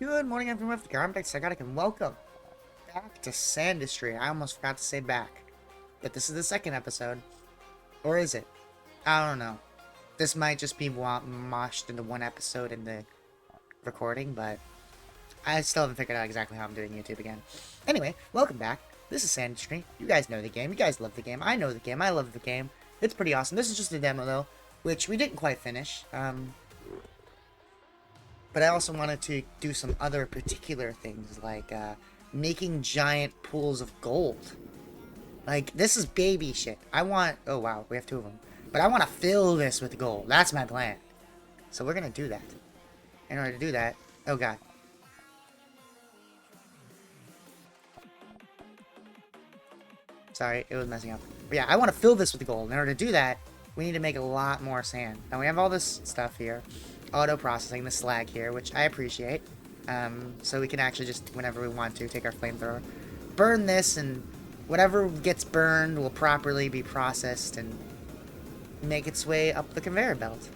Good morning, everyone. I'm Dr.Psychotic, and welcome back to Sandustry. I almost forgot to say back, but this is the second episode. Or is it? I don't know. This might just be moshed into one episode in the recording, but I still haven't figured out exactly how I'm doing YouTube again. Anyway, welcome back. This is Sandustry. You guys know the game. You guys love the game. I know the game. I love the game. It's pretty awesome. This is just a demo, though, which we didn't quite finish. But I also wanted to do some other particular things, like making giant pools of gold. Like, this is baby shit. I want... Oh, wow, we have two of them. But I want to fill this with gold. That's my plan. So we're going to do that. In order to do that... Oh, God. Sorry, it was messing up. But yeah, I want to fill this with gold. In order to do that, we need to make a lot more sand. Now, we have all this stuff here. Auto-processing the slag here, which I appreciate. So we can actually just, whenever we want to, take our flamethrower, burn this, and whatever gets burned will properly be processed and make its way up the conveyor belt.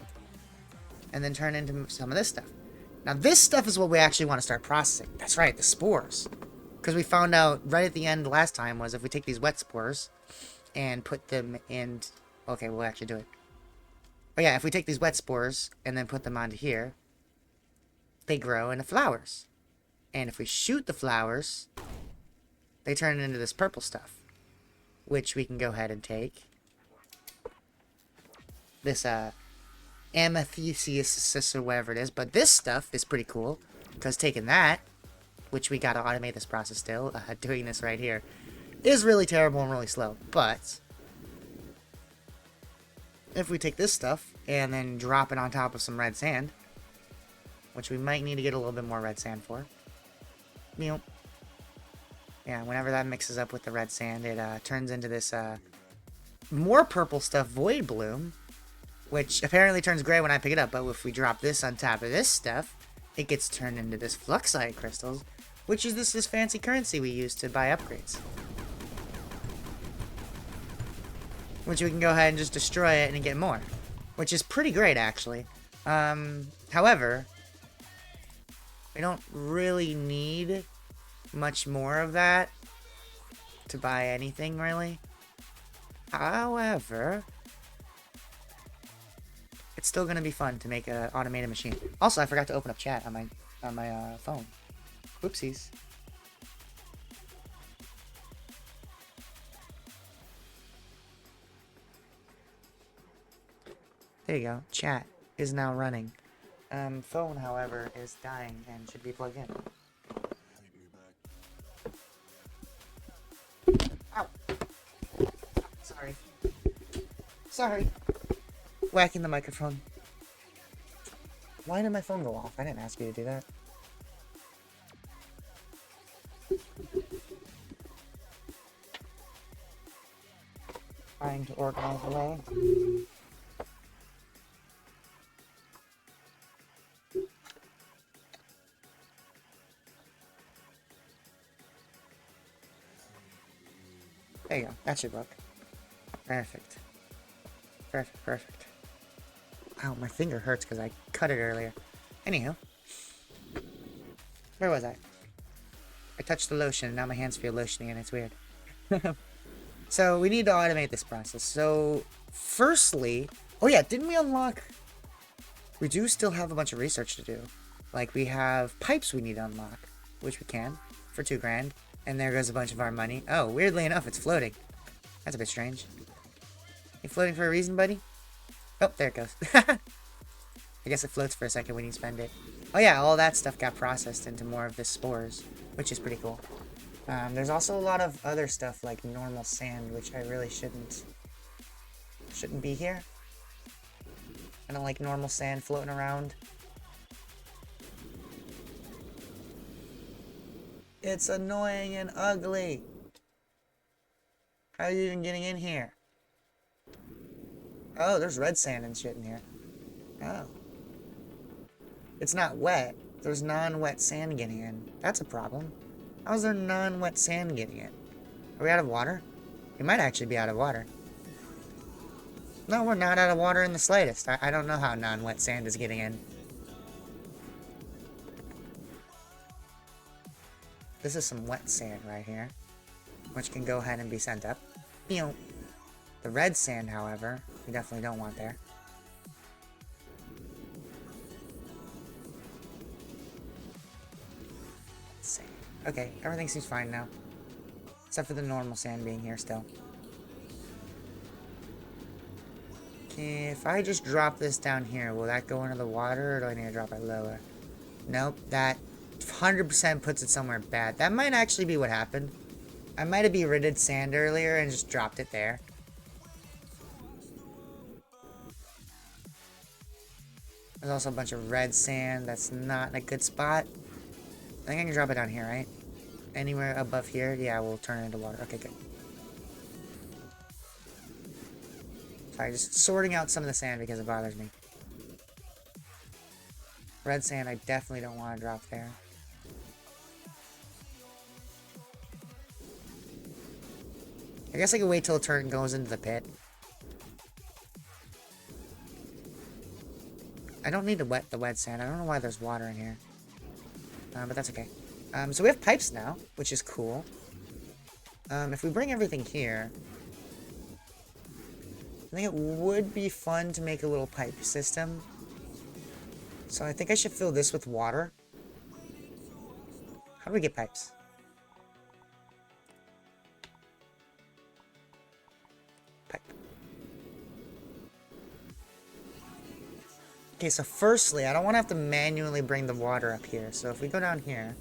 And then turn into some of this stuff. Now, this stuff is what we actually want to start processing. That's right, the spores. Because we found out right at the end last time was if we take these wet spores and put them in... Okay, we'll actually do it. Oh yeah, if we take these wet spores and then put them onto here, they grow into flowers. And if we shoot the flowers, they turn into this purple stuff, which we can go ahead and take. This amethyst or whatever it is, but this stuff is pretty cool, because taking that, which we gotta automate this process still, doing this right here, is really terrible and really slow, but... If we take this stuff and then drop it on top of some red sand, which we might need to get a little bit more red sand for. Yeah, whenever that mixes up with the red sand, it turns into this more purple stuff, Void Bloom, which apparently turns gray when I pick it up, but if we drop this on top of this stuff, it gets turned into this Fluxite crystals, which is this fancy currency we use to buy upgrades. Which we can go ahead and just destroy it and get more. Which is pretty great, actually. However, we don't really need much more of that to buy anything, really. However, it's still going to be fun to make an automated machine. Also, I forgot to open up chat on my phone. Oopsies. There you go. Chat is now running. Phone, however, is dying and should be plugged in. Ow! Sorry. Sorry. Whacking the microphone. Why did my phone go off? I didn't ask you to do that. Trying to organize away. There you go. That should work. Perfect. Perfect, perfect. Ow, my finger hurts because I cut it earlier. Anywho. Where was I? I touched the lotion, and now my hands feel lotiony, and it's weird. So, we need to automate this process. So, firstly... Oh yeah, didn't we unlock... We do still have a bunch of research to do. Like, we have pipes we need to unlock, which we can, for $2 grand. And there goes a bunch of our money. Oh, weirdly enough, it's floating. That's a bit strange. You floating for a reason, buddy? Oh, there it goes. I guess it floats for a second when you spend it. Oh yeah, all that stuff got processed into more of the spores, which is pretty cool. There's also a lot of other stuff like normal sand, which I really shouldn't be here. I don't like normal sand floating around. It's annoying and ugly. How are you even getting in here? Oh, there's red sand and shit in here. Oh. It's not wet. There's non-wet sand getting in. That's a problem. How's there non-wet sand getting in? Are we out of water? We might actually be out of water. No, we're not out of water in the slightest. I don't know how non-wet sand is getting in. this is some wet sand right here, which can go ahead and be sent up. The red sand, however, we definitely don't want there. Sand. Okay, everything seems fine now. Except for the normal sand being here still. If I just drop this down here, will that go into the water, or do I need to drop it lower? Nope, that 100% puts it somewhere bad. That might actually be what happened. I might have berided sand earlier and just dropped it there. There's also a bunch of red sand that's not in a good spot. I think I can drop it down here, right? Anywhere above here? Yeah, we'll turn it into water. Okay, good. Sorry, just sorting out some of the sand because it bothers me. Red sand, I definitely don't want to drop there. I guess I can wait till the turret goes into the pit. I don't need to wet the wet sand. I don't know why there's water in here. But that's okay. So we have pipes now, which is cool. If we bring everything here, I think it would be fun to make a little pipe system. So I think I should fill this with water. How do we get pipes? Pipe. Okay, so firstly, I don't want to have to manually bring the water up here. So if we go down here,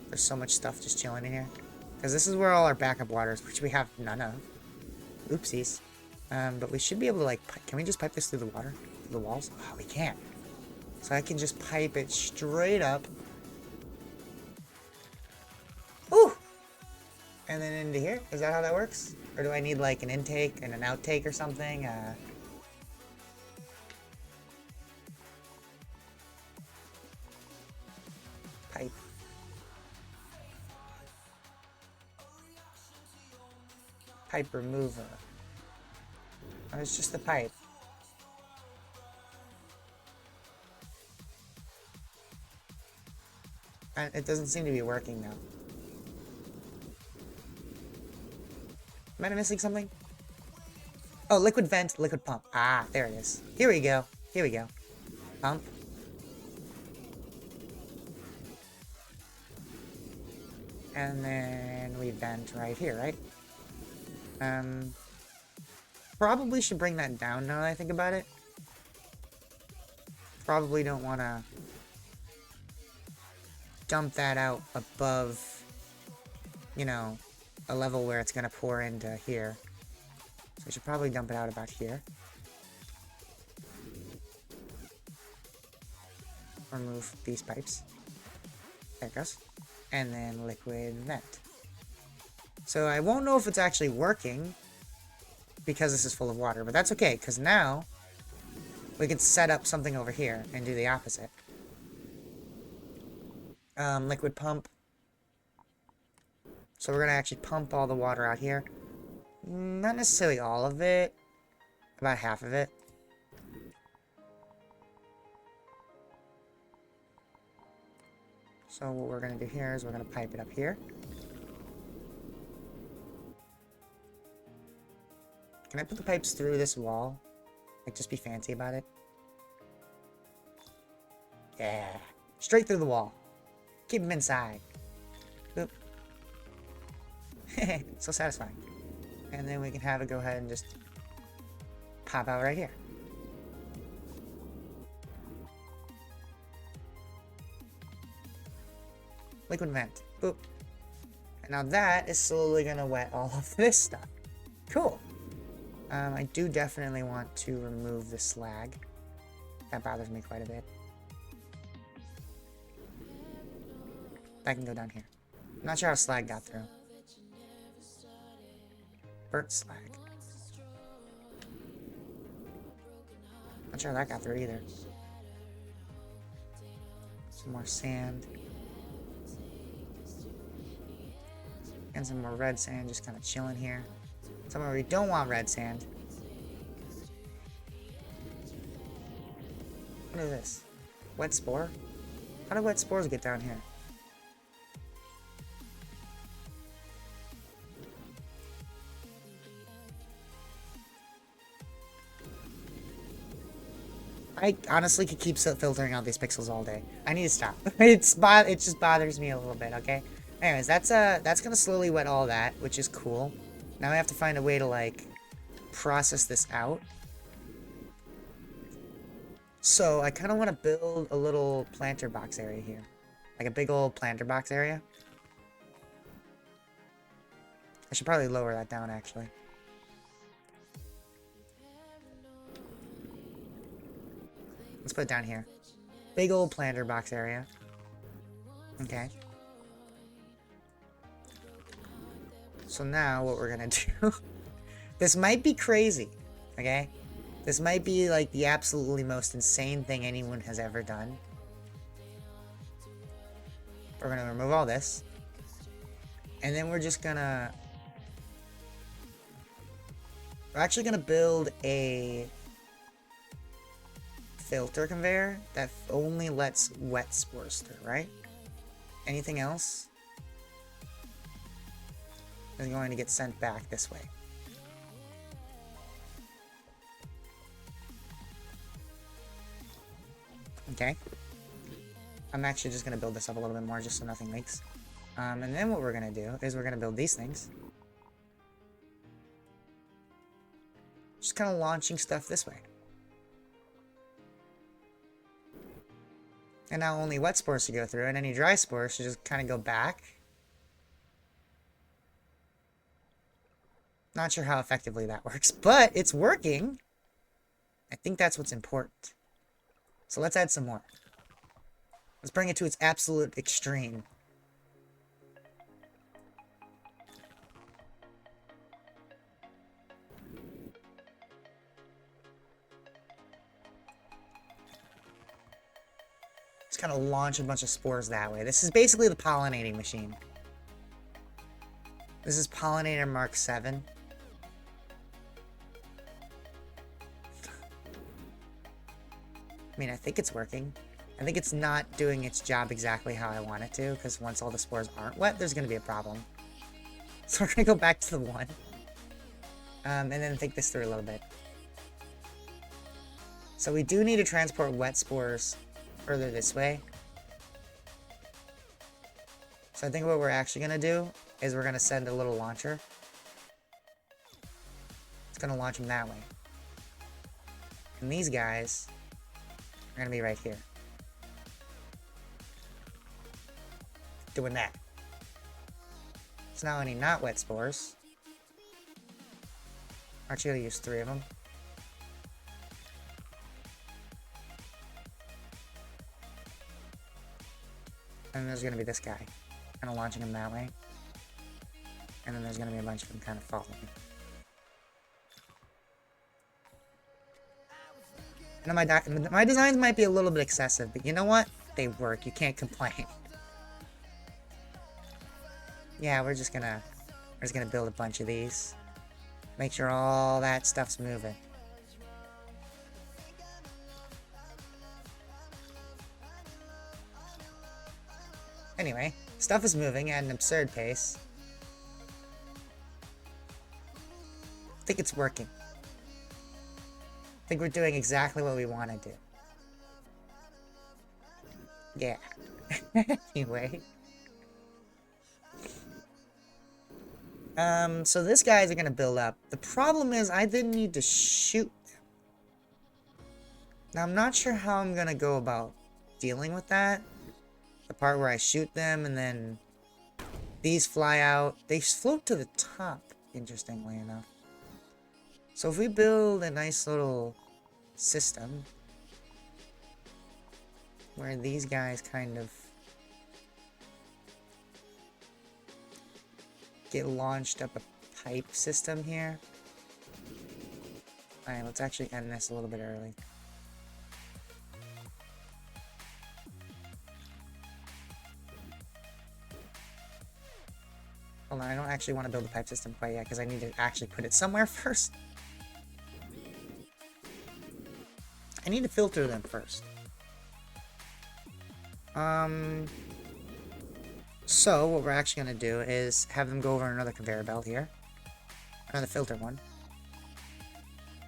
there's so much stuff just chilling in here. Because this is where all our backup water is, which we have none of. Oopsies. But we should be able to, like, can we just pipe this through the water? Through the walls? Oh, we can't. So I can just pipe it straight up. Ooh! And then into here? Is that how that works? Or do I need, like, an intake and an outtake or something? Pipe. Pipe remover. Oh, it's just the pipe. And it doesn't seem to be working now. Am I missing something? Oh, liquid vent, liquid pump. Ah, there it is. Here we go. Here we go. Pump. And then we vent right here, right? Probably should bring that down now that I think about it. Probably don't want to dump that out above, you know, a level where it's going to pour into here. So I should probably dump it out about here. Remove these pipes. There it goes. And then liquid vent. So I won't know if it's actually working because this is full of water, but that's okay, because now we can set up something over here and do the opposite. Liquid pump. So we're going to actually pump all the water out here. Not necessarily all of it. About half of it. So what we're going to do here is we're going to pipe it up here. Can I put the pipes through this wall? Like, just be fancy about it? Yeah. Straight through the wall. Keep them inside. Boop. So satisfying. And then we can have it go ahead and just pop out right here. Liquid vent. Boop. And now that is slowly going to wet all of this stuff. Cool. I do definitely want to remove the slag. That bothers me quite a bit. That can go down here. I'm not sure how slag got through. Burnt slag. Not sure how that got through either. Some more sand. And some more red sand just kind of chilling here. Somewhere we don't want red sand. What is this? Wet spore? How do wet spores get down here? I honestly could keep filtering out these pixels all day. I need to stop. It just bothers me a little bit, okay? Anyways, that's gonna slowly wet all that, which is cool. Now I have to find a way to, like, process this out. So I kind of want to build a little planter box area here. Like a big old planter box area. I should probably lower that down, actually. Let's put it down here. Big old planter box area. Okay. So now what we're gonna do... This might be crazy, okay? This might be like the absolutely most insane thing anyone has ever done. We're gonna remove all this. And then we're just gonna... We're actually gonna build a filter conveyor that only lets wet spores through, right? Anything else is going to get sent back this way. Okay. I'm actually just going to build this up a little bit more just so nothing leaks. And then what we're going to do is we're going to build these things. Just kind of launching stuff this way. And now only wet spores to go through, and any dry spores should just kind of go back. Not sure how effectively that works, but it's working. I think that's what's important. So let's add some more. Let's bring it to its absolute extreme. Just kind of launch a bunch of spores that way. This is basically the pollinating machine. This is Pollinator Mark 7. I mean, I think it's working. I think it's not doing its job exactly how I want it to, because once all the spores aren't wet, there's going to be a problem. So we're going to go back to the 1. And then think this through a little bit. So we do need to transport wet spores further this way. So I think what we're actually going to do is we're going to send a little launcher. It's going to launch them that way. And these guys are going to be right here. Doing that. So now I need not wet spores. Actually, I'll use 3 of them. And there's going to be this guy. Kind of launching him that way. And then there's going to be a bunch of them kind of following. Now my designs might be a little bit excessive, but you know what? They work. You can't complain. Yeah, we're just gonna build a bunch of these. Make sure all that stuff's moving. Anyway, stuff is moving at an absurd pace. I think it's working. I think we're doing exactly what we want to do. Yeah. Anyway. So this guys are gonna build up. The problem is I didn't need to shoot them. Now I'm not sure how I'm gonna go about dealing with that. The part where I shoot them and then these fly out. They float to the top, interestingly enough. So if we build a nice little system where these guys kind of get launched up a pipe system here. Alright, let's actually end this a little bit early. Hold on, I don't actually want to build a pipe system quite yet because I need to actually put it somewhere first. I need to filter them first. So what we're actually going to do is have them go over another conveyor belt here. Another filter one.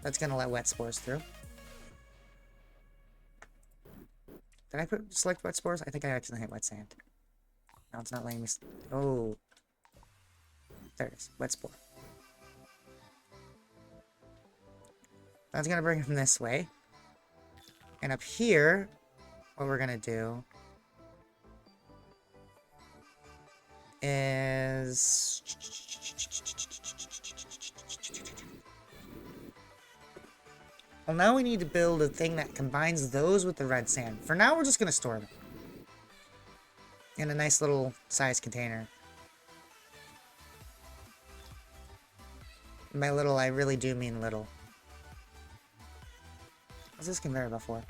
That's going to let wet spores through. Did I select wet spores? I think I accidentally hit wet sand. No, it's not letting me... Oh. There it is. Wet spore. That's gonna bring him this way. And up here, what we're gonna do is... Well, now we need to build a thing that combines those with the red sand. For now, we're just gonna store them in a nice little size container. By little, I really do mean little. What's this conveyor belt for?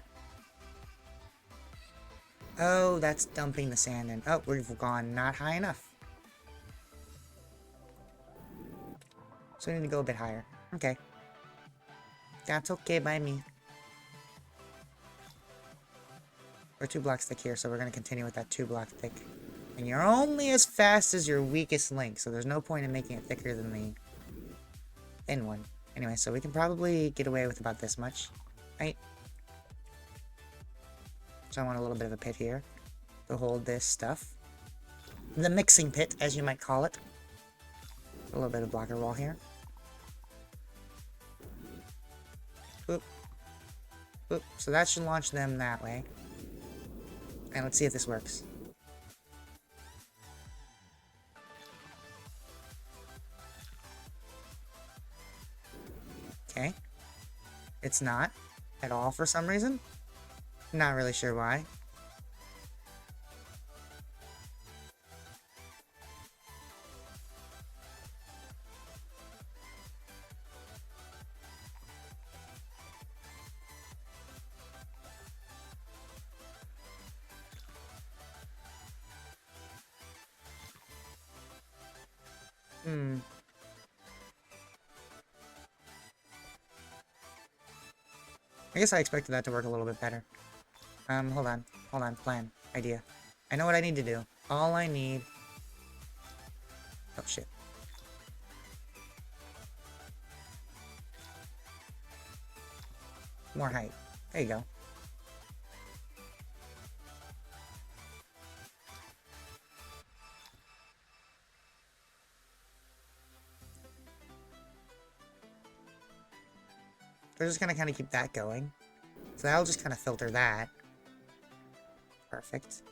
Oh, that's dumping the sand in. Oh, we've gone not high enough. So we need to go a bit higher. Okay. That's okay by me. We're 2 blocks thick here, so we're going to continue with that 2 block thick. And you're only as fast as your weakest link, so there's no point in making it thicker than the thin one. Anyway, so we can probably get away with about this much, right? So I want a little bit of a pit here to hold this stuff. The mixing pit, as you might call it. A little bit of blocker wall here. Boop. Boop. So that should launch them that way. And let's see if this works. Okay. It's not at all for some reason. Not really sure why. I guess I expected that to work a little bit better. Hold on, plan, idea. I know what I need to do. All I need... Oh, shit. More height. There you go. We're just gonna kind of keep that going. So that'll just kind of filter that. Perfect.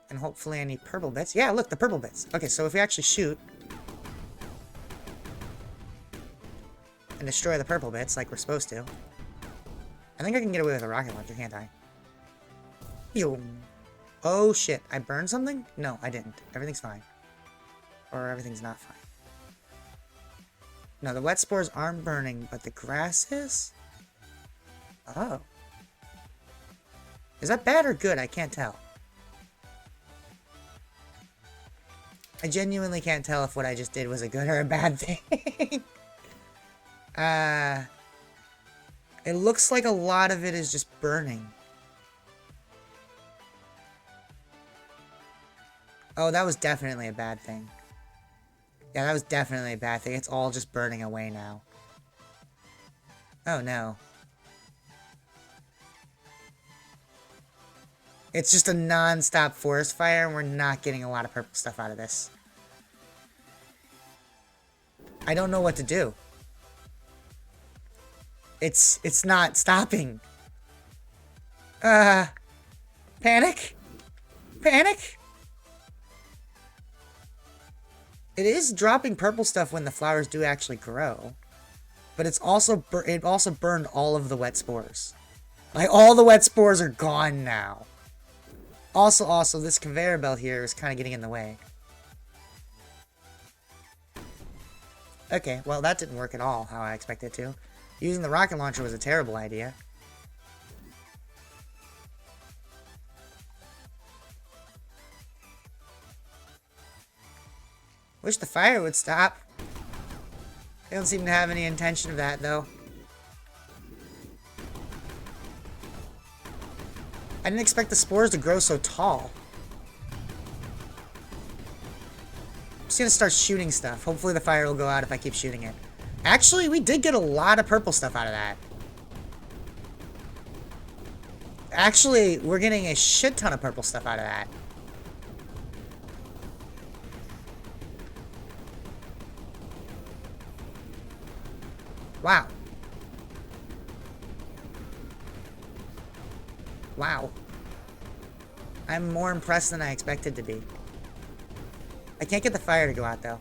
And hopefully I need purple bits. Yeah, look, the purple bits. Okay, so if we actually shoot and destroy the purple bits like we're supposed to, I think I can get away with a rocket launcher, can't I? Yo. Oh shit, I burned something? No, I didn't. Everything's fine. Or everything's not fine. No, the wet spores aren't burning, but the grass is? Oh. Is that bad or good? I can't tell. I genuinely can't tell if what I just did was a good or a bad thing. It looks like a lot of it is just burning. Oh, that was definitely a bad thing. Yeah, that was definitely a bad thing. It's all just burning away now. Oh, no. It's just a non-stop forest fire, and we're not getting a lot of purple stuff out of this. I don't know what to do. It's not stopping. Panic? Panic? It is dropping purple stuff when the flowers do actually grow. But it's also it also burned all of the wet spores. Like, all the wet spores are gone now. Also, this conveyor belt here is kind of getting in the way. Okay, well, that didn't work at all how I expected it to. Using the rocket launcher was a terrible idea. Wish the fire would stop. They don't seem to have any intention of that, though. I didn't expect the spores to grow so tall. I'm just gonna start shooting stuff. Hopefully the fire will go out if I keep shooting it. Actually, we did get a lot of purple stuff out of that. actually, we're getting a shit ton of purple stuff out of that. Wow. Wow. I'm more impressed than I expected to be. I can't get the fire to go out, though.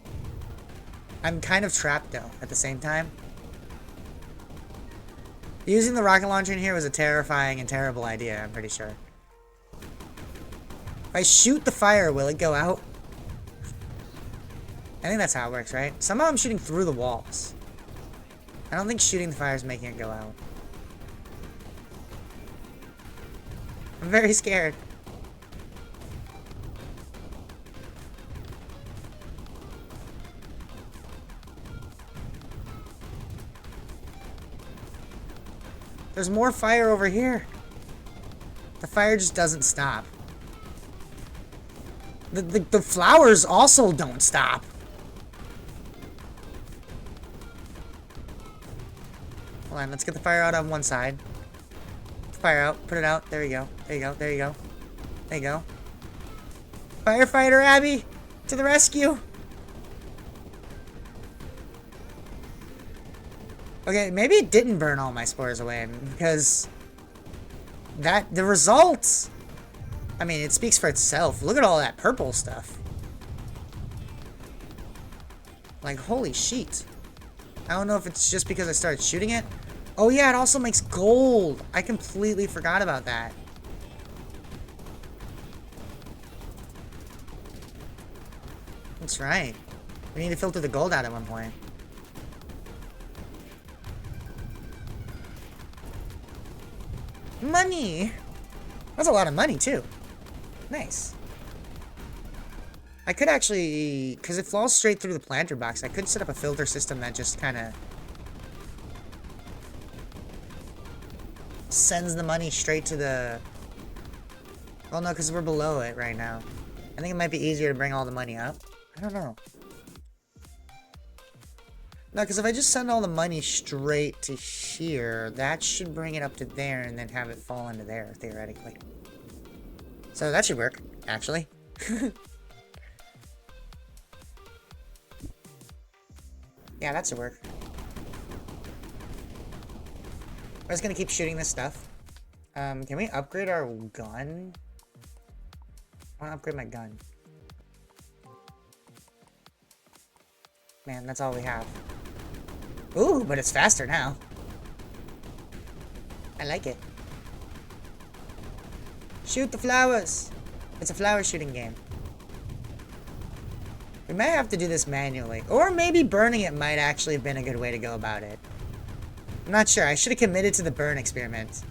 I'm kind of trapped, though, at the same time. Using the rocket launcher in here was a terrifying and terrible idea, I'm pretty sure. If I shoot the fire, will it go out? I think that's how it works, right? Somehow I'm shooting through the walls. I don't think shooting the fire is making it go out. I'm very scared. There's more fire over here. The fire just doesn't stop. The flowers also don't stop. Hold on, let's get the fire out on one side. Fire out, put it out. There you go. There you go. There you go. There you go. Firefighter Abby, to the rescue. Okay, maybe it didn't burn all my spores away because the results, I mean, it speaks for itself. Look at all that purple stuff. Like, holy shit. I don't know if it's just because I started shooting it. Oh yeah, it also makes gold. I completely forgot about that. That's right. We need to filter the gold out at one point. Money! That's a lot of money, too. Nice. I could actually, because it falls straight through the planter box, I could set up a filter system that just kind of sends the money straight to the... Well, no, because we're below it right now. I think it might be easier to bring all the money up. I don't know. No, because if I just send all the money straight to here, that should bring it up to there and then have it fall into there, theoretically. So that should work, actually. Yeah, that should work. I'm just gonna keep shooting this stuff. Can we upgrade our gun? I wanna upgrade my gun. Man, that's all we have. Ooh, but it's faster now. I like it. Shoot the flowers! It's a flower shooting game. We might have to do this manually. Or maybe burning it might actually have been a good way to go about it. I'm not sure. I should have committed to the burn experiment.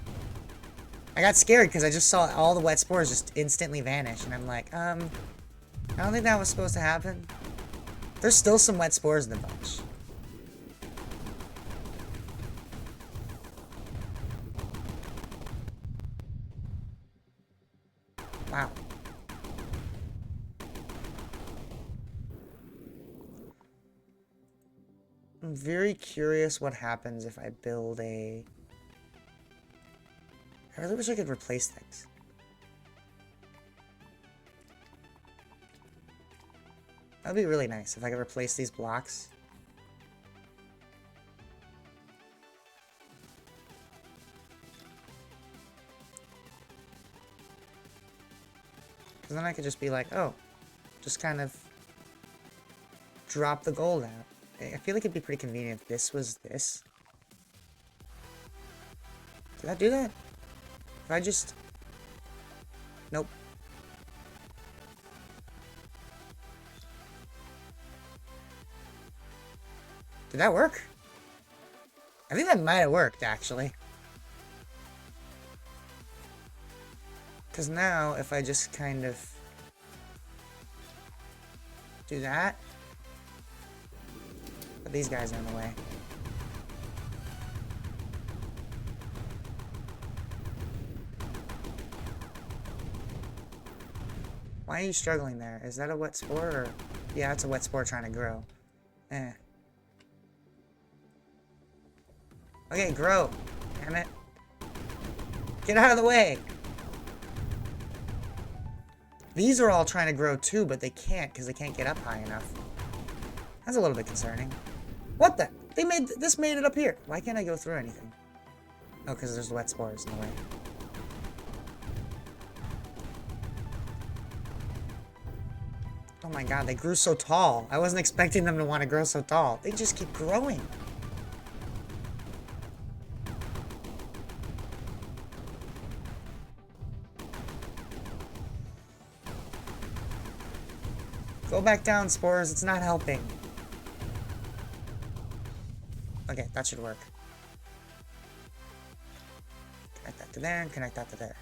I got scared because I just saw all the wet spores just instantly vanish. And I'm like, I don't think that was supposed to happen. There's still some wet spores in the bunch. Wow. I'm very curious what happens if I build a... I really wish I could replace things. That would be really nice if I could replace these blocks. Because then I could just be like, oh, just kind of drop the gold out. I feel like it'd be pretty convenient if this was this. Did I do that? If I just... Nope. Did that work? I think that might have worked, actually. Because now, if I just kind of do that, but these guys are in the way. Why are you struggling there? Is that a wet spore or... Yeah, it's a wet spore trying to grow. Eh. Okay, grow. Damn it. Get out of the way! These are all trying to grow too, but they can't because they can't get up high enough. That's a little bit concerning. What the? This made it up here. Why can't I go through anything? Oh, because there's wet spores in the way. Oh my god, they grew so tall. I wasn't expecting them to want to grow so tall. They just keep growing. Go back down, spores. It's not helping. Okay, that should work. Connect that to there and connect that to there.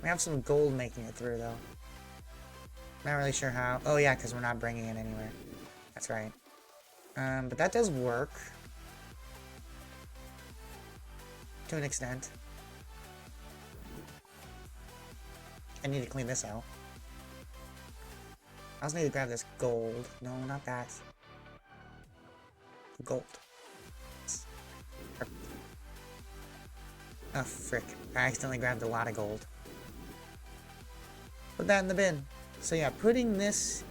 We have some gold making it through, though. Not really sure how. Oh, yeah, because we're not bringing it anywhere. That's right. But that does work. To an extent. I need to clean this out. I also need to grab this gold. No, not that. Gold. Oh, frick. I accidentally grabbed a lot of gold. Put that in the bin. So yeah, putting this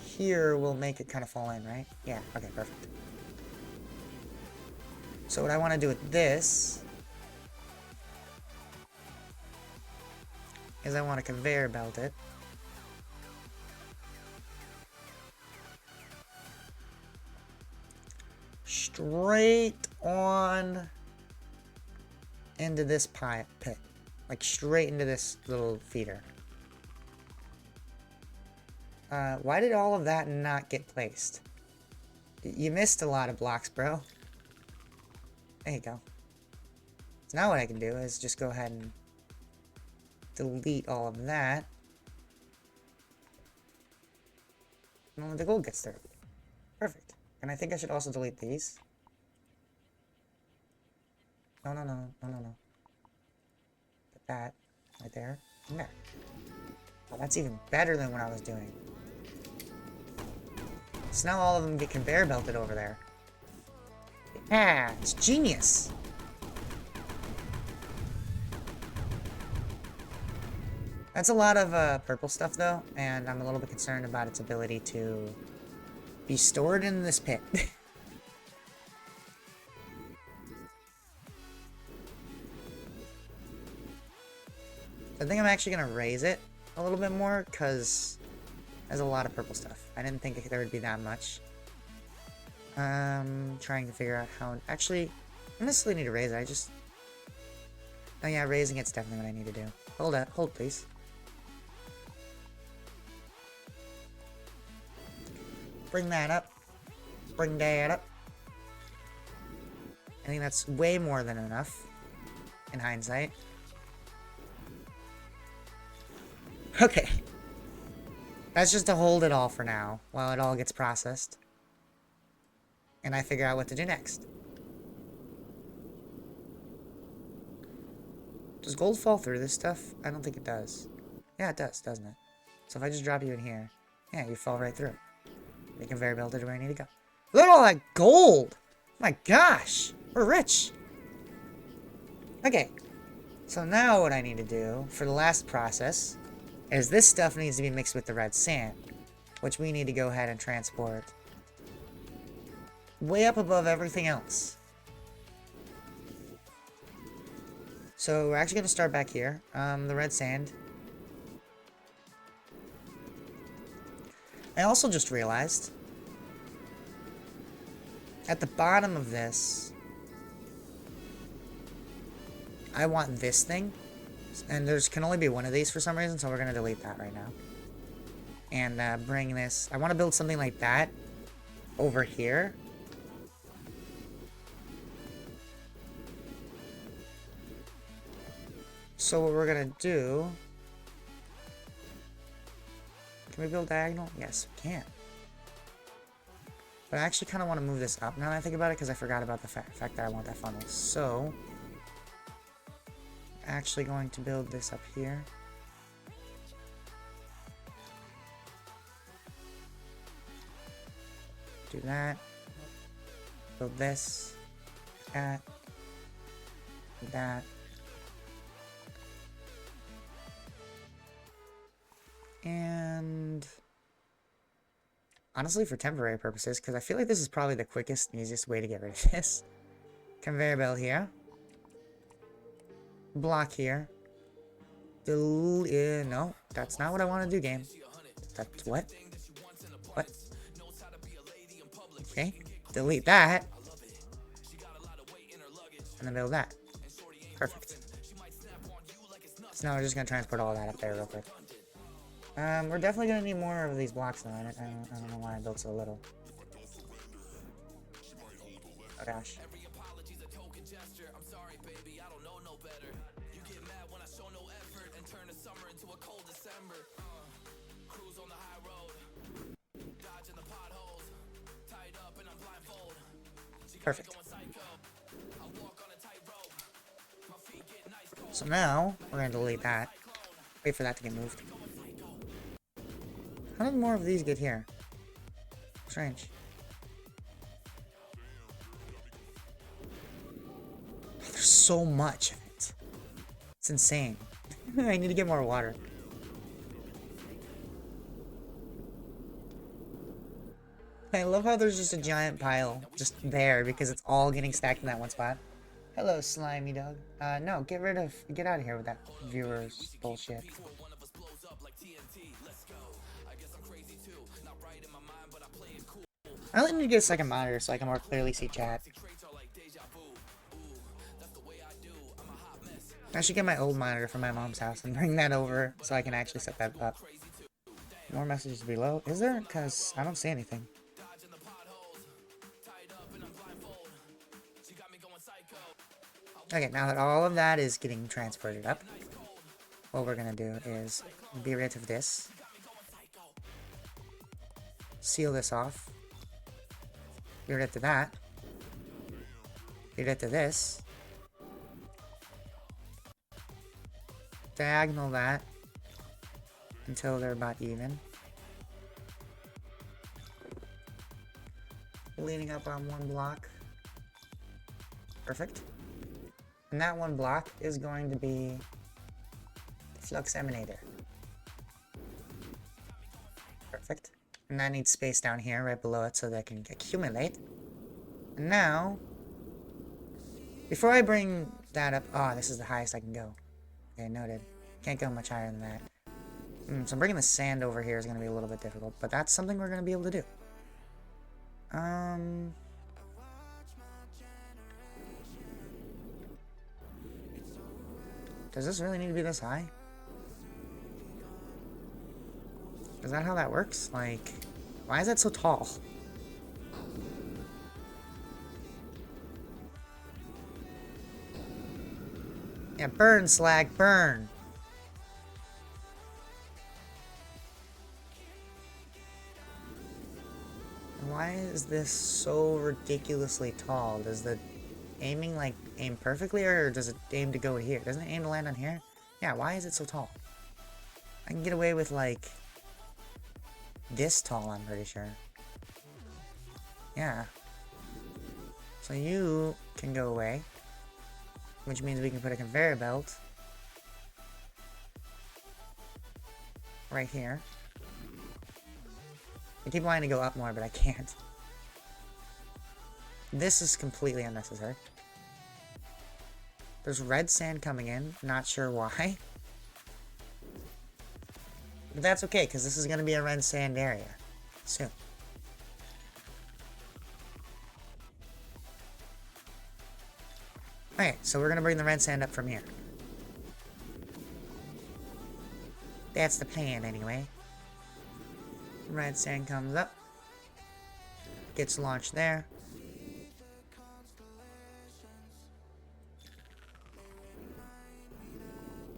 here will make it kind of fall in, right? Yeah, okay, perfect. So what I want to do with this is I want to conveyor belt it. Straight on into this pit. Like straight into this little feeder. Why did all of that not get placed? You missed a lot of blocks, bro. There you go. So now what I can do is just go ahead and delete all of that. And only the gold gets through. Perfect. And I think I should also delete these. No. Put that right there and there. Well, that's even better than what I was doing. So now all of them get conveyor belted over there. Yeah, it's genius. That's a lot of purple stuff though, and I'm a little bit concerned about its ability to be stored in this pit. I think I'm actually going to raise it a little bit more, because there's a lot of purple stuff. I didn't think there would be that much. Trying to figure out how... Actually, I don't necessarily need to raise it, Oh yeah, raising it's definitely what I need to do. Hold please. Bring that up. Bring that up. I think that's way more than enough, in hindsight. Okay. That's just to hold it all for now, while it all gets processed. And I figure out what to do next. Does gold fall through this stuff? I don't think it does. Yeah, it does, doesn't it? So if I just drop you in here, yeah, you fall right through. You can conveyor belt it where I need to go. Look at all that gold! My gosh! We're rich! Okay. So now what I need to do for the last process is this stuff needs to be mixed with the red sand, which we need to go ahead and transport way up above everything else. So we're actually going to start back here. The red sand. I also just realized at the bottom of this, I want this thing. And there can only be one of these for some reason, so we're going to delete that right now. And bring this... I want to build something like that over here. So what we're going to do... Can we build diagonal? Yes, we can. But I actually kind of want to move this up now that I think about it, because I forgot about the fact that I want that funnel. So... actually going to build this up here. Do that. Build this. That. That. And honestly, for temporary purposes, because I feel like this is probably the quickest and easiest way to get rid of this. Conveyor belt here. Block here. No, that's not what I want to do, game. That's what? What? Okay, delete that. And then build that. Perfect. So now we're just going to transport all that up there real quick. We're definitely going to need more of these blocks now. I don't know why I built so little. Oh gosh. Perfect. So now, we're going to delete that. Wait for that to get moved. How did more of these get here? Strange. There's so much of it. It's insane. I need to get more water. I love how there's just a giant pile just there because it's all getting stacked in that one spot. Hello, slimy dog. No, get out of here with that viewers bullshit. I really need to get a second monitor so I can more clearly see chat. I should get my old monitor from my mom's house and bring that over so I can actually set that up. More messages below. Is there? Because I don't see anything. Okay, now that all of that is getting transported up, what we're going to do is be rid of this. Seal this off. Be rid of that. Be rid of this. Diagonal that until they're about even. Leaning up on one block. Perfect. And that one block is going to be the flux emanator. Perfect. And that needs space down here right below it so that it can accumulate. And now, before I bring that up, oh, this is the highest I can go. Okay, noted. Can't go much higher than that. So bringing the sand over here is going to be a little bit difficult, but that's something we're going to be able to do. Does this really need to be this high? Is that how that works? Like, why is that so tall? Yeah, burn, slag, burn! Why is this so ridiculously tall? Does the aiming, like, aim perfectly, or does it aim to go here? Doesn't it aim to land on here? Yeah, why is it so tall? I can get away with, like, this tall, I'm pretty sure. Yeah. So you can go away, which means we can put a conveyor belt right here. I keep wanting to go up more, but I can't. This is completely unnecessary. There's red sand coming in, not sure why. But that's okay, because this is going to be a red sand area soon. Okay, so we're going to bring the red sand up from here. That's the plan, anyway. Red sand comes up. Gets launched there.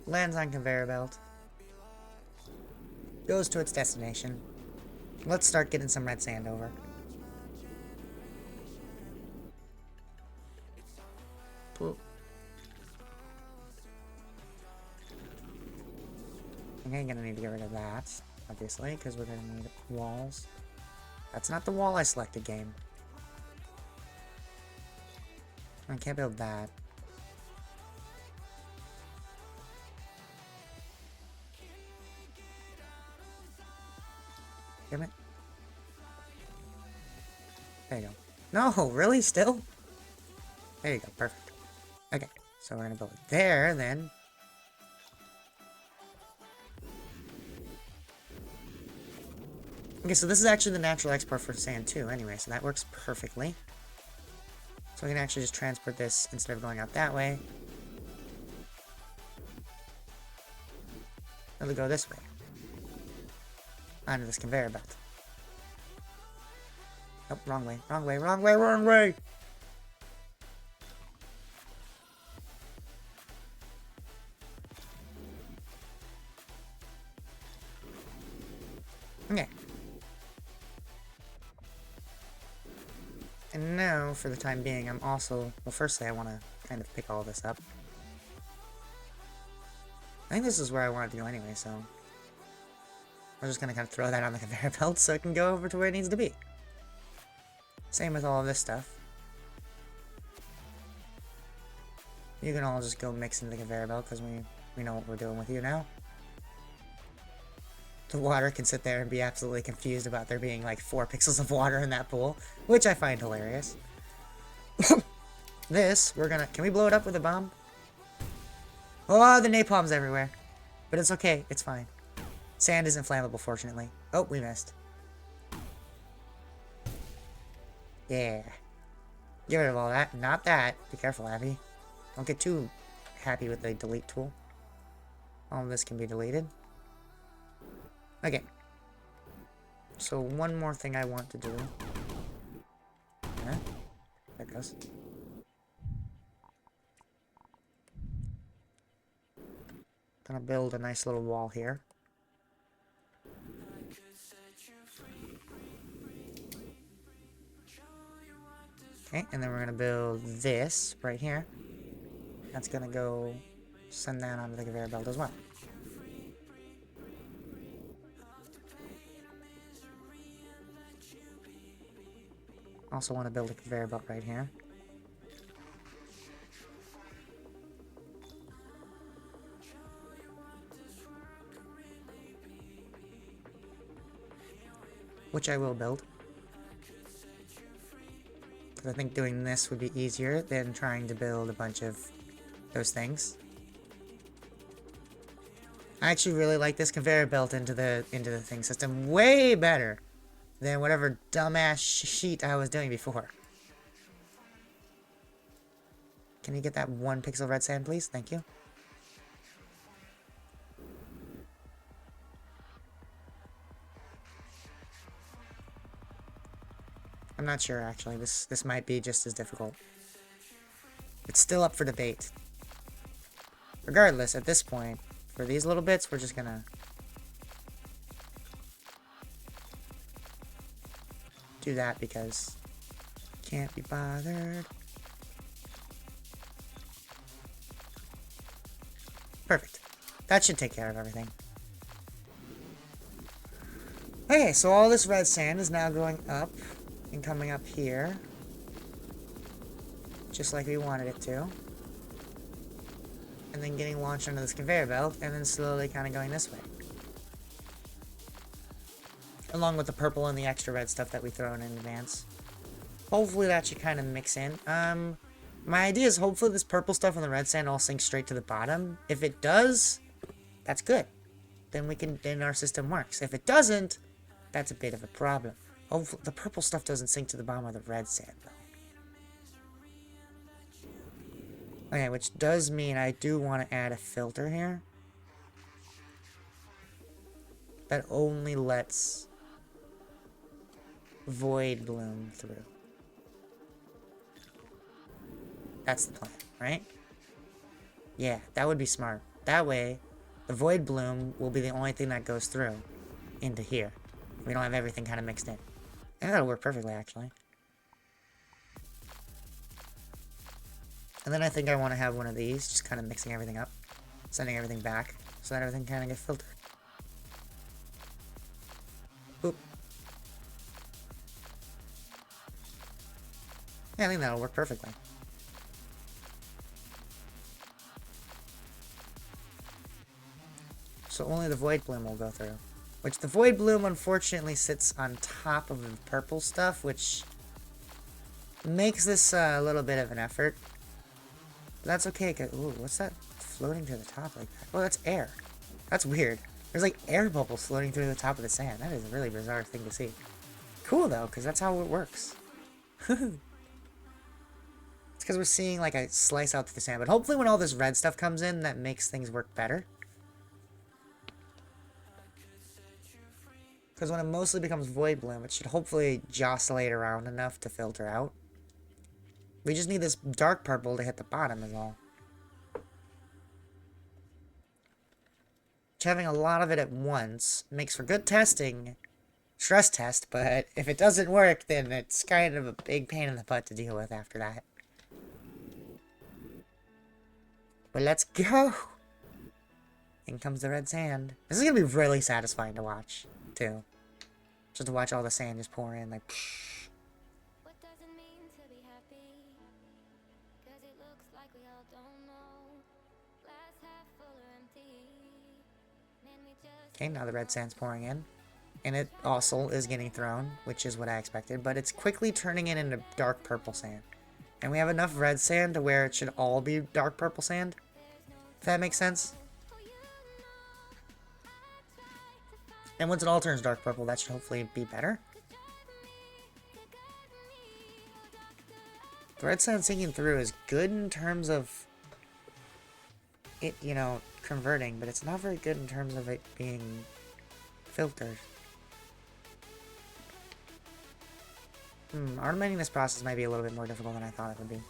Lands on conveyor belt. Goes to its destination. Let's start getting some red sand over. Poop. Okay, gonna need to get rid of that, obviously, because we're gonna need walls. That's not the wall I selected, game. I can't build that. Damn it. There you go. No, really? Still? There you go. Perfect. Okay, so we're gonna build it there, then. Okay, so this is actually the natural export for sand too, anyway, so that works perfectly. So we can actually just transport this instead of going out that way. It'll go this way. Onto this conveyor belt. Nope, wrong way, wrong way, wrong way, wrong way! Okay. And now, for the time being, I'm also... Well, firstly, I want to kind of pick all this up. I think this is where I want it to go anyway, so... I'm just going to kind of throw that on the conveyor belt so it can go over to where it needs to be. Same with all of this stuff. You can all just go mix into the conveyor belt because we know what we're doing with you now. The water can sit there and be absolutely confused about there being like 4 pixels of water in that pool, which I find hilarious. This, we're gonna... Can we blow it up with a bomb? Oh, the napalm's everywhere. But it's okay, it's fine. Sand isn't flammable, fortunately. Oh, we missed. Yeah. Get rid of all that. Not that. Be careful, Abby. Don't get too happy with the delete tool. All of this can be deleted. Okay. So one more thing I want to do. There it goes. Gonna build a nice little wall here. Okay, and then we're gonna build this right here. That's gonna go send that onto the conveyor belt as well. Also want to build a conveyor belt right here. Which I will build. Because I think doing this would be easier than trying to build a bunch of those things. I actually really like this conveyor belt into the thing system way better than whatever dumbass sheet I was doing before. Can you get that 1 pixel red sand, please? Thank you. I'm not sure, actually. This might be just as difficult. It's still up for debate. Regardless, at this point, for these little bits, we're just gonna do that because can't be bothered. Perfect. That should take care of everything. Okay, so all this red sand is now going up and coming up here. Just like we wanted it to. And then getting launched onto this conveyor belt, and then slowly kind of going this way. Along with the purple and the extra red stuff that we throw in advance. Hopefully that should kind of mix in. My idea is hopefully this purple stuff and the red sand all sink straight to the bottom. If it does, that's good. Then our system works. If it doesn't, that's a bit of a problem. Hopefully the purple stuff doesn't sink to the bottom of the red sand, though. Okay, which does mean I do want to add a filter here. That only lets void bloom through. That's the plan, right? Yeah, that would be smart. That way, the void bloom will be the only thing that goes through into here. We don't have everything kind of mixed in. And that'll work perfectly, actually. And then I think I want to have one of these, just kind of mixing everything up, sending everything back, so that everything kind of gets filtered. Oop. Yeah, I think that'll work perfectly. So only the void bloom will go through. Which the Void Bloom unfortunately sits on top of the purple stuff, which makes this a little bit of an effort. But that's okay, cause, ooh, what's that floating to the top like that? Oh, that's air. That's weird. There's like air bubbles floating through the top of the sand. That is a really bizarre thing to see. Cool though, because that's how it works. It's because we're seeing like a slice out through the sand. But hopefully when all this red stuff comes in, that makes things work better. Because when it mostly becomes Void Bloom, it should hopefully joscillate around enough to filter out. We just need this dark purple to hit the bottom is all. Which having a lot of it at once makes for good testing. Stress test, but if it doesn't work, then it's kind of a big pain in the butt to deal with after that. But let's go! In comes the red sand. This is gonna be really satisfying to watch, too. Just to watch all the sand just pour in, like, psh. What does it mean to be happy? 'Cause it looks like we all don't know. Glass half full or empty. Okay, now the red sand's pouring in. And it also is getting thrown, which is what I expected, but it's quickly turning it into dark purple sand. And we have enough red sand to where it should all be dark purple sand. If that makes sense. And once it all turns dark purple, that should hopefully be better. The red sand sinking through is good in terms of it, you know, converting, but it's not very good in terms of it being filtered. Automating this process might be a little bit more difficult than I thought it would be.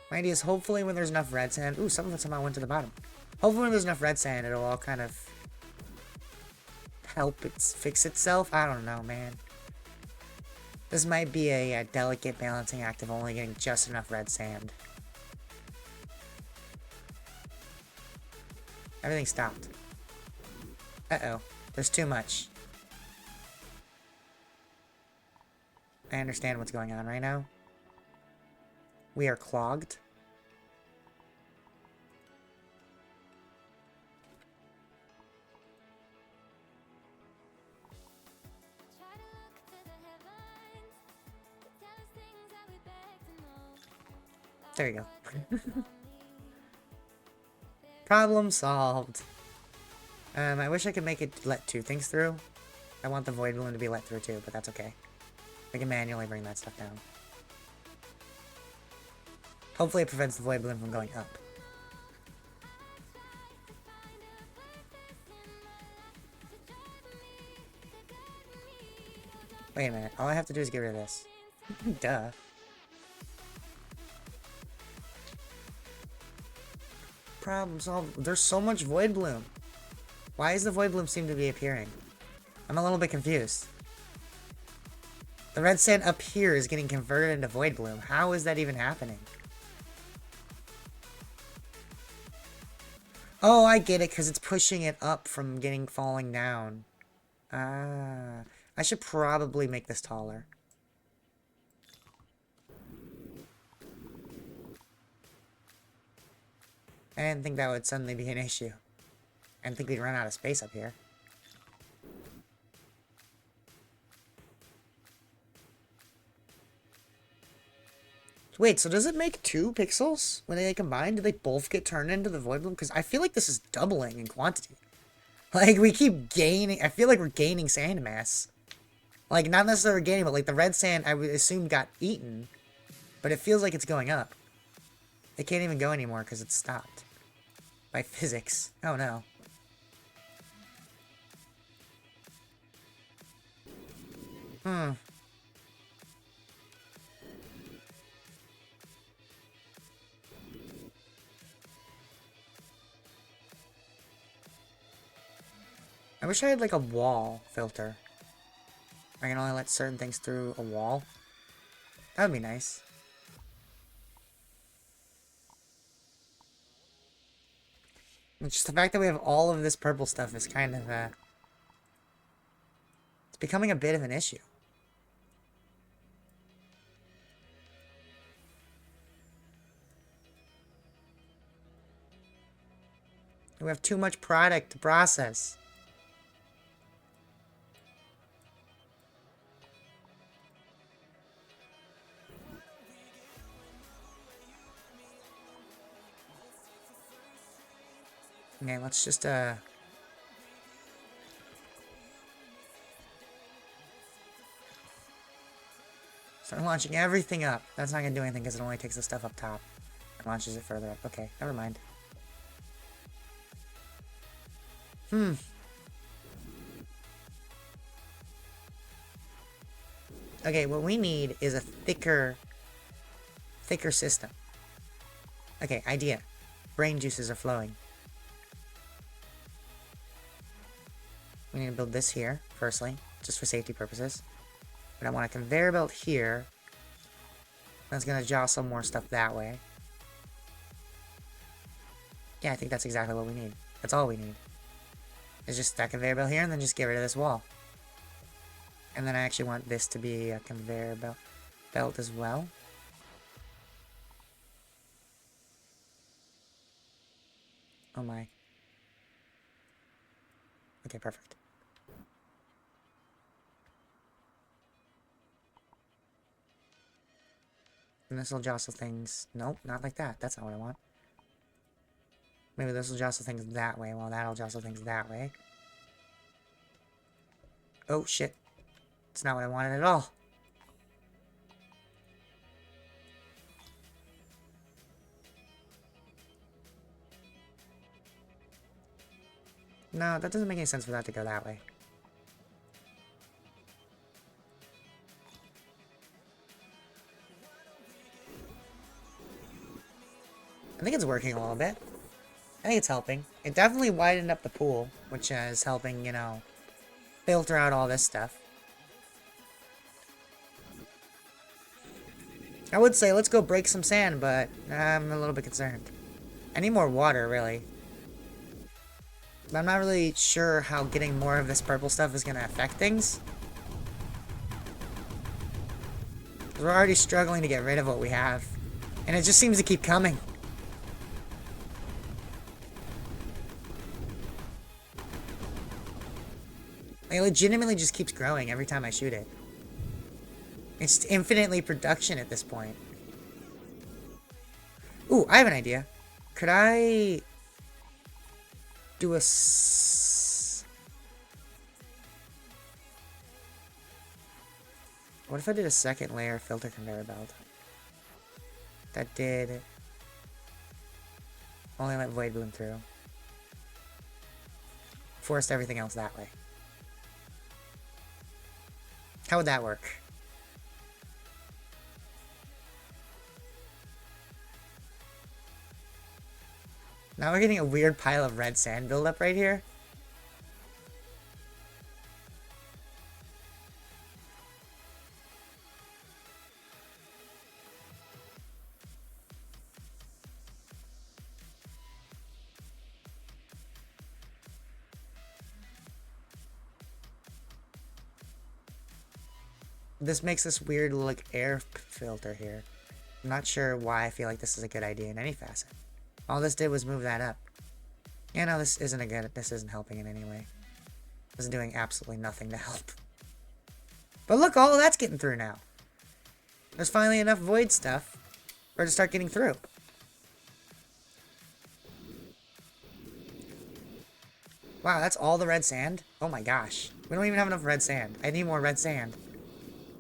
My idea is hopefully when there's enough red sand... Ooh, some of it somehow went to the bottom. Hopefully when there's enough red sand, it'll all kind of help it fix itself. I don't know, man. This might be a delicate balancing act of only getting just enough red sand. Everything stopped. Uh-oh. There's too much. I understand what's going on right now. We are clogged. There you go. Problem solved. I wish I could make it let two things through. I want the Void Balloon to be let through too, but that's okay. We can manually bring that stuff down. Hopefully it prevents the Void Balloon from going up. Wait a minute, all I have to do is get rid of this. Duh. Problem solved. There's so much Void Bloom. Why is the Void Bloom seem to be appearing? I'm a little bit confused. The red sand up here is getting converted into Void Bloom. How is that even happening? Oh, I get it, because it's pushing it up from falling down. Ah. I should probably make this taller. I didn't think that would suddenly be an issue. I didn't think we'd run out of space up here. Wait, so does it make 2 pixels when they combine? Do they both get turned into the Void Bloom? Because I feel like this is doubling in quantity. Like, we keep gaining... I feel like we're gaining sand mass. Like, not necessarily gaining, but like the red sand, I would assume, got eaten. But it feels like it's going up. It can't even go anymore because it's stopped. By physics. Oh no. I wish I had like a wall filter. I can only let certain things through a wall. That would be nice. It's just the fact that we have all of this purple stuff is kind of, it's becoming a bit of an issue. We have too much product to process. Okay, let's just, start launching everything up. That's not gonna do anything because it only takes the stuff up top and launches it further up. Okay, never mind. Okay, what we need is a thicker system. Okay, idea. Brain juices are flowing. We need to build this here, firstly, just for safety purposes. But I want a conveyor belt here. That's gonna jostle more stuff that way. Yeah, I think that's exactly what we need. That's all we need. It's just that conveyor belt here, and then just get rid of this wall. And then I actually want this to be a conveyor belt as well. Oh my. Okay, perfect. And this will jostle things. Nope, not like that. That's not what I want. Maybe this will jostle things that way, while that'll jostle things that way. Oh, shit. It's not what I wanted at all. No, that doesn't make any sense for that to go that way. I think it's working a little bit. I think it's helping. It definitely widened up the pool, which is helping, you know, filter out all this stuff. I would say let's go break some sand, but I'm a little bit concerned. I need more water, really. But I'm not really sure how getting more of this purple stuff is going to affect things. We're already struggling to get rid of what we have. And it just seems to keep coming. It legitimately just keeps growing every time I shoot it. It's infinitely production at this point. Ooh, I have an idea. Could I do a what if I did a second layer filter conveyor belt? That did only let void boom through. Forced everything else that way. How would that work? Now we're getting a weird pile of red sand buildup right here. This makes this weird like air filter here. I'm not sure why I feel like this is a good idea in any facet. All this did was move that up. Yeah, no, this isn't helping in any way. This is doing absolutely nothing to help. But look, all of that's getting through now. There's finally enough void stuff for it to start getting through. Wow, that's all the red sand? Oh my gosh. We don't even have enough red sand. I need more red sand.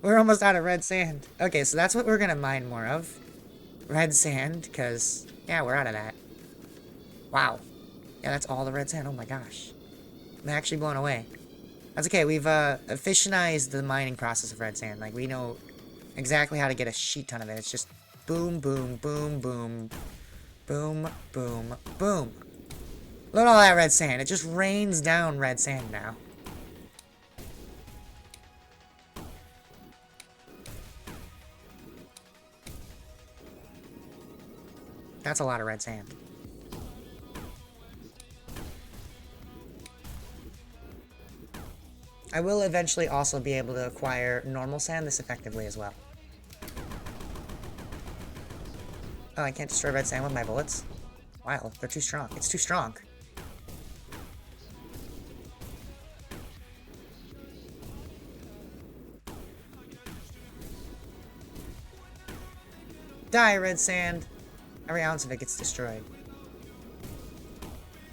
We're almost out of red sand. Okay, so that's what we're gonna mine more of. Red sand, because, yeah, we're out of that. Wow. Yeah, that's all the red sand. Oh my gosh. I'm actually blown away. That's okay, we've efficientized the mining process of red sand. Like, we know exactly how to get a shit ton of it. It's just boom, boom, boom, boom, boom, boom, boom. Look at all that red sand. It just rains down red sand now. That's a lot of red sand. I will eventually also be able to acquire normal sand this effectively as well. Oh, I can't destroy red sand with my bullets? Wow, they're too strong. It's too strong. Die, red sand! Every ounce of it gets destroyed.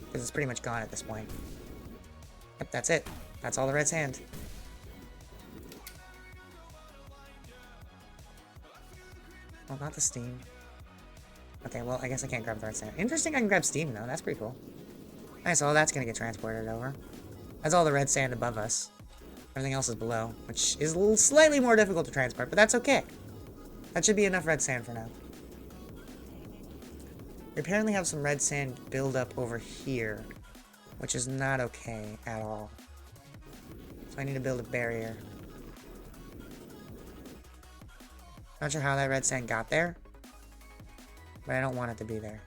Because it's pretty much gone at this point. Yep, that's it. That's all the red sand. Well, not the steam. Okay, well, I guess I can't grab the red sand. Interesting, I can grab steam, though. That's pretty cool. Nice, all that's gonna get transported over. That's all the red sand above us. Everything else is below, which is a little slightly more difficult to transport, but that's okay. That should be enough red sand for now. We apparently have some red sand build up over here, which is not okay at all. So I need to build a barrier. Not sure how that red sand got there, but I don't want it to be there.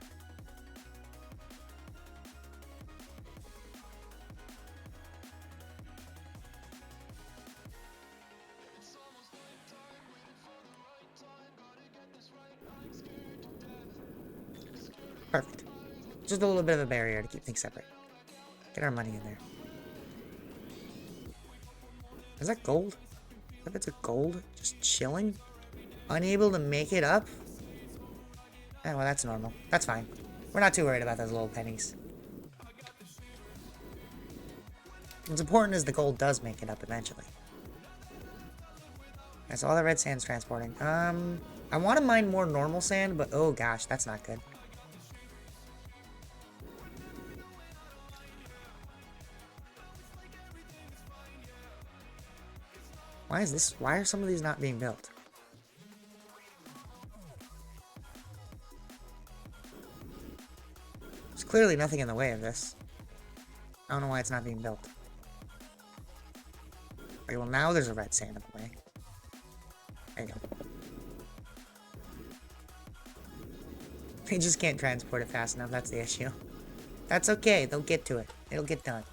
Perfect. Just a little bit of a barrier to keep things separate. Get our money in there. Is that gold? If it's a gold, just chilling? Unable to make it up? Eh, well, that's normal. That's fine. We're not too worried about those little pennies. What's important is the gold does make it up eventually. Okay, so all the red sand's transporting. I want to mine more normal sand, but oh gosh, that's not good. Why are some of these not being built? There's clearly nothing in the way of this. I don't know why it's not being built. Okay, well now there's a red sand in the way. There you go. They just can't transport it fast enough, that's the issue. That's okay, they'll get to it. It'll get done.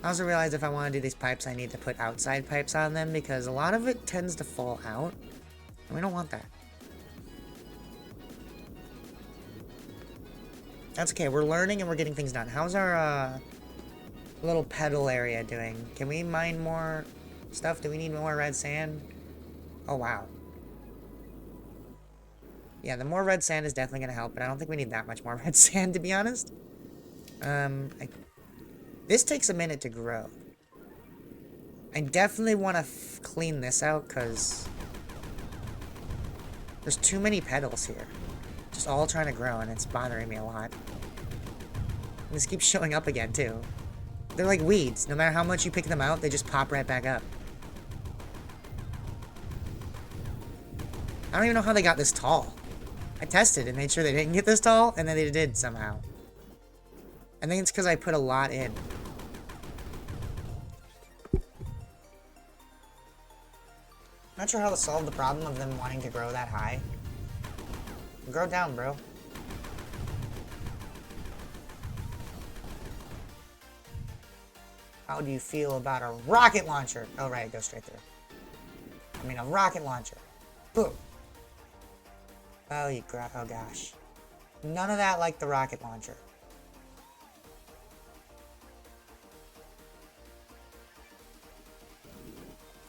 I also realized if I want to do these pipes, I need to put outside pipes on them because a lot of it tends to fall out. And we don't want that. That's okay, we're learning and we're getting things done. How's our little pedal area doing? Can we mine more stuff? Do we need more red sand? Oh, wow. Yeah, the more red sand is definitely going to help, but I don't think we need that much more red sand, to be honest. This takes a minute to grow. I definitely want to clean this out, because there's too many petals here. Just all trying to grow, and it's bothering me a lot. And this keeps showing up again, too. They're like weeds. No matter how much you pick them out, they just pop right back up. I don't even know how they got this tall. I tested and made sure they didn't get this tall, and then they did somehow. I think it's because I put a lot in. Not sure how to solve the problem of them wanting to grow that high. Grow down, bro. How do you feel about a rocket launcher? Oh, right, it goes straight through. I mean, a rocket launcher. Boom. Oh, oh gosh. None of that like the rocket launcher.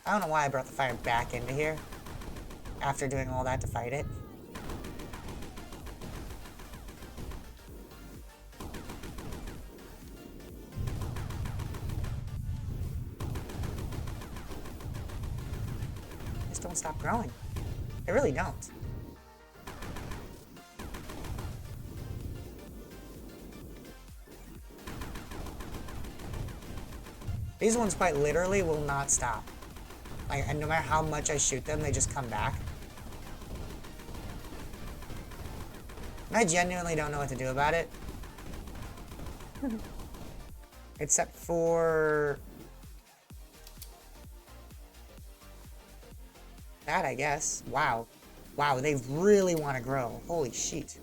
I don't know why I brought the fire back into here after doing all that to fight it. They just don't stop growing. They really don't. These ones quite literally will not stop. Like, and no matter how much I shoot them, they just come back. And I genuinely don't know what to do about it. Except for that, I guess. Wow. Wow, they really want to grow. Holy shit.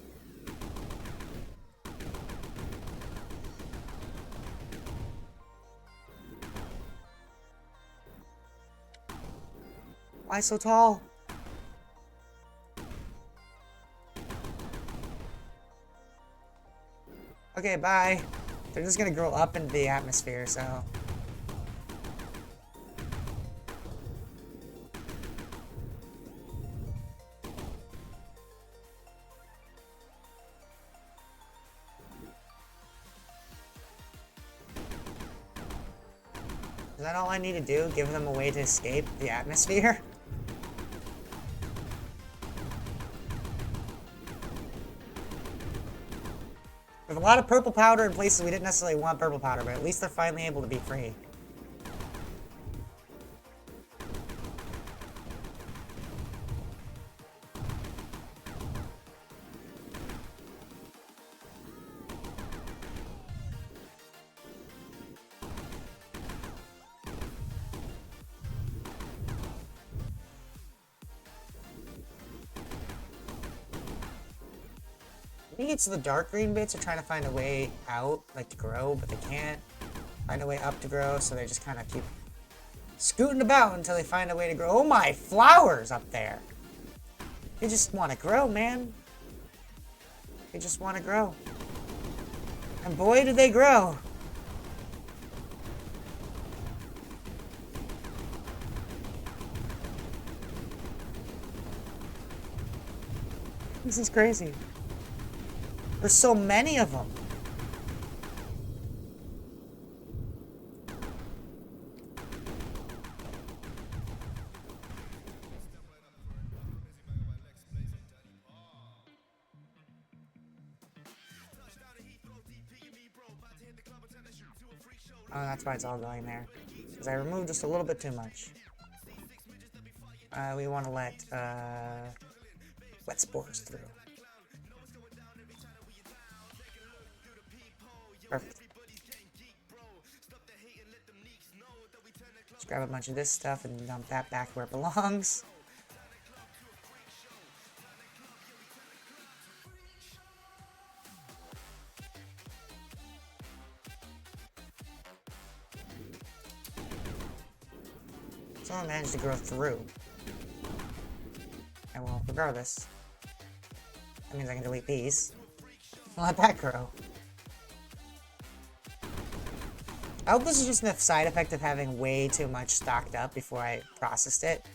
Why so tall? Okay, bye. They're just gonna grow up into the atmosphere, so... Is that all I need to do? Give them a way to escape the atmosphere? There's a lot of purple powder in places we didn't necessarily want purple powder, but at least they're finally able to be free. I think it's the dark green bits are trying to find a way out, like to grow, but they can't find a way up to grow, so they just kind of keep scooting about until they find a way to grow. Oh my, flowers up there! They just want to grow, man. They just want to grow. And boy, do they grow! This is crazy. There's so many of them. Oh, that's why it's all going there. Because I removed just a little bit too much. We want to let wet spores through. Perfect. Let's grab a bunch of this stuff and dump that back where it belongs. Someone managed to grow through. And well, regardless, that means I can delete these. Let that grow. I hope this is just a side effect of having way too much stocked up before I processed it.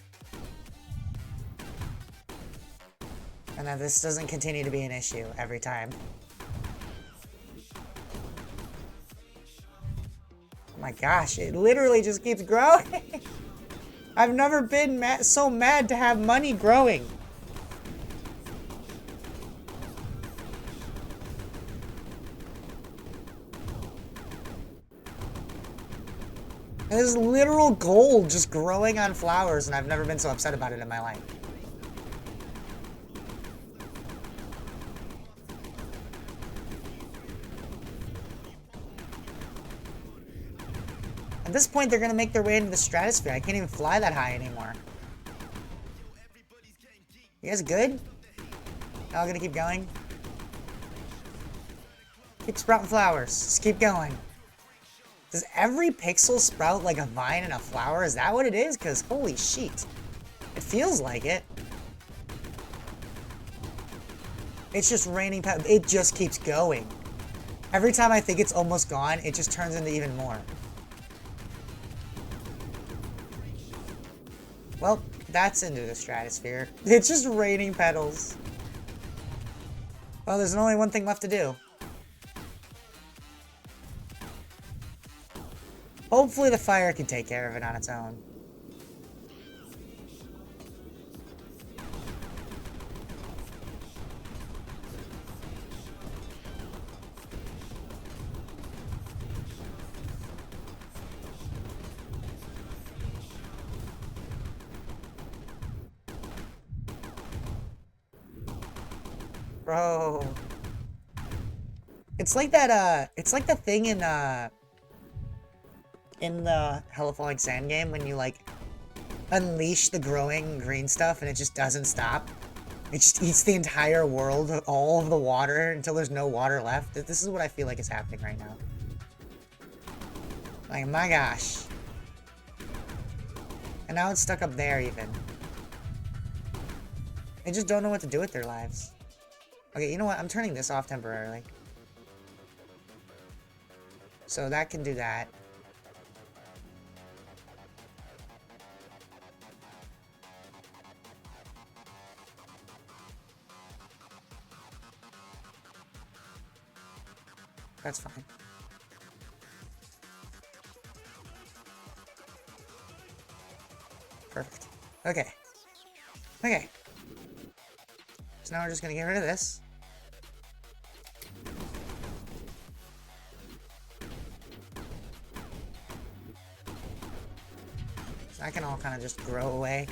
And that this doesn't continue to be an issue every time. Oh my gosh, it literally just keeps growing. I've never been so mad to have money growing. And there's literal gold just growing on flowers, and I've never been so upset about it in my life. At this point, they're gonna make their way into the stratosphere. I can't even fly that high anymore. You guys good? Y'all gonna keep going? Keep sprouting flowers. Just keep going. Does every pixel sprout like a vine and a flower? Is that what it is? Because holy shit. It feels like it. It's just raining. It just keeps going. Every time I think it's almost gone, it just turns into even more. Well, that's into the stratosphere. It's just raining petals. Well, there's only one thing left to do. Hopefully the fire can take care of it on its own. Bro. It's like that, it's like the thing in the Hella Falling Sand game when you, like, unleash the growing green stuff and it just doesn't stop. It just eats the entire world, all of the water, until there's no water left. This is what I feel like is happening right now. Like, my gosh. And now it's stuck up there, even. They just don't know what to do with their lives. Okay, you know what? I'm turning this off temporarily. So that can do that. That's fine. Perfect. Okay. Okay. So now we're just gonna get rid of this. So that can all kind of just grow away.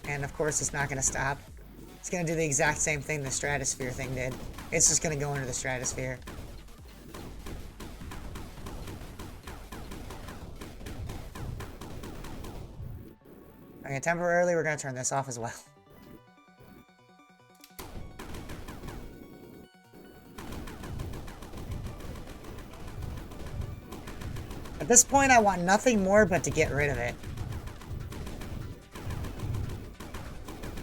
And of course it's not gonna stop. It's gonna do the exact same thing the stratosphere thing did. It's just gonna go into the stratosphere. Okay, temporarily we're gonna turn this off as well. At this point, I want nothing more but to get rid of it.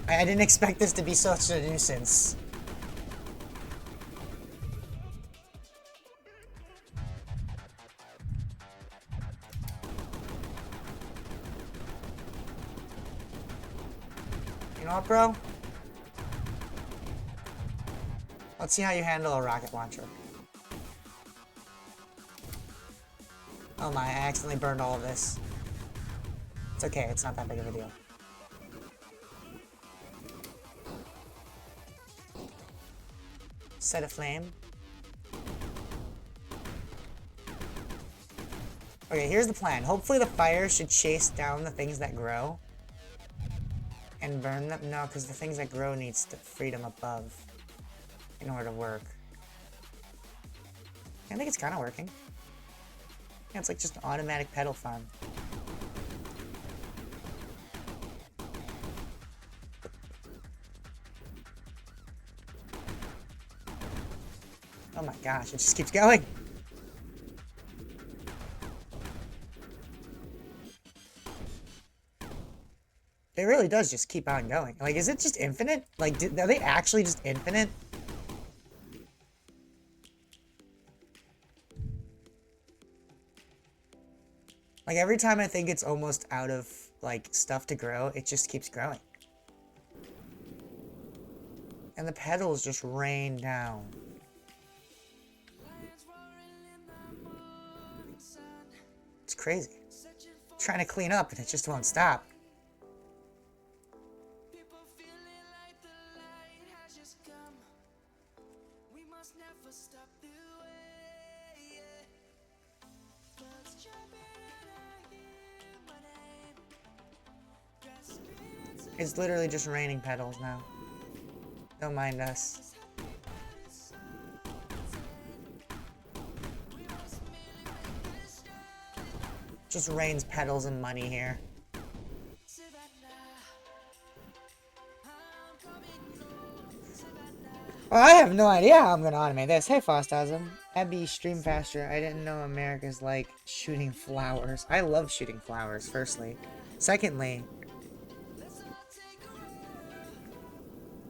I didn't expect this to be such a nuisance. You know what, bro? Let's see how you handle a rocket launcher. Oh my, I accidentally burned all of this. It's okay, it's not that big of a deal. Set a flame. Okay, here's the plan. Hopefully the fire should chase down the things that grow. And burn them? No, because the things that grow needs the freedom above in order to work. I think it's kind of working. Yeah, it's like just an automatic petal farm. Oh my gosh, it just keeps going. It really does just keep on going. Like, is it just infinite? Like, are they actually just infinite? Like, every time I think it's almost out of, like, stuff to grow, it just keeps growing. And the petals just rain down. It's crazy. I'm trying to clean up and it just won't stop. It's literally just raining petals now. Don't mind us. Just rains petals and money here. Well, I have no idea how I'm gonna automate this. Hey, Fostasm. Abby, stream faster. I didn't know America's like shooting flowers. I love shooting flowers, firstly. Secondly,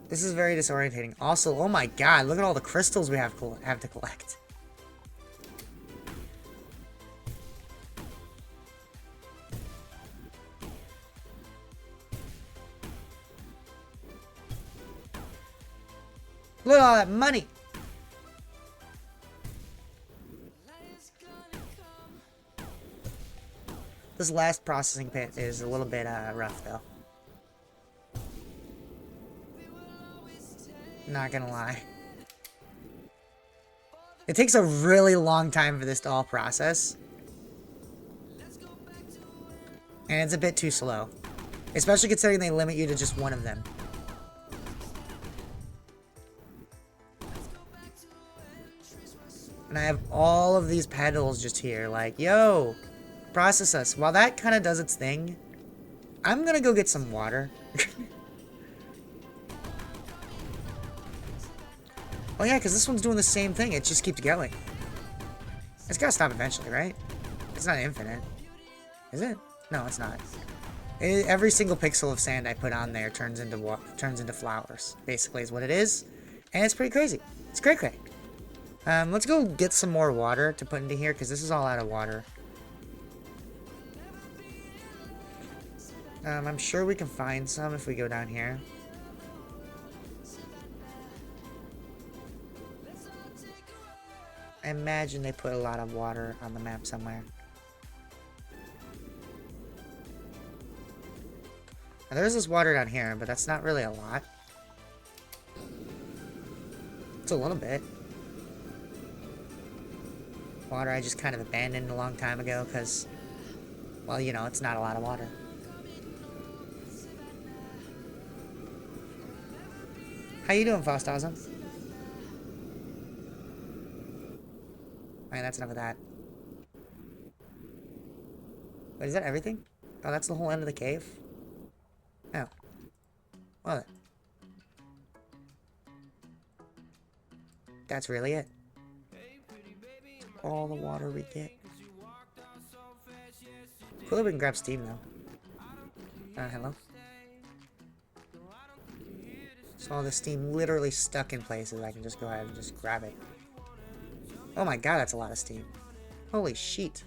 this is very disorientating. Also, oh my god, look at all the crystals we have to collect. Look at all that money. This last processing pit is a little bit rough, though. Not gonna lie. It takes a really long time for this to all process. And it's a bit too slow. Especially considering they limit you to just one of them. And I have all of these petals just here, like, yo, process us. While that kind of does its thing, I'm gonna go get some water. Oh yeah, because this one's doing the same thing. It just keeps going. It's gotta stop eventually, right? It's not infinite. Is it? No, it's not. Every single pixel of sand I put on there turns into flowers. Basically, is what it is, and it's pretty crazy. It's great. Let's go get some more water to put into here because this is all out of water. I'm sure we can find some if we go down here. I imagine they put a lot of water on the map somewhere. Now, there's this water down here, but that's not really a lot. It's a little bit. Water I just kind of abandoned a long time ago because, well, you know, it's not a lot of water. How you doing, Fostazum? Alright, that's enough of that. Wait, is that everything? Oh, that's the whole end of the cave? Oh. Well then. That's really it. All the water we get. Cool if we can grab steam, though. Hello? So all the steam literally stuck in places. I can just go ahead and just grab it. Oh my god, that's a lot of steam. Holy shit.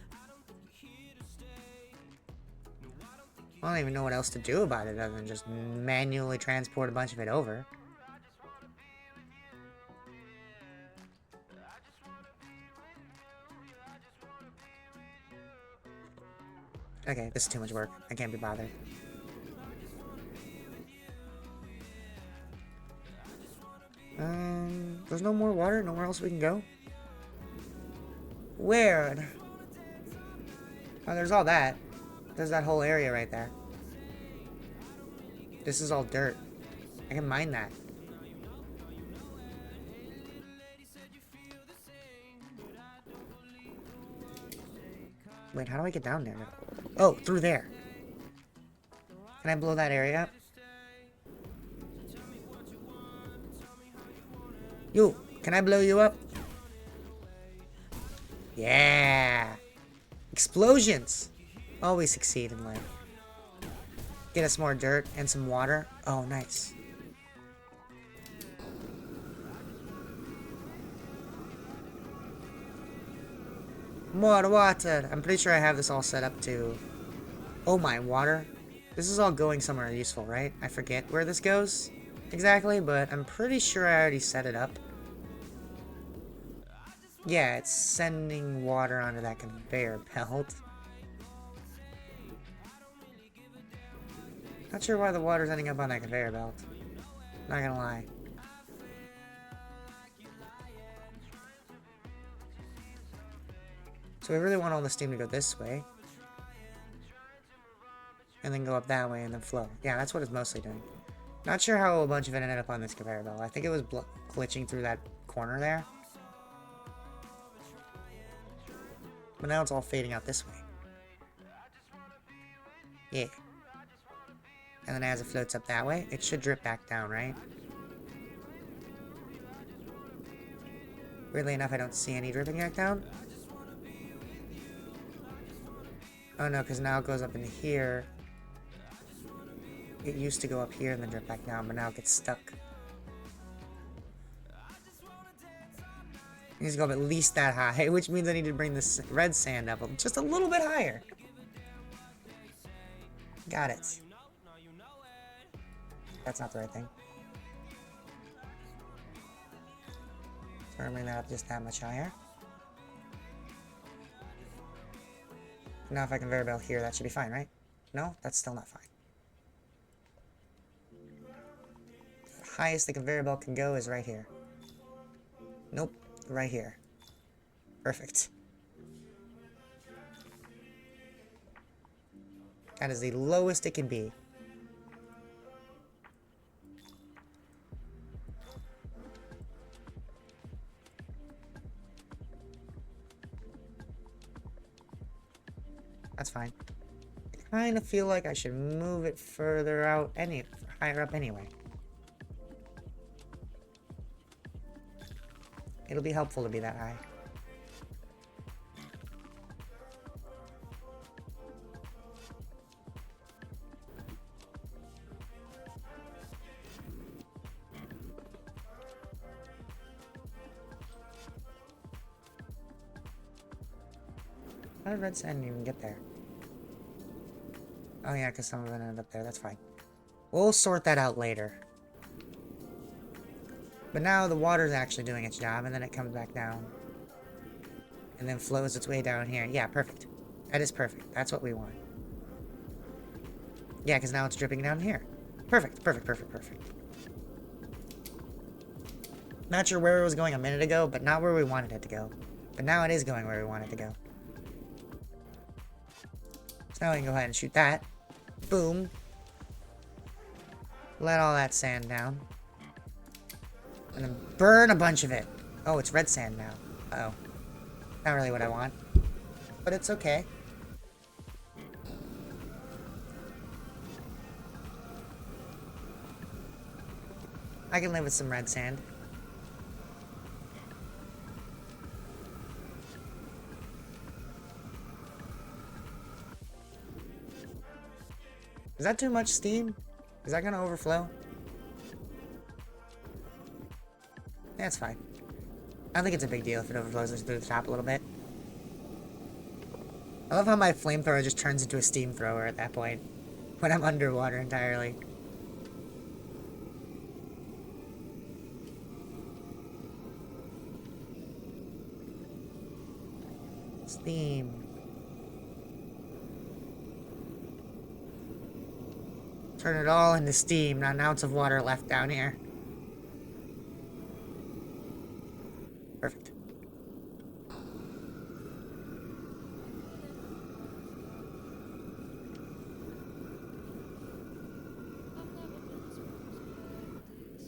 I don't even know what else to do about it other than just manually transport a bunch of it over. Okay, this is too much work. I can't be bothered. There's no more water? Nowhere else we can go? Weird. Oh, there's all that. There's that whole area right there. This is all dirt. I can mine that. Wait, how do I get down there? Oh, through there. Can I blow that area up? You, can I blow you up? Yeah! Explosions! Always succeed in life. Get us more dirt and some water. Oh, nice. More water! I'm pretty sure I have this all set up to... Oh my, water. This is all going somewhere useful, right? I forget where this goes exactly, but I'm pretty sure I already set it up. Yeah, it's sending water onto that conveyor belt. Not sure why the water's ending up on that conveyor belt. Not gonna lie. So we really want all the steam to go this way. And then go up that way and then flow. Yeah, that's what it's mostly doing. Not sure how a bunch of it ended up on this conveyor belt. I think it was glitching through that corner there. But now it's all fading out this way. Yeah. And then as it floats up that way, it should drip back down, right? Weirdly enough, I don't see any dripping back down. Oh no, because now it goes up into here. It used to go up here and then drip back down, but now it gets stuck. It needs to go up at least that high, which means I need to bring this red sand up just a little bit higher. Got it. That's not the right thing. So bring that up just that much higher. Now if I conveyor belt here, that should be fine, right? No, that's still not fine. The highest the conveyor belt can go is right here. Nope, right here. Perfect. That is the lowest it can be. That's fine. I kind of feel like I should move it further out, higher up anyway. It'll be helpful to be that high. How did red sand even get there? Oh yeah, because some of it ended up there. That's fine. We'll sort that out later. But now the water's actually doing its job, and then it comes back down. And then flows its way down here. Yeah, perfect. That is perfect. That's what we want. Yeah, because now it's dripping down here. Perfect, perfect, perfect, perfect. Not sure where it was going a minute ago, but not where we wanted it to go. But now it is going where we want it to go. So now we can go ahead and shoot that. Boom. Let all that sand down. And then burn a bunch of it. Oh, it's red sand now. Uh-oh. Not really what I want. But it's okay. I can live with some red sand. Is that too much steam? Is that gonna overflow? Yeah, it's fine. I don't think it's a big deal if it overflows through the top a little bit. I love how my flamethrower just turns into a steam thrower at that point. When I'm underwater entirely. Steam. Turn it all into steam, not an ounce of water left down here. Perfect.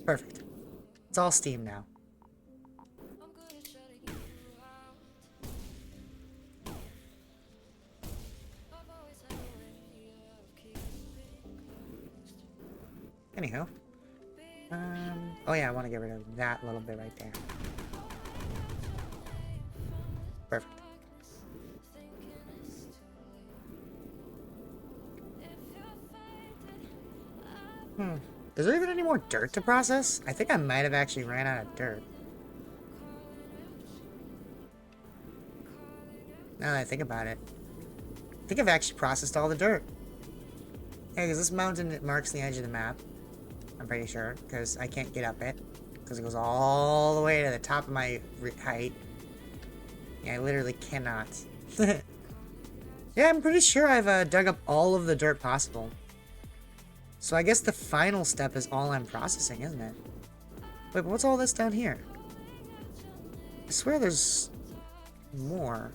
Perfect. It's all steam now. Anyhow. Oh yeah, I want to get rid of that little bit right there. Perfect. Is there even any more dirt to process? I think I might have actually ran out of dirt. Now that I think about it. I think I've actually processed all the dirt. Yeah, because this mountain, it marks the edge of the map. I'm pretty sure, because I can't get up it. Because it goes all the way to the top of my height. Yeah, I literally cannot. Yeah, I'm pretty sure I've dug up all of the dirt possible. So I guess the final step is all I'm processing, isn't it? Wait, but what's all this down here? I swear there's more.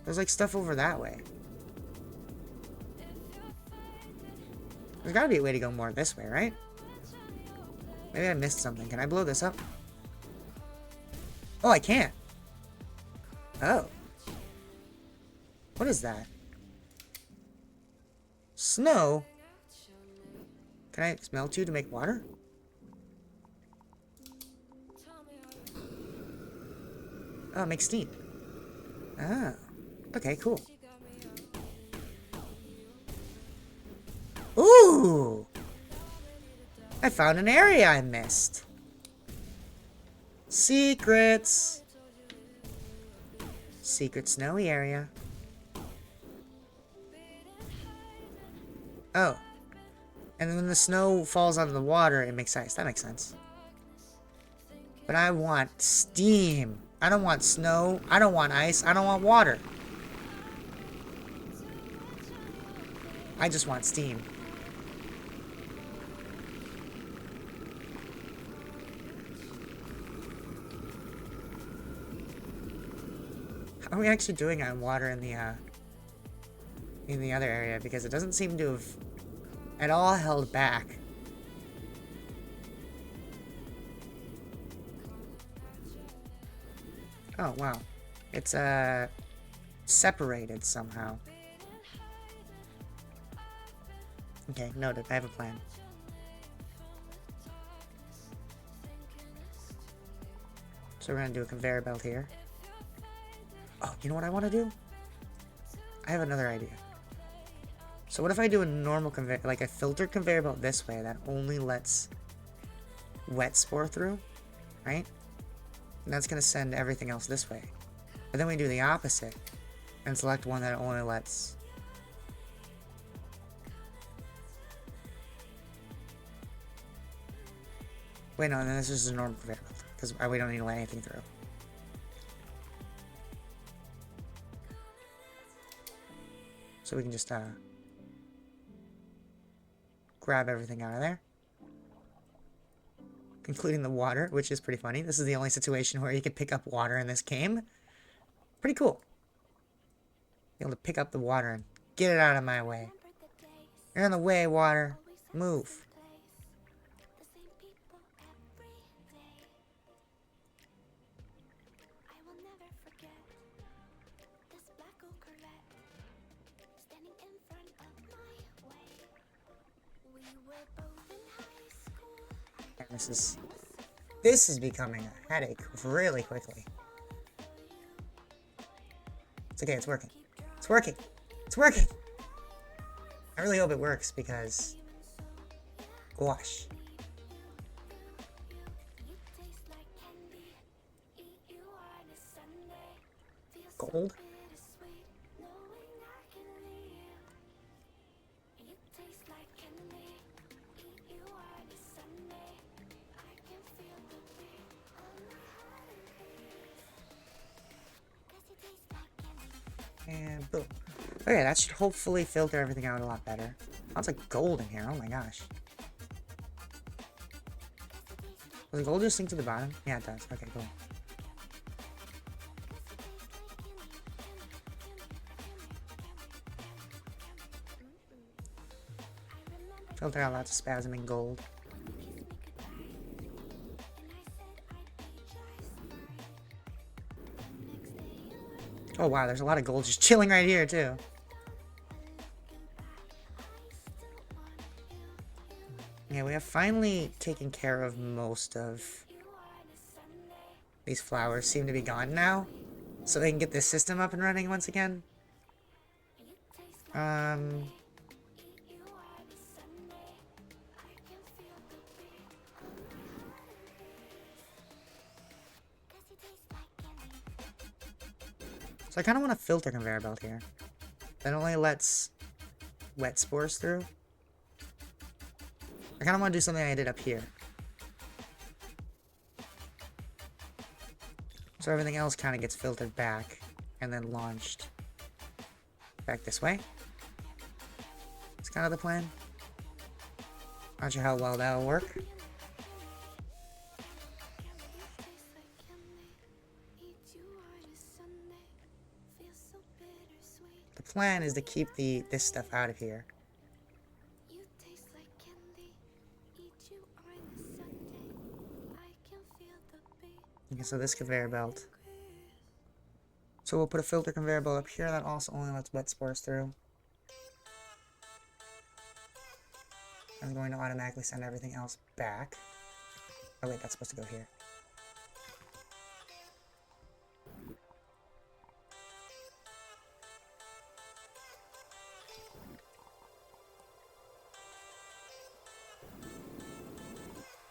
There's like stuff over that way. There's gotta be a way to go more this way, right? Maybe I missed something. Can I blow this up? Oh, I can't. Oh. What is that? Snow? Can I smelt you to make water? Oh, it makes steam. Ah. Okay, cool. Ooh! I found an area I missed. Secrets. Secret snowy area. Oh. And when the snow falls onto the water, it makes ice. That makes sense. But I want steam. I don't want snow. I don't want ice. I don't want water. I just want steam. How are we actually doing on water in the other area? Because it doesn't seem to have at all held back. Oh, wow. It's, separated somehow. Okay, noted. I have a plan. So we're gonna do a conveyor belt here. Oh, you know what I want to do? I have another idea. So what if I do a normal conveyor, like a filtered conveyor belt this way that only lets wet spore through, right? And that's going to send everything else this way. But then we do the opposite and select one that only lets... Wait, no, then this is a normal conveyor belt because we don't need to let anything through. So we can just, grab everything out of there. Including the water, which is pretty funny. This is the only situation where you could pick up water in this game. Pretty cool. Be able to pick up the water and get it out of my way. You're in the way, water. Move. And this is becoming a headache really quickly. It's okay, it's working. It's working. It's working. I really hope it works because gosh. Gold? And boom. Okay, that should hopefully filter everything out a lot better. Lots of gold in here, oh my gosh. Does the gold just sink to the bottom? Yeah, it does. Okay, cool. Filter out lots of spasming gold. Oh wow, there's a lot of gold just chilling right here too. Yeah, we have finally taken care of most of these flowers. Seem to be gone now, so they can get this system up and running once again. So I kind of want a filter conveyor belt here. That only lets wet spores through. I kind of want to do something I did up here. So everything else kind of gets filtered back and then launched back this way. It's kind of the plan. Not sure how well that'll work. The plan is to keep this stuff out of here. Okay, so this conveyor belt. So we'll put a filter conveyor belt up here that also only lets wet spores through. I'm going to automatically send everything else back. Oh wait, that's supposed to go here.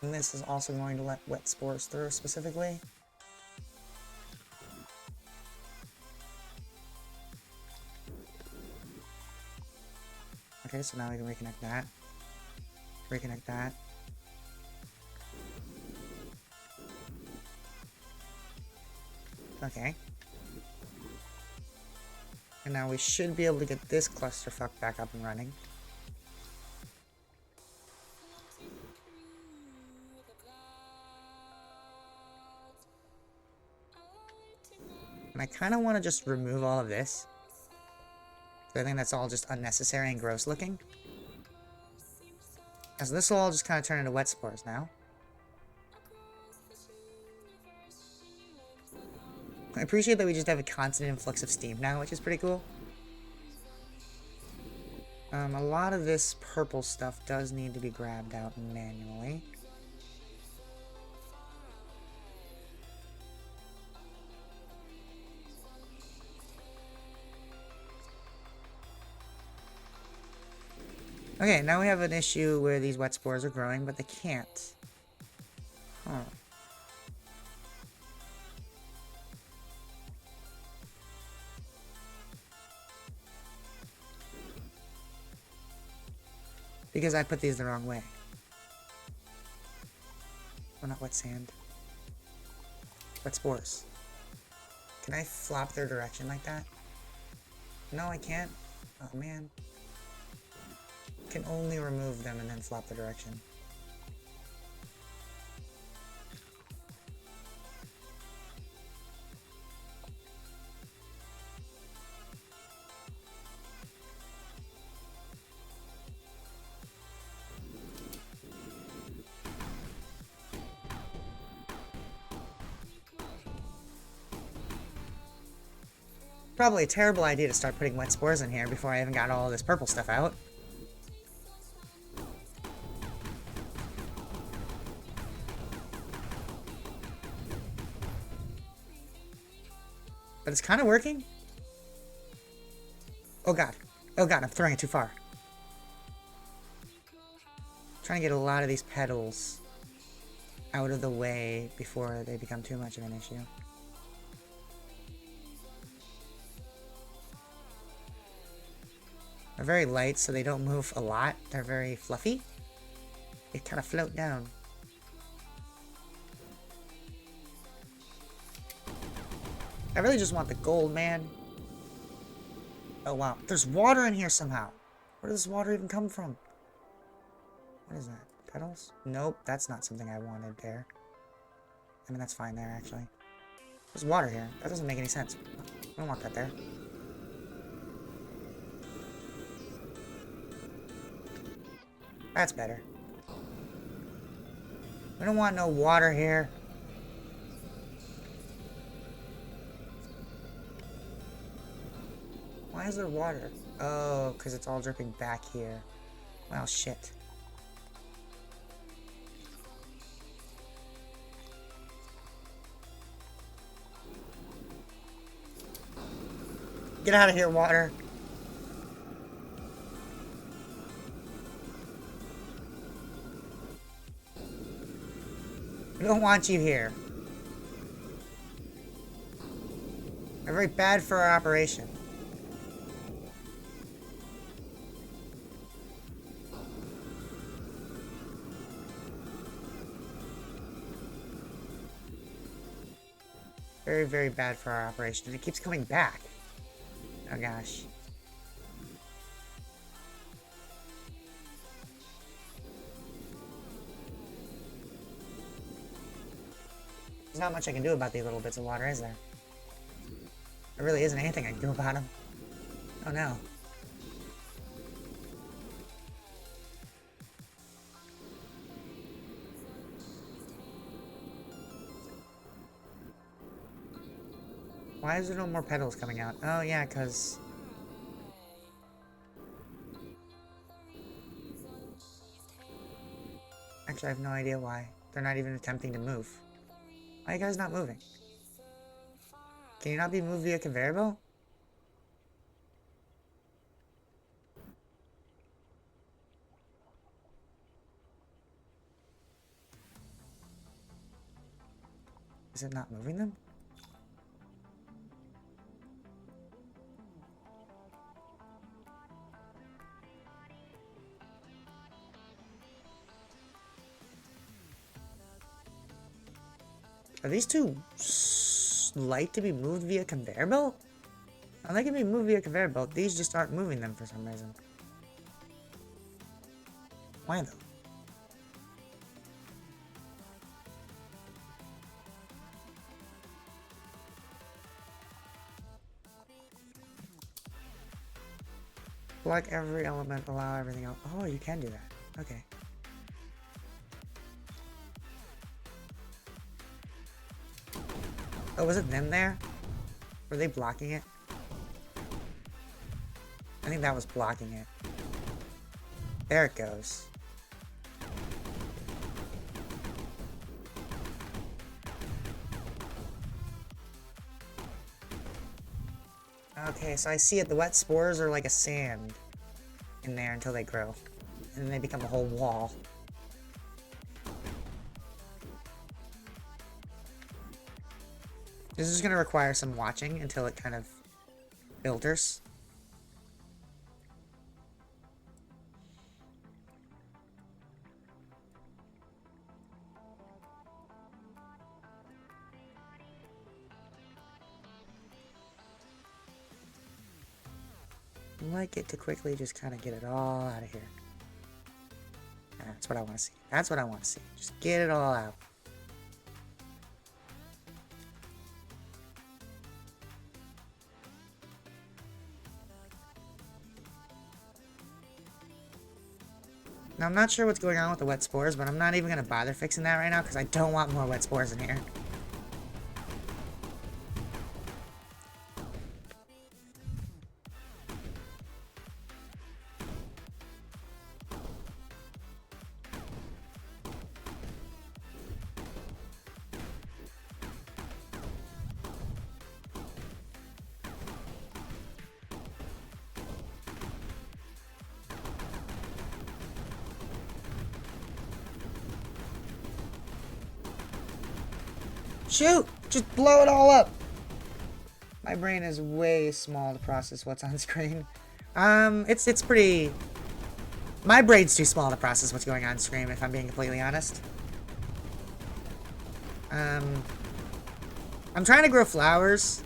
And this is also going to let wet spores through specifically. Okay, so now we can reconnect that. Reconnect that. Okay. And now we should be able to get this clusterfuck back up and running. And I kind of want to just remove all of this. I think that's all just unnecessary and gross looking. As this will all just kind of turn into wet spores now. I appreciate that we just have a constant influx of steam now, which is pretty cool. A lot of this purple stuff does need to be grabbed out manually. Okay, now we have an issue where these wet spores are growing, but they can't. Huh. Because I put these the wrong way. Oh, not wet sand. Wet spores. Can I flop their direction like that? No, I can't. Oh, man. can only remove them and then flop the direction. Probably a terrible idea to start putting wet spores in here before I even got all this purple stuff out. But it's kind of working. Oh god. Oh god, I'm throwing it too far. I'm trying to get a lot of these petals out of the way before they become too much of an issue. They're very light, so they don't move a lot. They're very fluffy. They kind of float down. I really just want the gold, man. Oh wow, there's water in here somehow. Where does this water even come from? What is that? Petals? Nope, that's not something I wanted there. I mean, that's fine there, actually. There's water here. That doesn't make any sense. I don't want that there. That's better. We don't want no water here. Why is there water? Oh, because it's all dripping back here. Well, shit. Get out of here, water. We don't want you here. They're very bad for our operation. Very, very bad for our operation. And it keeps coming back. Oh gosh. There's not much I can do about these little bits of water, is there? There really isn't anything I can do about them. Oh no. Why is there no more petals coming out? Oh yeah, because... Actually, I have no idea why. They're not even attempting to move. Why are you guys not moving? Can you not be moved via conveyor belt? Is it not moving them? Are these too light to be moved via conveyor belt? Oh, they can be moved via conveyor belt. These just aren't moving them for some reason. Why though? Select every element, allow everything else. Oh, you can do that. Okay. Oh, was it them there? Were they blocking it? I think that was blocking it. There it goes. Okay, so I see it. The wet spores are like a sand in there until they grow. And then they become a whole wall. This is going to require some watching until it kind of filters. I like it to quickly just kind of get it all out of here. That's what I want to see. That's what I want to see. Just get it all out. Now, I'm not sure what's going on with the wet spores, but I'm not even going to bother fixing that right now because I don't want more wet spores in here. Shoot! Just blow it all up! My brain is way small to process what's on screen. It's pretty... My brain's too small to process what's going on screen, if I'm being completely honest. I'm trying to grow flowers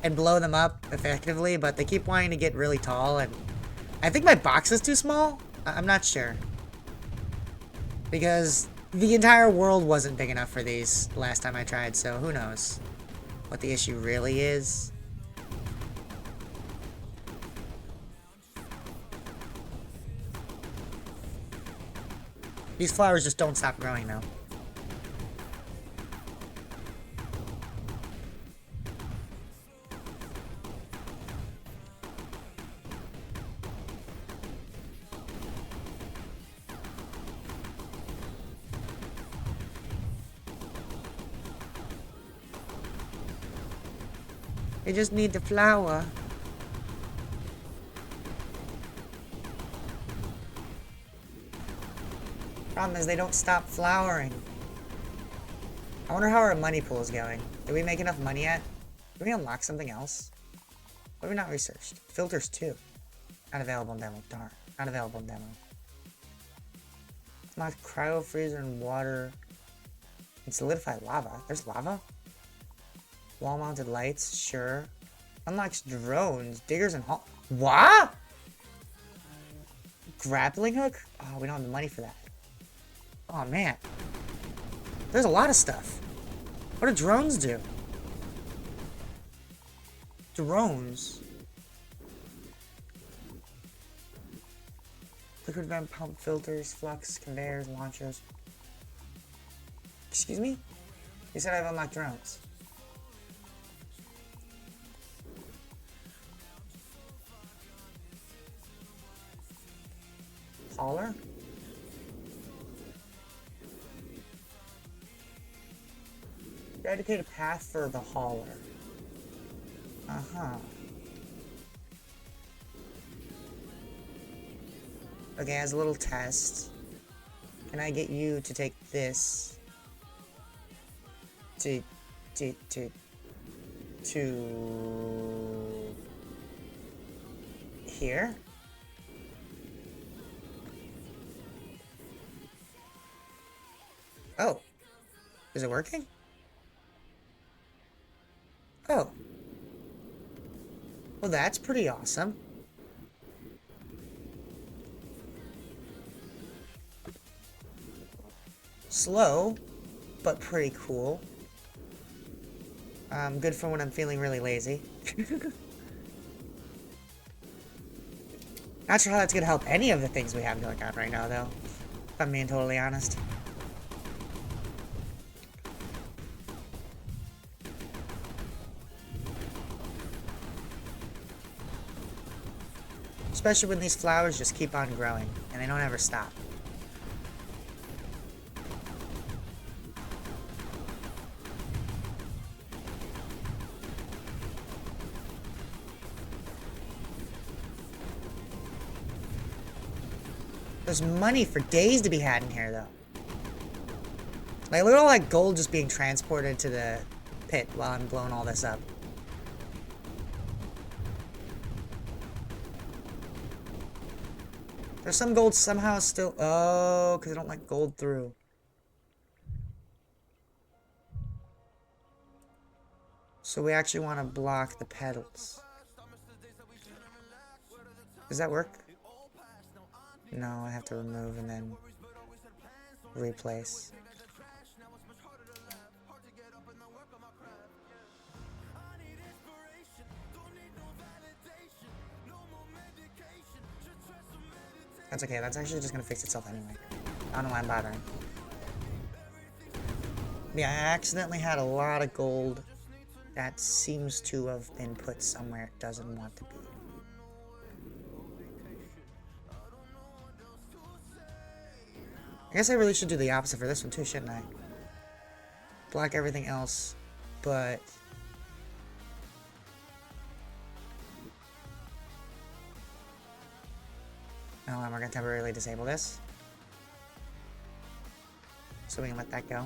and blow them up effectively, but they keep wanting to get really tall, and I think my box is too small? I'm not sure. Because the entire world wasn't big enough for these last time I tried, so who knows what the issue really is. These flowers just don't stop growing now. They just need the flower. Problem is they don't stop flowering. I wonder how our money pool is going. Did we make enough money yet? Did we unlock something else? What have we not researched? Filters 2. Not available in demo. Darn. Not available in demo. Unlocked cryo freezer and water. And solidified lava. There's lava? Wall-mounted lights, sure. Unlocks drones, diggers, and haul. What? Grappling hook? Oh, we don't have the money for that. Oh, man. There's a lot of stuff. What do drones do? Drones? Liquid vent pump filters, flux, conveyors, launchers. Excuse me? You said I've unlocked drones. Hauler? Dedicate a path for the hauler. Uh-huh. Okay, as a little test, can I get you to take this to here? Oh. Is it working? Oh. Well, that's pretty awesome. Slow, but pretty cool. Good for when I'm feeling really lazy. Not sure how that's gonna help any of the things we have going on right now, though. If I'm being totally honest. Especially when these flowers just keep on growing, and they don't ever stop. There's money for days to be had in here, though. Like, look at all that gold just being transported to the pit while I'm blowing all this up. There's some gold somehow still... Oh, because I don't like gold through. So we actually want to block the petals. Does that work? No, I have to remove and then replace. That's okay, that's actually just gonna fix itself anyway. I don't know why I'm bothering. Yeah, I accidentally had a lot of gold that seems to have been put somewhere it doesn't want to be. I guess I really should do the opposite for this one too, shouldn't I? Block everything else, but... Oh, and we're gonna temporarily disable this. So we can let that go.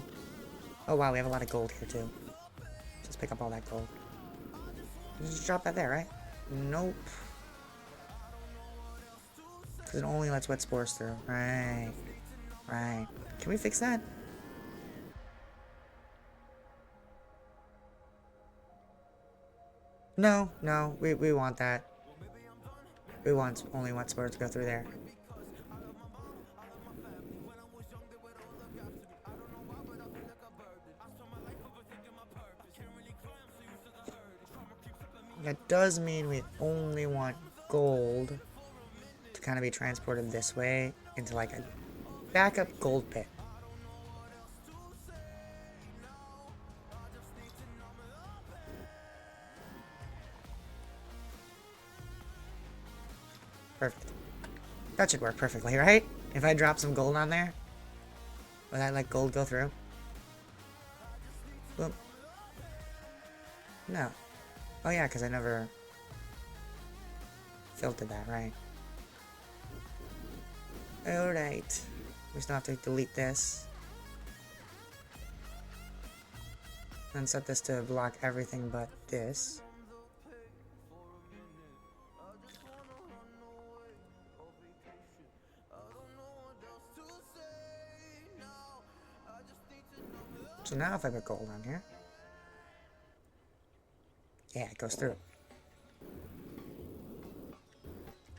Oh wow, we have a lot of gold here too. Let's pick up all that gold. Just drop that there, right? Nope. Because it only lets wet spores through. Right. Right. Can we fix that? No, no, we want that. We want only wet spores to go through there. That does mean we only want gold to kind of be transported this way into like a backup gold pit. Perfect. That should work perfectly, right? If I drop some gold on there, will that let gold go through? Boom. No. Oh yeah, because I never filtered that, right? Alright. We still have to delete this. And set this to block everything but this. So now if I put gold on here, yeah, it goes through.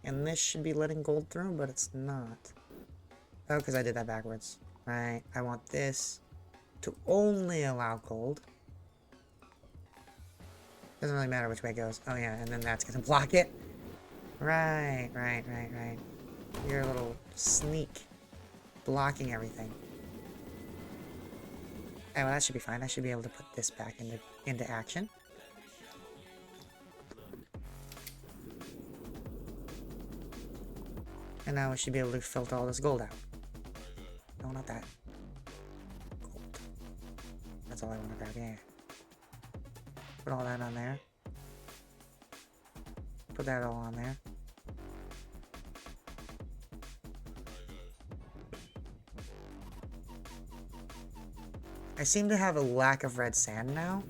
And this should be letting gold through, but it's not. Oh, because I did that backwards. Right, I want this to only allow gold. Doesn't really matter which way it goes. Oh yeah, and then that's gonna block it. Right. You're a little sneak. Blocking everything. Oh, well, that should be fine. I should be able to put this back into action. And now we should be able to filter all this gold out. No, not that. Gold. That's all I want to grab, yeah. Put all that on there. Put that all on there. I seem to have a lack of red sand now,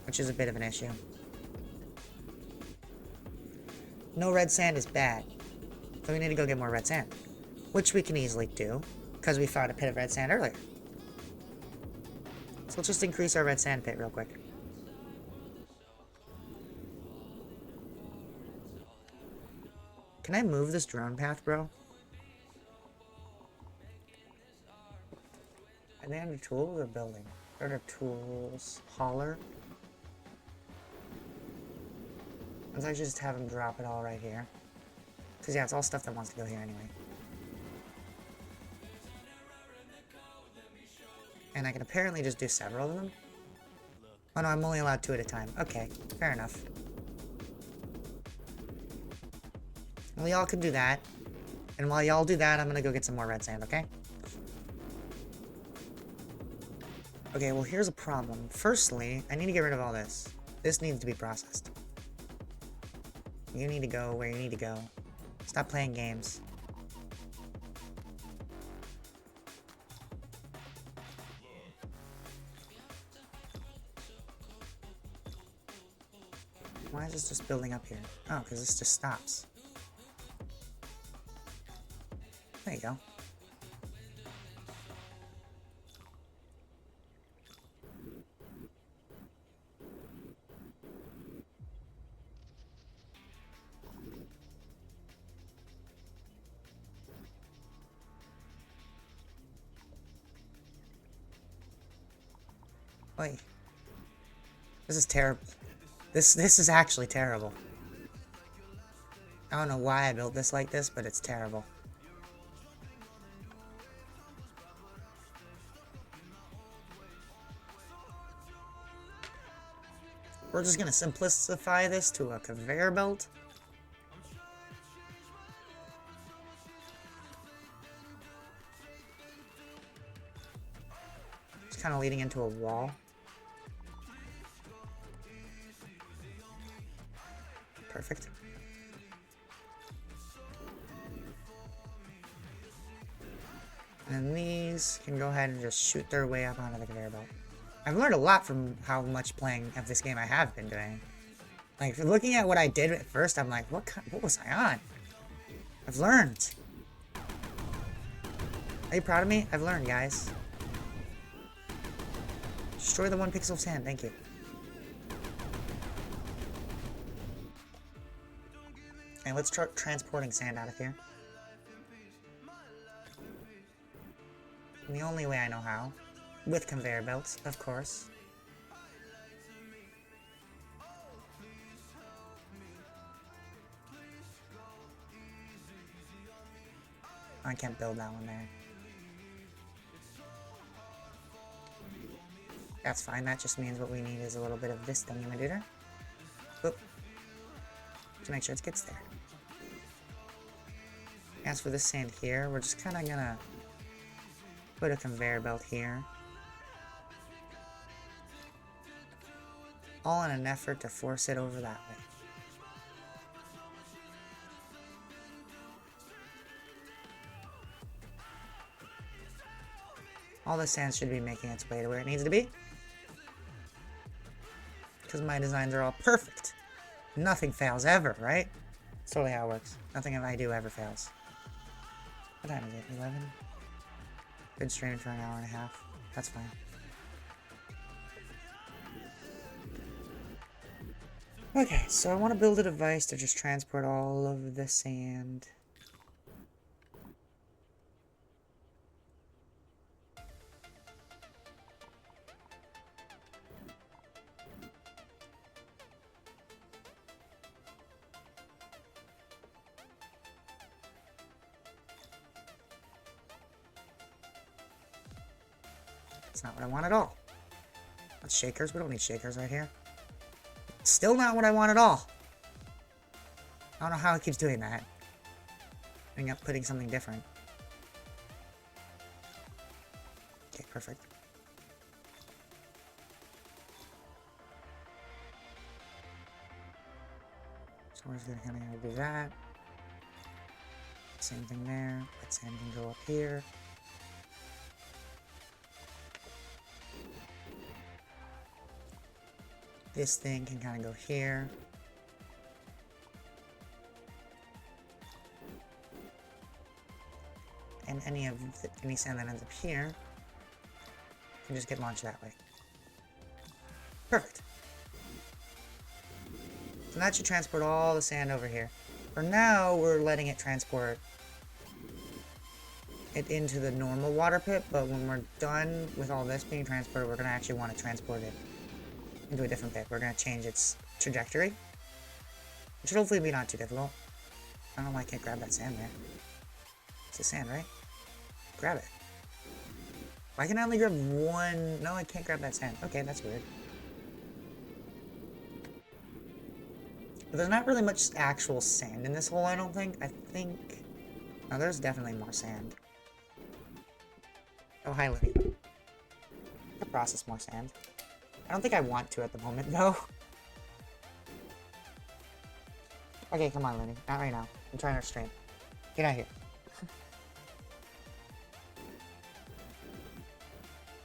which is a bit of an issue. No red sand is bad, so we need to go get more red sand, which we can easily do, because we found a pit of red sand earlier. So let's just increase our red sand pit real quick. Can I move this drone path, bro? Are they under tools or building? They're under tools. Hauler. Let's actually just have him drop it all right here. Because yeah, it's all stuff that wants to go here anyway. And I can apparently just do several of them. Oh no, I'm only allowed 2 at a time. Okay, fair enough. Well, y'all can do that. And while y'all do that, I'm gonna go get some more red sand, okay? Okay, well here's a problem. Firstly, I need to get rid of all this. This needs to be processed. You need to go where you need to go. Stop playing games. Why is this just building up here? Oh, because this just stops. There you go. Oi. This is terrible. This is actually terrible. I don't know why I built this like this, but it's terrible. We're just gonna simplify this to a conveyor belt. It's kind of leading into a wall. Perfect. And these can go ahead and just shoot their way up onto the conveyor belt. I've learned a lot from how much playing of this game I have been doing. Like, looking at what I did at first, I'm like, what was I on? I've learned. Are you proud of me? I've learned, guys. Destroy the 1 pixel of sand, thank you. And let's start transporting sand out of here. And the only way I know how. With conveyor belts, of course. I can't build that one there. That's fine, that just means what we need is a little bit of this thingy-ma-dooter. Oop. To make sure it gets there. As for this sand here, we're just kind of gonna put a conveyor belt here. All in an effort to force it over that way. All the sand should be making its way to where it needs to be. Because my designs are all perfect. Nothing fails ever, right? That's totally how it works. Nothing I do ever fails. What time is it? 11? Been streaming for an hour and a half. That's fine. Okay, so I want to build a device to just transport all of the sand. That's not what I want at all. That's shakers. We don't need shakers right here. Still not what I want at all. I don't know how it keeps doing that. Ending up putting something different. Okay, perfect. So we're just gonna kind of do that. Same thing there. That sand can go up here. This thing can kind of go here. And any sand that ends up here can just get launched that way. Perfect. So that should transport all the sand over here. For now, we're letting it transport it into the normal water pit, but when we're done with all this being transported, we're going to actually want to transport it into a different pit. We're going to change its trajectory, which should hopefully be not too difficult. I don't know why I can't grab that sand there. It's the sand, right? Grab it. Why can I only grab one? No, I can't grab that sand. Okay, that's weird. But there's not really much actual sand in this hole, I don't think. I think... No, there's definitely more sand. Oh, hi, Libby. I'll process more sand. I don't think I want to at the moment, though. Okay, come on, Lenny. Not right now. I'm trying to stream. Get out of here.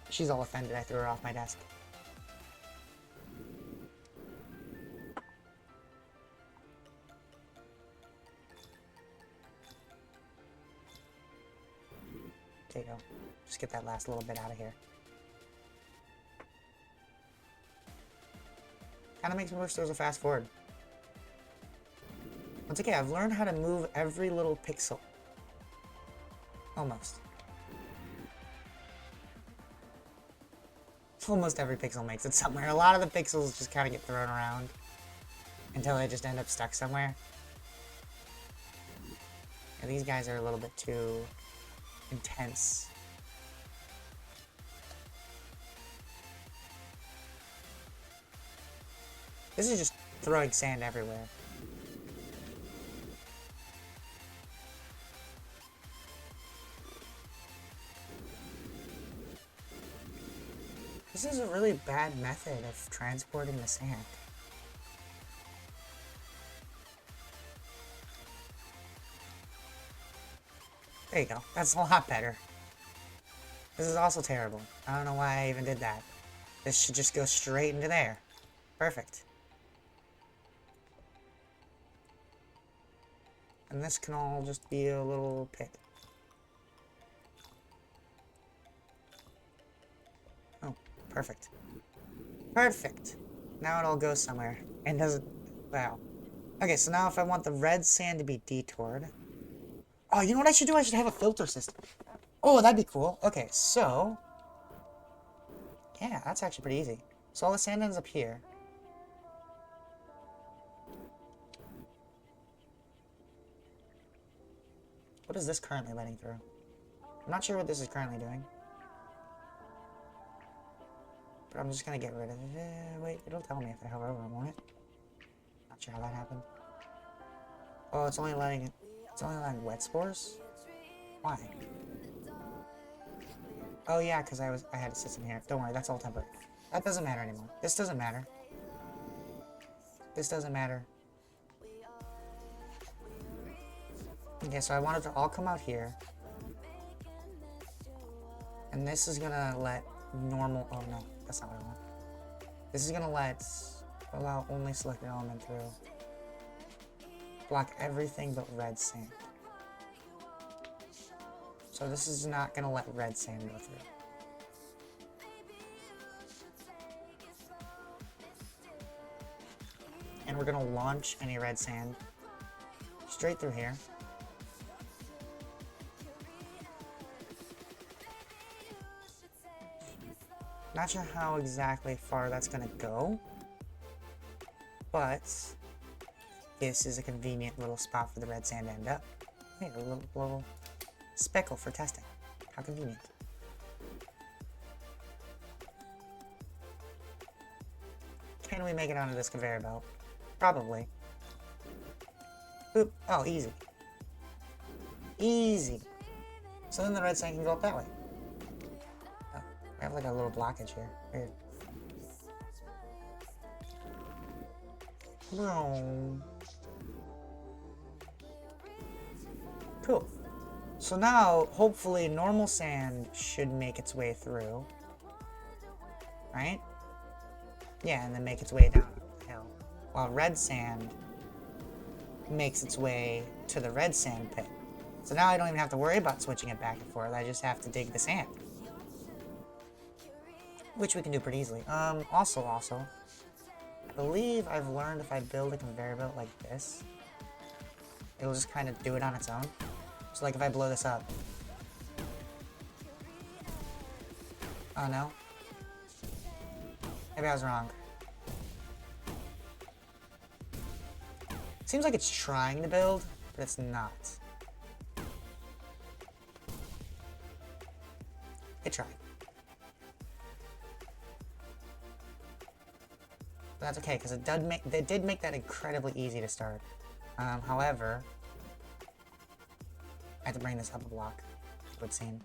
She's all offended I threw her off my desk. There you go. Just get that last little bit out of here. Kind of makes me wish there was a fast forward. It's okay, I've learned how to move every little pixel. Almost. Almost every pixel makes it somewhere. A lot of the pixels just kind of get thrown around until they just end up stuck somewhere. And these guys are a little bit too intense. This is just throwing sand everywhere. This is a really bad method of transporting the sand. There you go. That's a lot better. This is also terrible. I don't know why I even did that. This should just go straight into there. Perfect. And this can all just be a little pit. Oh, perfect. Perfect! Now it all goes somewhere. And doesn't... Wow. Okay, so now if I want the red sand to be detoured... Oh, you know what I should do? I should have a filter system. Oh, that'd be cool. Okay, so... Yeah, that's actually pretty easy. So all the sand ends up here. What is this currently letting through? I'm not sure what this is currently doing. But I'm just gonna get rid of it. Wait, it'll tell me if I hover over it, won't it? Not sure how that happened. Oh, it's only letting wet spores? Why? Oh yeah, because I had to sit in here. Don't worry, that's all temporary. That doesn't matter anymore. This doesn't matter. This doesn't matter. Okay, so I want it to all come out here. And this is gonna let normal... Oh no, that's not what I want. This is gonna allow only selected element through. Block everything but red sand. So this is not gonna let red sand go through. And we're gonna launch any red sand straight through here. Not sure how exactly far that's gonna go, but this is a convenient little spot for the red sand to end up. Hey, a little speckle for testing. How convenient. Can we make it onto this conveyor belt? Probably. Oop. Oh, easy. Easy. So then the red sand can go up that way. Oh, I have like a little blockage here. Weird. Boom. Cool. So now, hopefully, normal sand should make its way through. Right? Yeah, and then make its way down the hill. While red sand makes its way to the red sand pit. So now I don't even have to worry about switching it back and forth. I just have to dig the sand. Which we can do pretty easily. Also, I believe I've learned if I build a conveyor belt like this, it'll just kind of do it on its own. So like if I blow this up. Oh no. Maybe I was wrong. Seems like it's trying to build, but it's not. It tried. But that's okay, because it did make that incredibly easy to start. However, I have to bring this up a block, it would seem.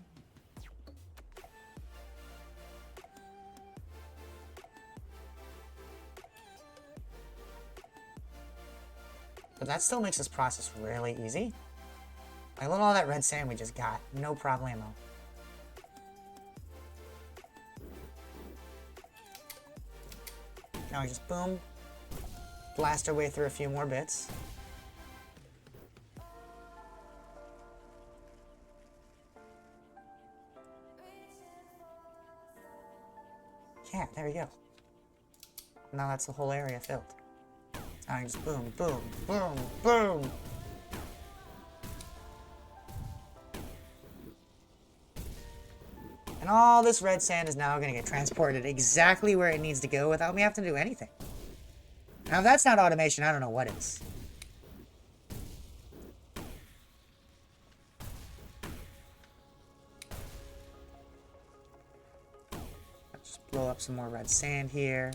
But that still makes this process really easy. Like, look at all that red sand we just got. No problemo. Now we just boom, blast our way through a few more bits. Yeah, there we go. Now that's the whole area filled. Now I just boom, boom, boom, boom. And all this red sand is now going to get transported exactly where it needs to go without me having to do anything. Now, if that's not automation, I don't know what is. Let's just blow up some more red sand here.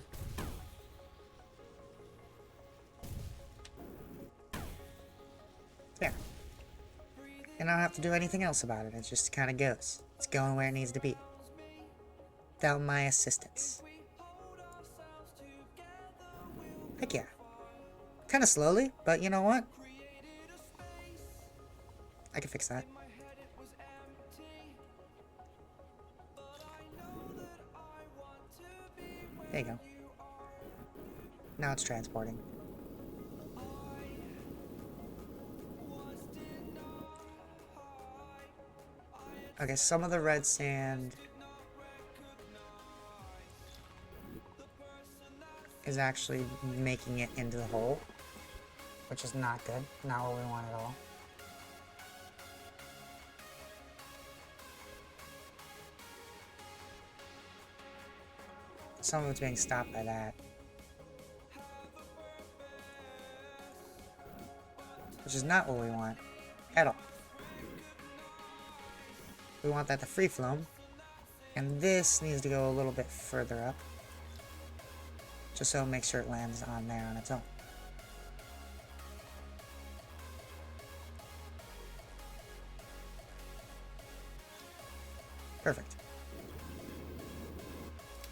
There. And I don't have to do anything else about it. It just kind of goes. It's going where it needs to be. Without my assistance. Heck yeah. Kind of slowly, but you know what? I can fix that. There you go. Now it's transporting. Okay, some of the red sand is actually making it into the hole, which is not good. Not what we want at all. Some of it's being stopped by that. Which is not what we want at all. We want that to free flow. And this needs to go a little bit further up. Just so make sure it lands on there on its own. Perfect.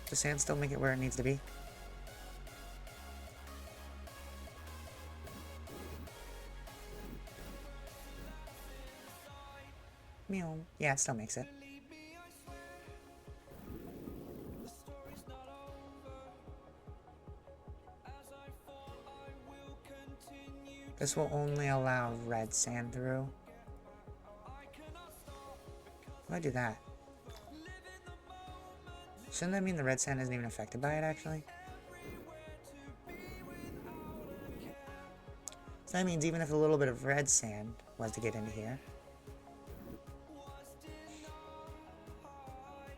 Does sand still make it where it needs to be? Meow. Yeah, it still makes it. This will only allow red sand through. Why do that? Shouldn't that mean the red sand isn't even affected by it, actually? So that means even if a little bit of red sand was to get into here...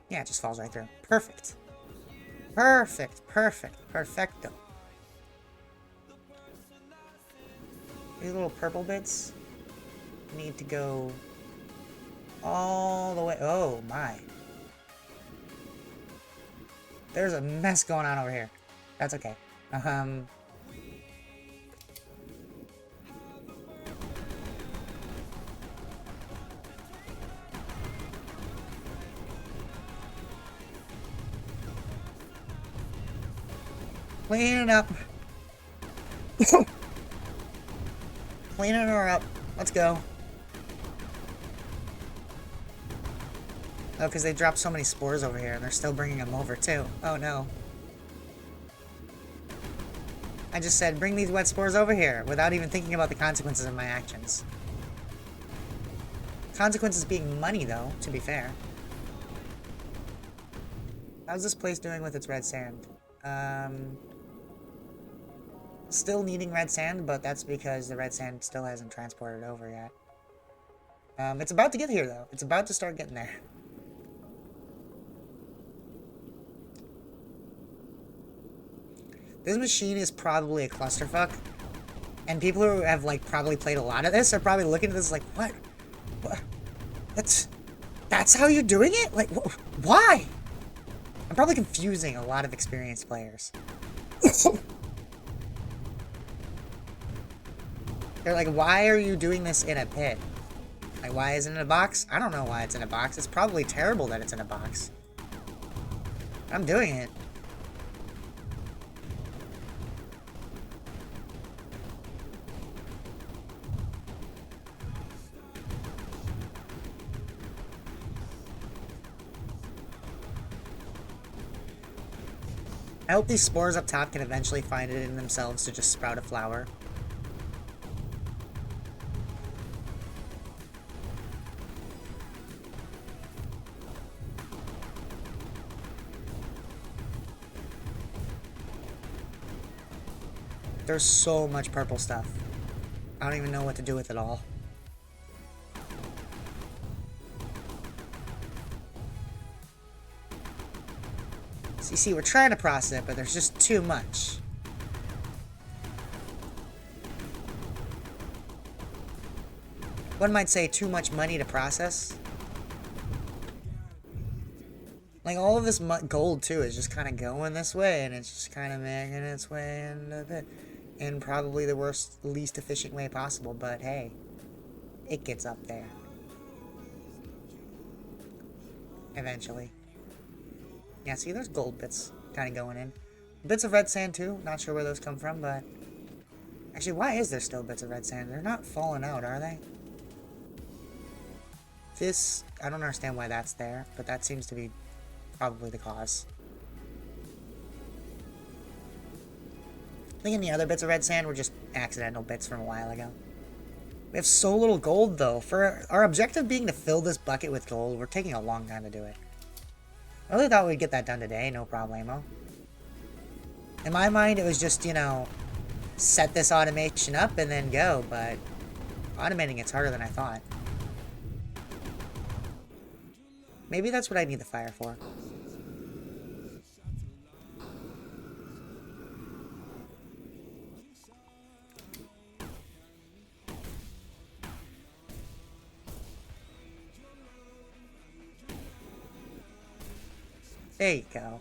yeah, it just falls right through. Perfect. Perfect, perfect, perfecto. These little purple bits need to go all the way... oh, my. There's a mess going on over here. That's okay. Cleaning up. Cleaning her up. Let's go. Oh, because they dropped so many spores over here, and they're still bringing them over, too. Oh, no. I just said, bring these wet spores over here, without even thinking about the consequences of my actions. Consequences being money, though, to be fair. How's this place doing with its red sand? Still needing red sand, but that's because the red sand still hasn't transported over yet. It's about to get here, though. It's about to start getting there. This machine is probably a clusterfuck. And people who have, like, probably played a lot of this are probably looking at this like, what? What? That's how you're doing it? Like, why? I'm probably confusing a lot of experienced players. They're like, why are you doing this in a pit? Like, why isn't it in a box? I don't know why it's in a box. It's probably terrible that it's in a box. I'm doing it. I hope these spores up top can eventually find it in themselves to just sprout a flower. There's so much purple stuff. I don't even know what to do with it all. So you see, we're trying to process it, but there's just too much. One might say too much money to process. Like, all of this gold, too, is just kind of going this way, and it's just kind of making its way in probably the worst, least efficient way possible, but hey, it gets up there. Eventually. Yeah, see, there's gold bits kind of going in. Bits of red sand, too. Not sure where those come from, but... Actually, why is there still bits of red sand? They're not falling out, are they? This... I don't understand why that's there, but that seems to be probably the cause. I think the other bits of red sand were just accidental bits from a while ago. We have so little gold, though. For our objective being to fill this bucket with gold, we're taking a long time to do it. I really thought we'd get that done today, no problemo. In my mind, it was just, you know, set this automation up and then go, but automating it's harder than I thought. Maybe that's what I need the fire for. There you go.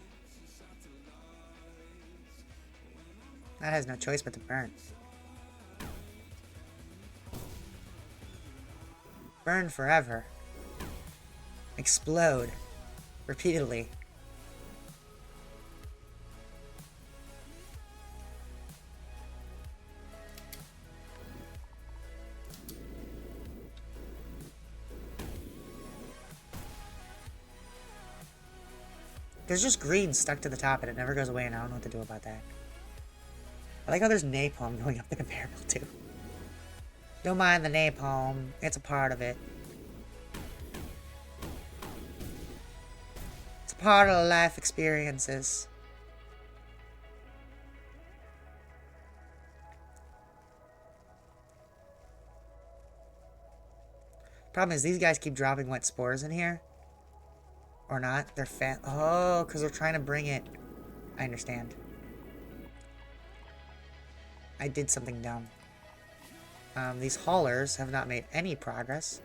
That has no choice but to burn. Burn forever. Explode. Repeatedly. There's just green stuck to the top and it never goes away, and I don't know what to do about that. I like how there's napalm going up the conveyor belt too. Don't mind the napalm, it's a part of it. It's a part of the life experiences. Problem is, these guys keep dropping wet spores in here. Or not. They're fat. Oh, because they're trying to bring it. I understand. I did something dumb. These haulers have not made any progress.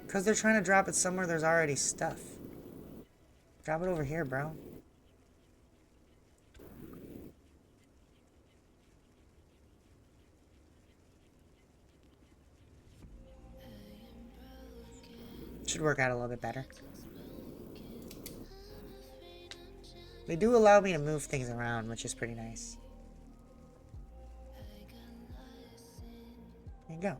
Because they're trying to drop it somewhere there's already stuff. Drop it over here, bro. Should work out a little bit better. They do allow me to move things around, which is pretty nice. There you go.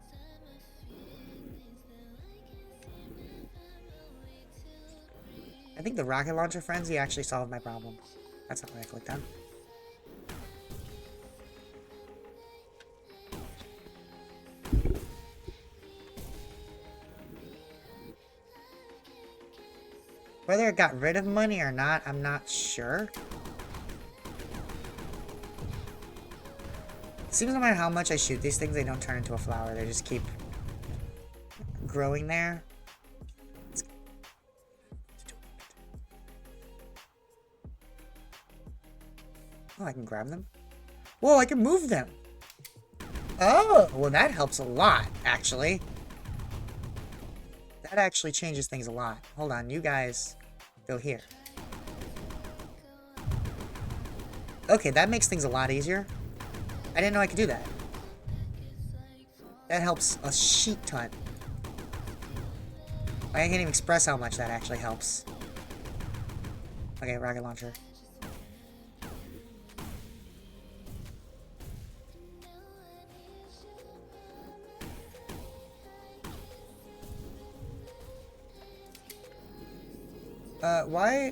I think the rocket launcher frenzy actually solved my problem. That's not what I clicked on. Whether it got rid of money or not, I'm not sure. It seems no matter how much I shoot these things, they don't turn into a flower. They just keep growing there. Oh, I can grab them? Whoa, I can move them! Oh, well that helps a lot, actually. That actually changes things a lot. Hold on, you guys go here. Okay, that makes things a lot easier. I didn't know I could do that. That helps a sheet ton. I can't even express how much that actually helps. Okay, rocket launcher.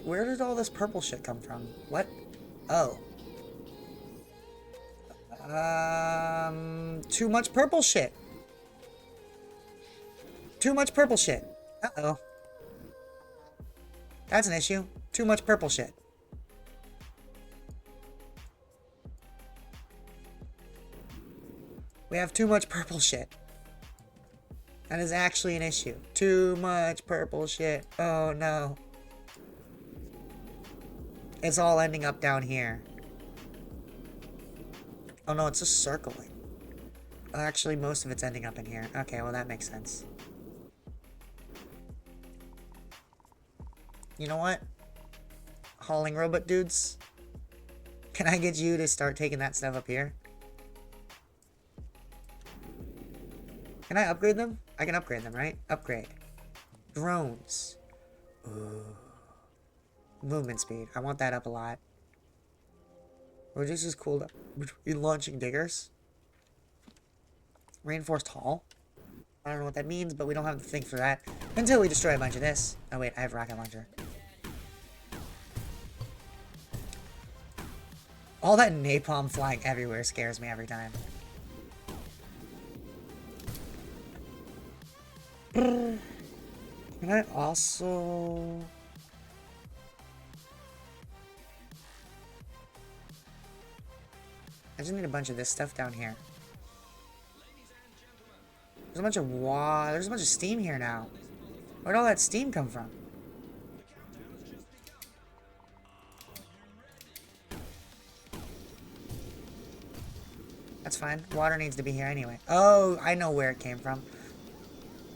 Where did all this purple shit come from? What? Oh. Too much purple shit. Too much purple shit. Uh-oh. That's an issue. Too much purple shit. We have too much purple shit. That is actually an issue. Too much purple shit. Oh no. It's all ending up down here. Oh no, it's just circling. Actually, most of it's ending up in here. Okay, well that makes sense. You know what? Hauling robot dudes? Can I get you to start taking that stuff up here? Can I upgrade them? I can upgrade them, right? Upgrade. Drones. Ooh. Movement speed. I want that up a lot. Reduces cooldown between launching diggers. Reinforced hull. I don't know what that means, but we don't have the thing for that until we destroy a bunch of this. Oh wait, I have a rocket launcher. All that napalm flying everywhere scares me every time. Can I also... I just need a bunch of this stuff down here. There's a bunch of water. There's a bunch of steam here now. Where'd all that steam come from? That's fine. Water needs to be here anyway. Oh, I know where it came from.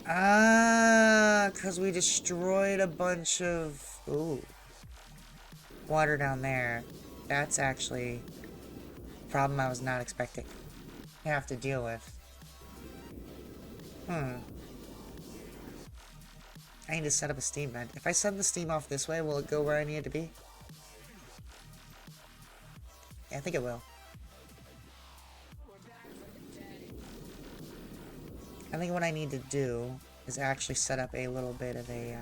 Ah, because we destroyed a bunch of... Ooh. Water down there. That's actually a problem I was not expecting to have to deal with. I need to set up a steam vent. If I send the steam off this way, will it go where I need it to be? Yeah, I think it will. I think what I need to do is actually set up a little bit of a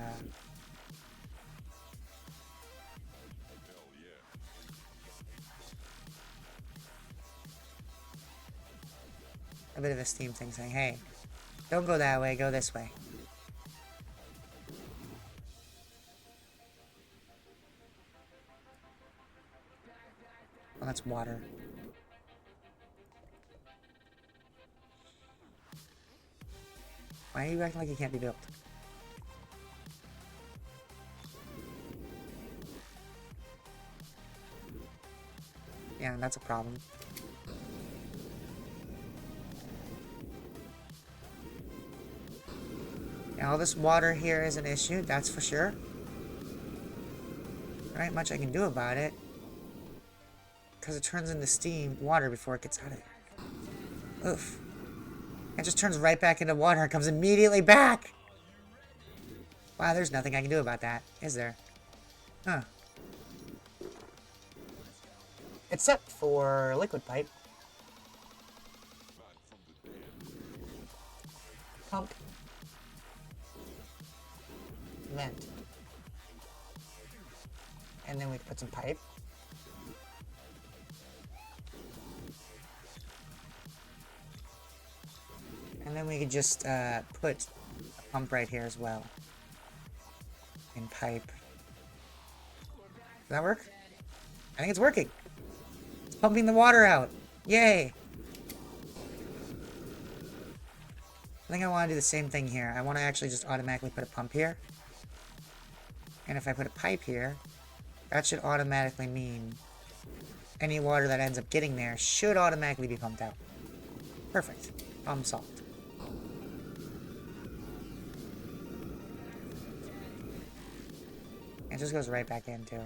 steam thing saying, hey, don't go that way, go this way. Well, that's water. Why are you acting like it can't be built? Yeah, that's a problem. Yeah, all this water here is an issue, that's for sure. There ain't much I can do about it. Because it turns into steam, water before it gets out of there. Oof. It just turns right back into water and comes immediately back! Wow, there's nothing I can do about that, is there? Huh. Except for liquid pipe. Pump. Vent. And then we can put some pipe. And then we could just put a pump right here as well. And pipe. Does that work? I think it's working. It's pumping the water out. Yay! I think I want to do the same thing here. I want to actually just automatically put a pump here. And if I put a pipe here, that should automatically mean any water that ends up getting there should automatically be pumped out. Perfect. Problem solved. It just goes right back in, too.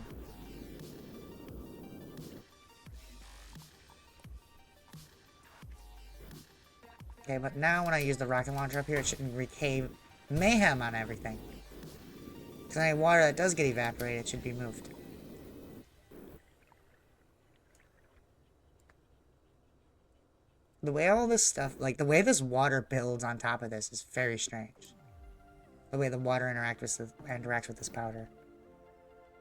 Okay, but now when I use the rocket launcher up here, it shouldn't wreak mayhem on everything. Because any water that does get evaporated should be moved. The way all this stuff, like the way this water builds on top of this is very strange. The way the water interacts with this powder.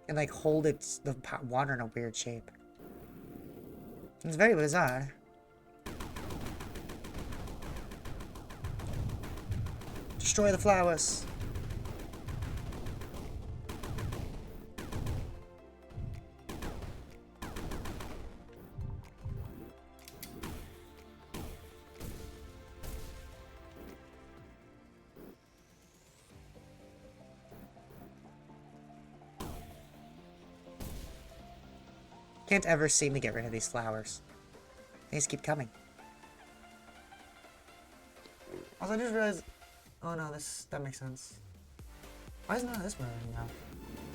And like hold the water in a weird shape. It's very bizarre. Destroy the flowers. Can't ever seem to get rid of these flowers. They just keep coming. Also, I just realized... Oh no, that makes sense. Why is none of this moving now?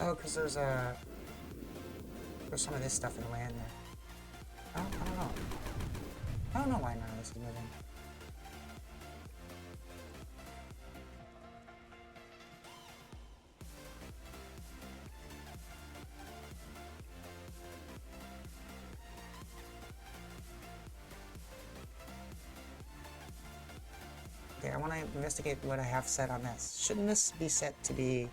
Oh, because there's some of this stuff in the way in there. I don't know. I don't know why none of this is moving. Okay, I want to investigate what I have set on this. Shouldn't this be set to be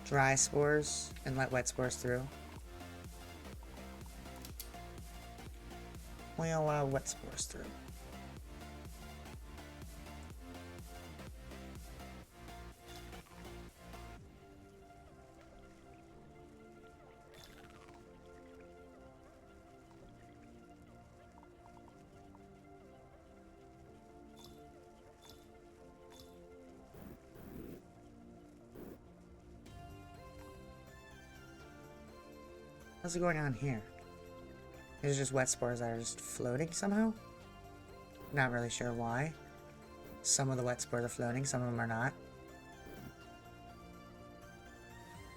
dry spores and let wet spores through? We allow wet spores through. What's going on here? There's just wet spores that are just floating somehow? Not really sure why. Some of the wet spores are floating, some of them are not.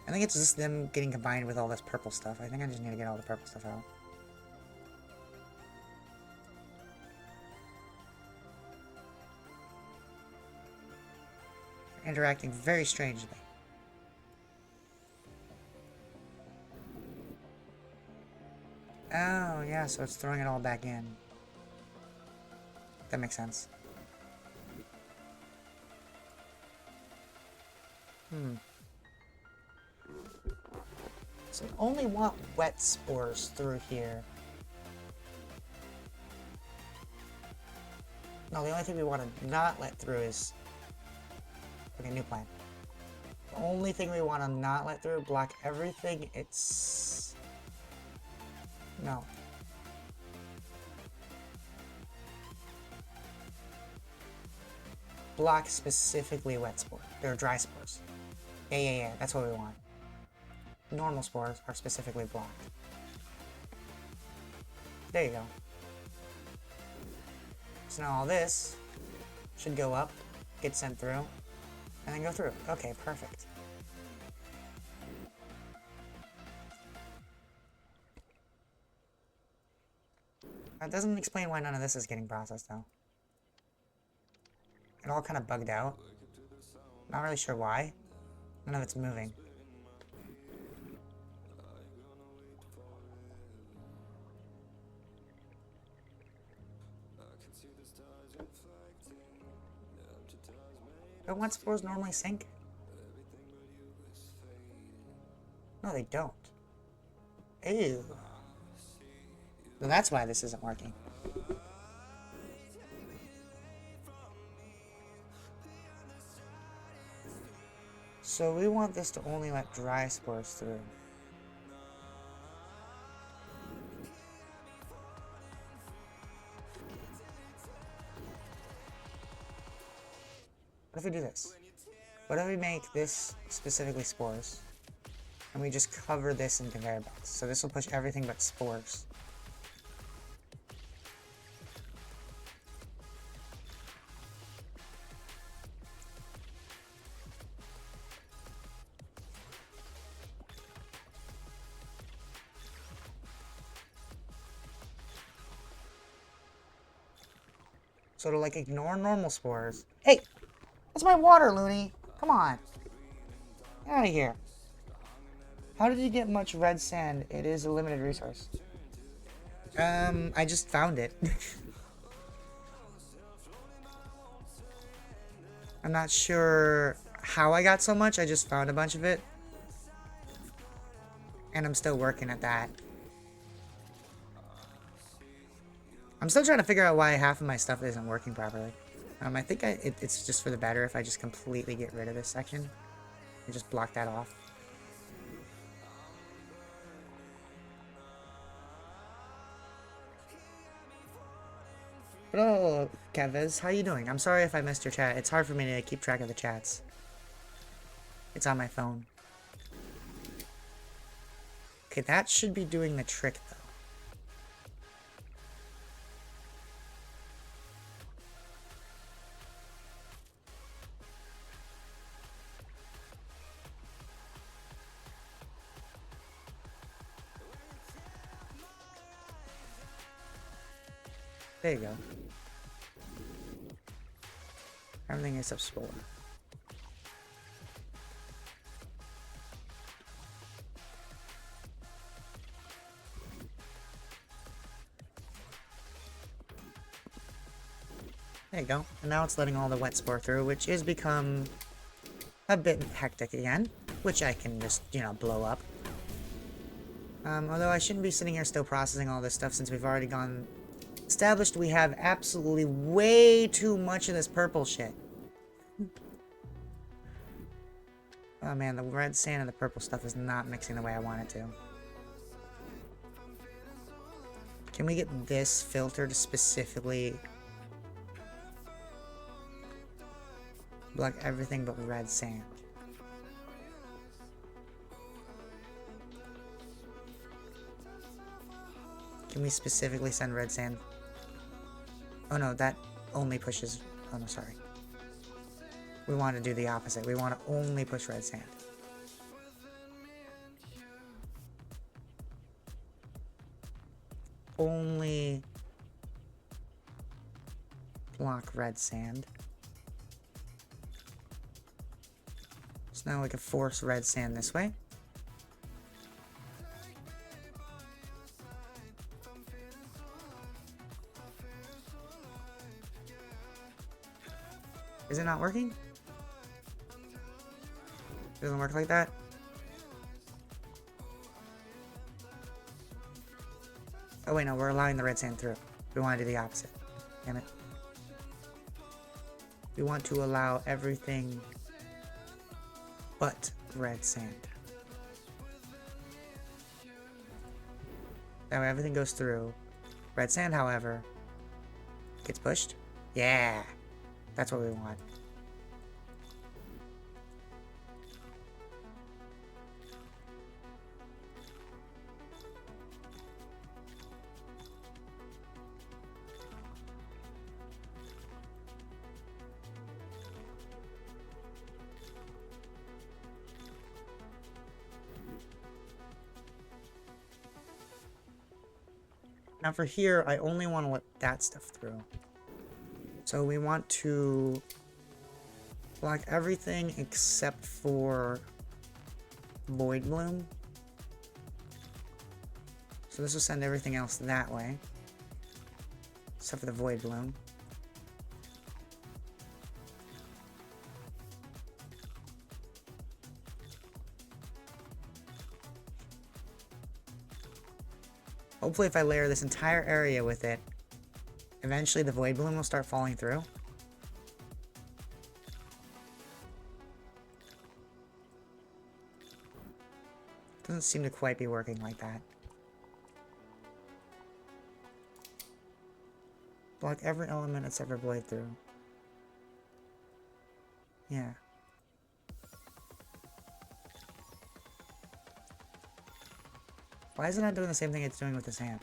I think it's just them getting combined with all this purple stuff. I think I just need to get all the purple stuff out. Interacting very strangely. Oh, yeah, so it's throwing it all back in. That makes sense. So we only want wet spores through here. No, the only thing we want to not let through is... Okay, new plan. The only thing we want to not let through, block everything, it's... No. Block specifically wet spores. They're dry spores. Yeah, that's what we want. Normal spores are specifically blocked. There you go. So now all this should go up, get sent through, and then go through. Okay, perfect. That doesn't explain why none of this is getting processed, though. It all kind of bugged out. Not really sure why. None of it's moving. Don't wet spores normally sink? No, they don't. Ew. So that's why this isn't working. So we want this to only let dry spores through. What if we do this? What if we make this specifically spores, and we just cover this in conveyor belts? So this will push everything but spores. So to like ignore normal spores. Hey! That's my water, Looney! Come on! Get out of here. How did you get much red sand? It is a limited resource. I just found it. I'm not sure how I got so much, I just found a bunch of it. And I'm still working at that. I'm still trying to figure out why half of my stuff isn't working properly. I think it's just for the better if I just completely get rid of this section and just block that off. Hello, Kevez. How you doing? I'm sorry if I missed your chat. It's hard for me to keep track of the chats. It's on my phone. Okay, that should be doing the trick, though. There you go. Everything except Spore. There you go. And now it's letting all the wet Spore through, which is become a bit hectic again, which I can just, you know, blow up. Although I shouldn't be sitting here still processing all this stuff since we've already established we have absolutely way too much of this purple shit. Oh man, the red sand and the purple stuff is not mixing the way I want it to. Can we get this filter to specifically block everything but red sand? Can we specifically send red sand? Oh no, that only pushes... Oh no, sorry. We want to do the opposite. We want to only push red sand. Only block red sand. So now we can force red sand this way. Is it not working? Doesn't work like that? Oh wait, no, we're allowing the red sand through. We want to do the opposite. Damn it. We want to allow everything but red sand. That way everything goes through. Red sand, however, gets pushed. Yeah, that's what we want. Now for here, I only want to let that stuff through. So we want to block everything except for Void Bloom. So this will send everything else that way, except for the Void Bloom. Hopefully if I layer this entire area with it, eventually the Void Bloom will start falling through. Doesn't seem to quite be working like that. Block every element except for Void through. Yeah. Why is it not doing the same thing it's doing with the sand?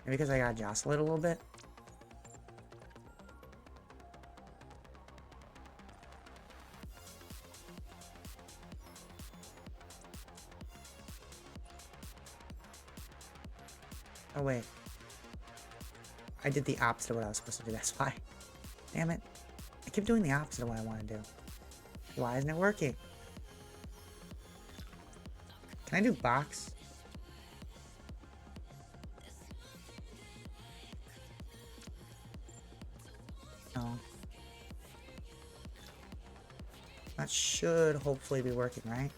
Maybe because I gotta jostle it a little bit? Oh wait. I did the opposite of what I was supposed to do, that's why. Damn it. I keep doing the opposite of what I want to do. Why isn't it working? Can I do box? No. That should hopefully be working, right?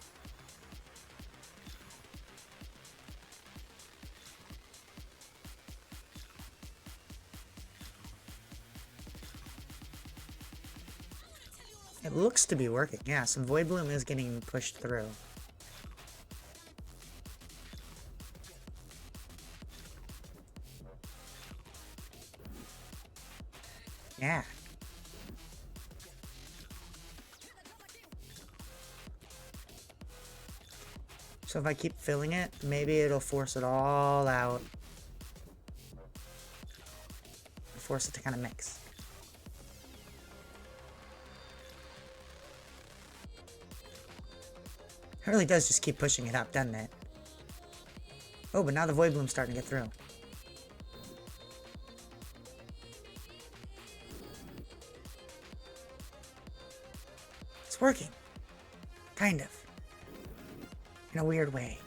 It looks to be working. Yeah, some Void Bloom is getting pushed through. Yeah. So if I keep filling it, maybe it'll force it all out. Force it to kind of mix. It really does just keep pushing it up, doesn't it? Oh, but now the Void Bloom's starting to get through. It's working. Kind of. In a weird way.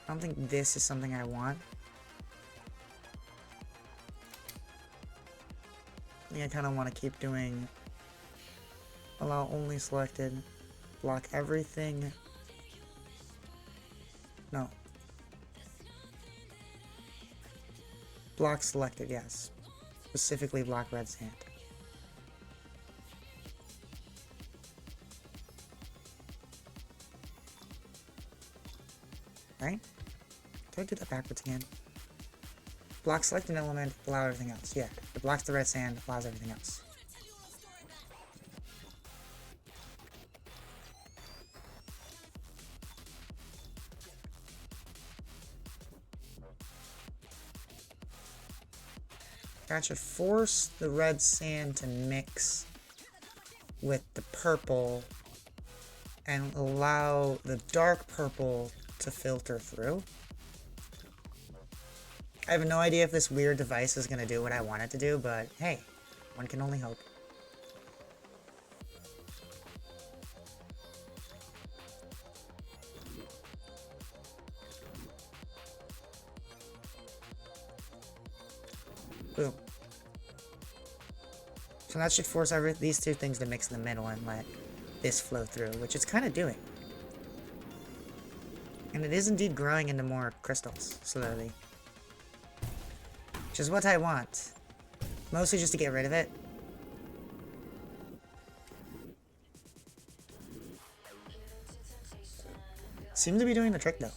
I don't think this is something I want. I kind of want to keep doing allow only selected, block everything. No. Block selected, yes. Specifically block red sand. Right? Do I do that backwards again? Block select an element, allow everything else. Yeah, it blocks the red sand, allows everything else. That should force the red sand to mix with the purple and allow the dark purple to filter through. I have no idea if this weird device is going to do what I want it to do, but hey, one can only hope. Boom. So that should force these two things to mix in the middle and let this flow through, which it's kind of doing. And it is indeed growing into more crystals, slowly. Which is what I want. Mostly just to get rid of it. Seems to be doing the trick, though.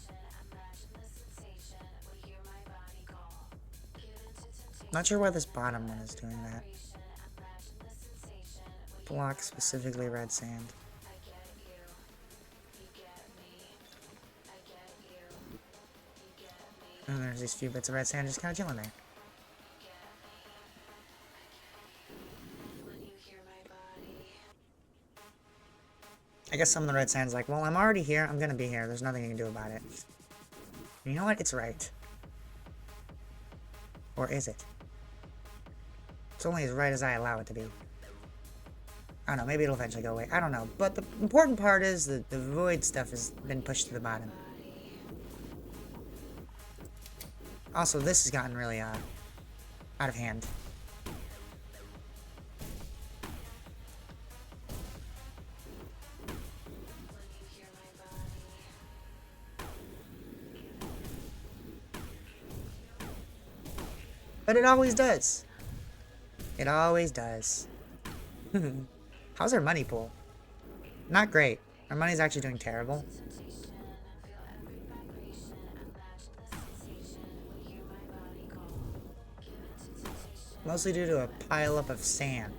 Not sure why this bottom one is doing that. Block specifically red sand. And there's these few bits of red sand just kind of chilling there. I guess some of the red sand's like, well, I'm already here, I'm gonna be here, there's nothing you can do about it. And you know what? It's right. Or is it? It's only as right as I allow it to be. I don't know, maybe it'll eventually go away. I don't know. But the important part is that the void stuff has been pushed to the bottom. Also, this has gotten really, out of hand. But it always does. It always does. How's our money pool? Not great. Our money's actually doing terrible. Mostly due to a pileup of sand.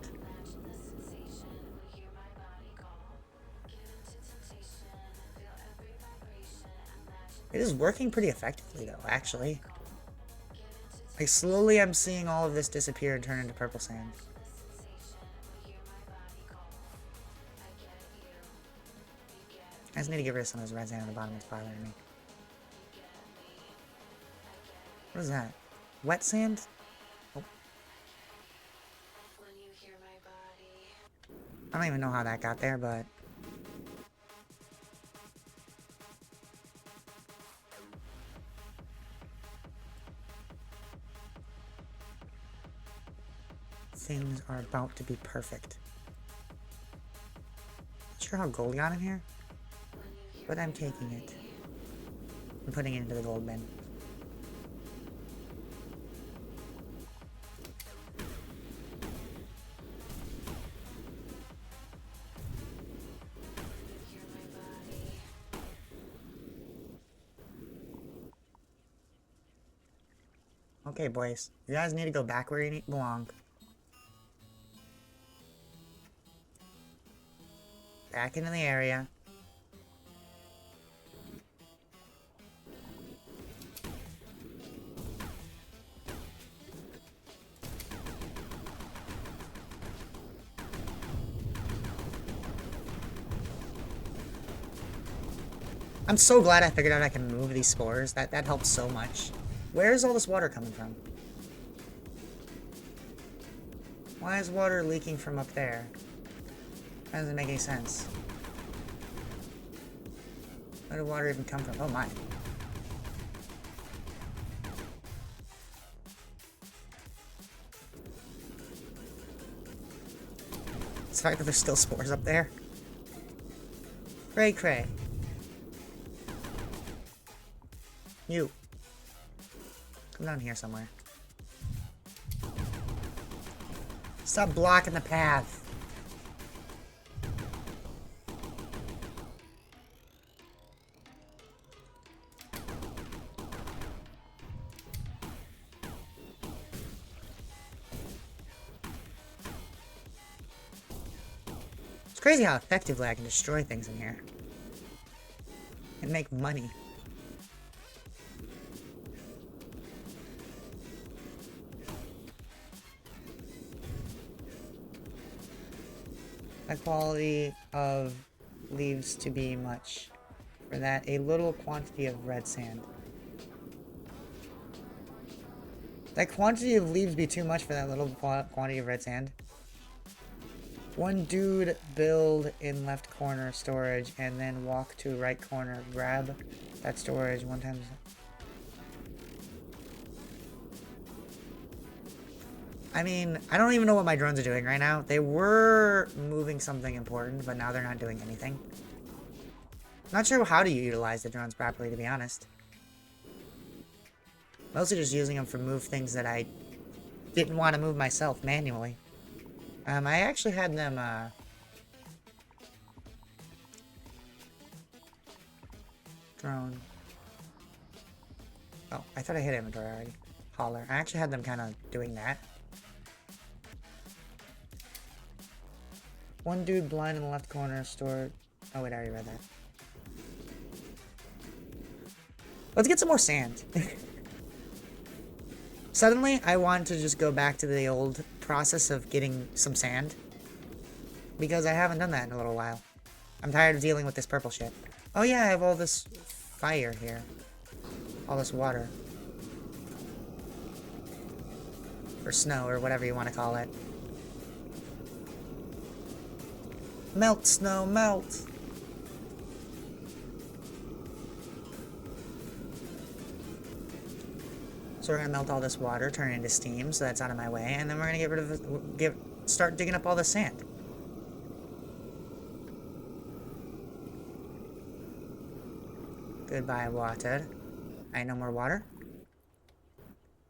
It is working pretty effectively, though, actually. Like, slowly I'm seeing all of this disappear and turn into purple sand. I just need to get rid of some of this red sand on the bottom. It's bothering me. What is that? Wet sand? Oh. I don't even know how that got there, but... things are about to be perfect. Not sure how gold got in here, but I'm taking it. I'm putting it into the gold bin. Okay, boys. You guys need to go back where you belong. Back into the area. I'm so glad I figured out I can move these spores. That helps so much. Where is all this water coming from? Why is water leaking from up there? That doesn't make any sense. Where did water even come from? Oh my. It's the fact that there's still spores up there. Cray cray. You. Come down here somewhere. Stop blocking the path. It's crazy how effectively I can destroy things in here. And make money. The quality of leaves to be much. For that, a little quantity of red sand. That quantity of leaves be too much for that little quantity of red sand. One dude build in left corner storage and then walk to right corner. Grab that storage one time. I mean, I don't even know what my drones are doing right now. They were moving something important, but now they're not doing anything. Not sure how to utilize the drones properly, to be honest. Mostly just using them for move things that I didn't want to move myself manually. I actually had them, drone. Oh, I thought I hit inventory already. Hauler. I actually had them kind of doing that. One dude blind in the left corner, stored. Oh wait, I already read that. Let's get some more sand. Suddenly, I want to just go back to the old process of getting some sand. Because I haven't done that in a little while. I'm tired of dealing with this purple shit. Oh yeah, I have all this fire here. All this water. Or snow, or whatever you want to call it. Melt, snow, melt! So we're gonna melt all this water, turn it into steam, so that's out of my way, and then we're gonna get rid of start digging up all the sand. Goodbye, water. I no more water.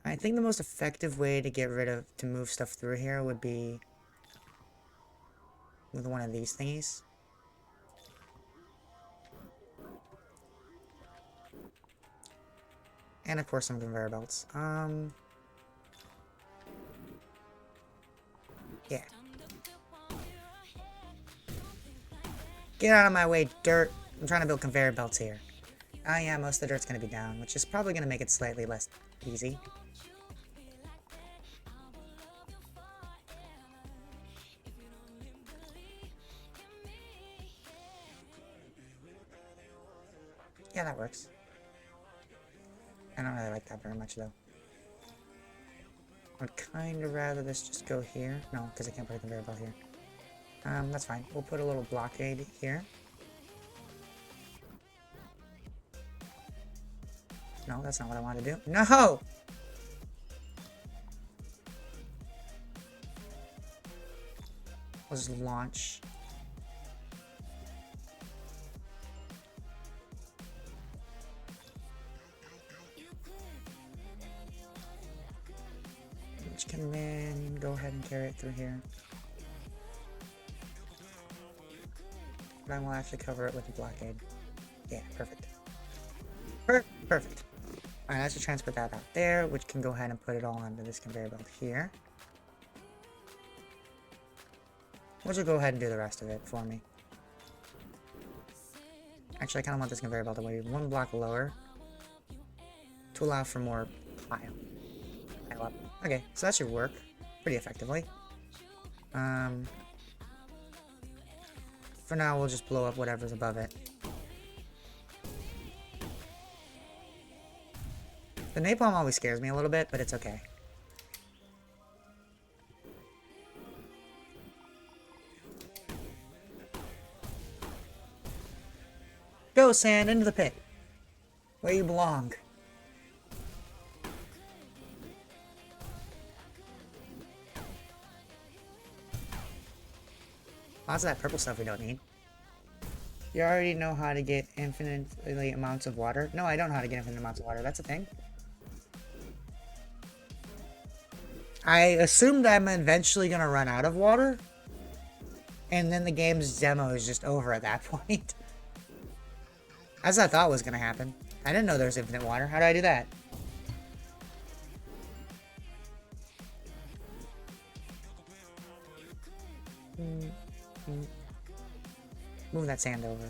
I think the most effective way to get rid of, to move stuff through here would be with one of these thingies. And of course some conveyor belts. Yeah. Get out of my way, dirt. I'm trying to build conveyor belts here. Oh yeah, most of the dirt's gonna be down, which is probably gonna make it slightly less easy. Yeah, that works. I don't really like that very much, though. I'd kind of rather this just go here. No, because I can't put a conveyor belt here. That's fine. We'll put a little blockade here. No, that's not what I want to do. No! We'll just launch. Which can then go ahead and carry it through here. But I will actually cover it with a blockade. Yeah, perfect. Perfect. Alright, let's just transfer that out there, which can go ahead and put it all onto this conveyor belt here. Which will go ahead and do the rest of it for me. Actually, I kind of want this conveyor belt to be one block lower to allow for more pile up. Okay, so that should work pretty effectively. For now, we'll just blow up whatever's above it. The napalm always scares me a little bit, but it's okay. Go, sand, into the pit. Where you belong. Lots of that purple stuff we don't need. You already know how to get infinite amounts of water. No, I don't know how to get infinite amounts of water. That's a thing. I assumed I'm eventually going to run out of water. And then the game's demo is just over at that point. As I thought was going to happen. I didn't know there was infinite water. How do I do that? Move that sand over.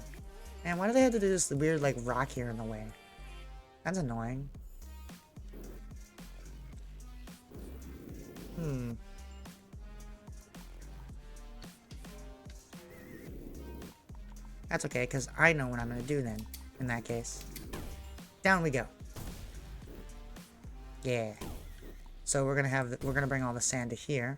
Man, why do they have to do this weird, like, rock here in the way? That's annoying. That's okay, because I know what I'm going to do then, in that case. Down we go. Yeah. So we're going to bring all the sand to here.